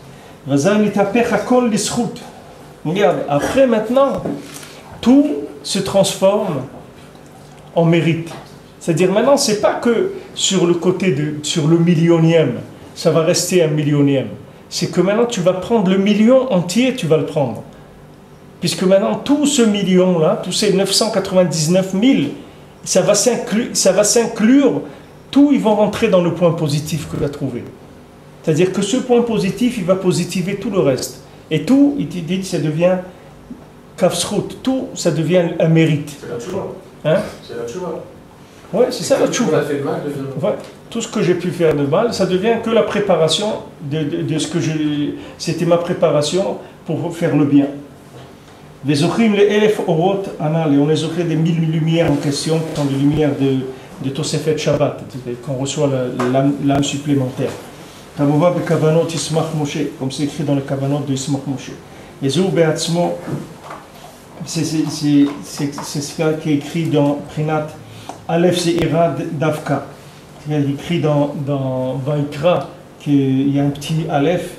Regarde, après maintenant, tout se transforme en mérite. C'est-à-dire maintenant, ce n'est pas que sur le côté sur le millionième, ça va rester un millionième. C'est que maintenant tu vas prendre le million entier, tu vas le prendre. Puisque maintenant tout ce million-là, tous ces 999 000, ça va s'inclure, tout ils vont rentrer dans le point positif que tu as trouvé. C'est-à-dire que ce point positif, il va positiver tout le reste. Et tout, il te dit, ça devient kafsrout, tout, ça devient un mérite. C'est la tchouva. Hein? C'est la tchouva. Ouais, c'est ça la tchouva. Tout ce qu'on a fait de mal devient... Ouais. Tout ce que j'ai pu faire de mal, ça devient que la préparation de ce que c'était ma préparation pour faire le bien. Les ochrim les elef orot anal, et on les offrait des 1000 lumières en question, dans les lumières de Tosefet Shabbat, qu'on reçoit l'âme supplémentaire. Tamova bekavanot Yismach Moshe, comme c'est écrit dans le kavanot de Yismach Moshe. Yezou be'atzmo, c'est ce qui est écrit dans Prinat Aleph Ze'ira Davka. Il est écrit dans Vaikra qu'il y a un petit Aleph,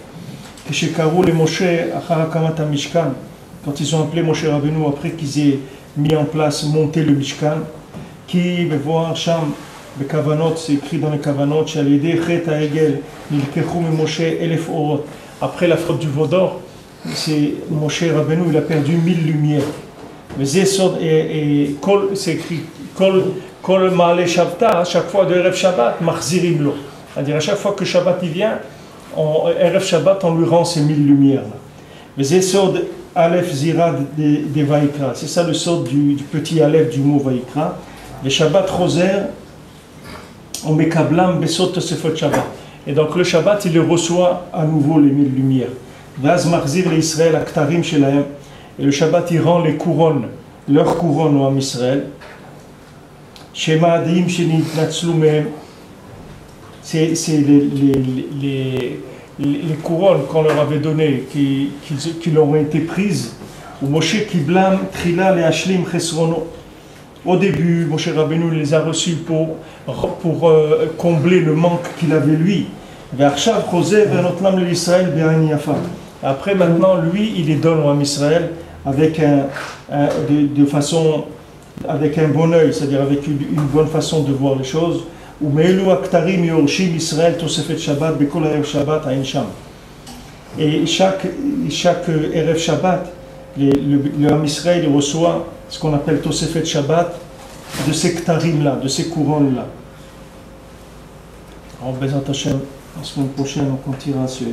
que chez Karou les Moshe, Acharakamata Mishkan, quand ils ont appelé Moshe Rabbeinu après qu'ils aient mis en place, monté le Mishkan, qui veut voir Sham, le Kavanot, c'est écrit dans les Kavanot, Shalidé, Chet Ha'egel, Nilkechu Moshe Elef Orot. Après la faute du Vaudor, c'est Moshe Rabbeinu, il a perdu 1000 lumières. Mais c'est écrit, Kol Ma'ale Shabta, à chaque fois de Erev Shabbat, Machzirim Lo. C'est-à-dire à chaque fois que Shabbat il vient, Erev Shabbat, on lui rend ces 1000 lumières. Mais c'est sort Aleph Zira de Vaikra. C'est ça le sort du petit Aleph du mot Vaikra. Le Shabbat Roser, on met Kablam Besot Tosefot Shabbat. Et donc le Shabbat, il reçoit à nouveau les 1000 lumières. Vaz Marzir les Israël, Aktarim Shelahem. Et le Shabbat, il rend les couronnes, leurs couronnes au Ham Israël. Shema Adim Shenit Natslumehem. C'est les couronnes qu'on leur avait données, qui leur ont été prises. Ou Moshe Kiblam Trila le Hashlim Chesrono. Au début, Moshe Rabbeinu les a reçus pour combler le manque qu'il avait lui. Après, maintenant, lui, il les donne au Ham Israël avec avec un bon œil, c'est-à-dire avec une bonne façon de voir les choses. Et chaque Erev Shabbat, le Ham Israël reçoit ce qu'on appelle Tosefet Shabbat, de ces ktarim-là, de ces couronnes-là. En Bezat Hashem, la semaine prochaine, on continuera ce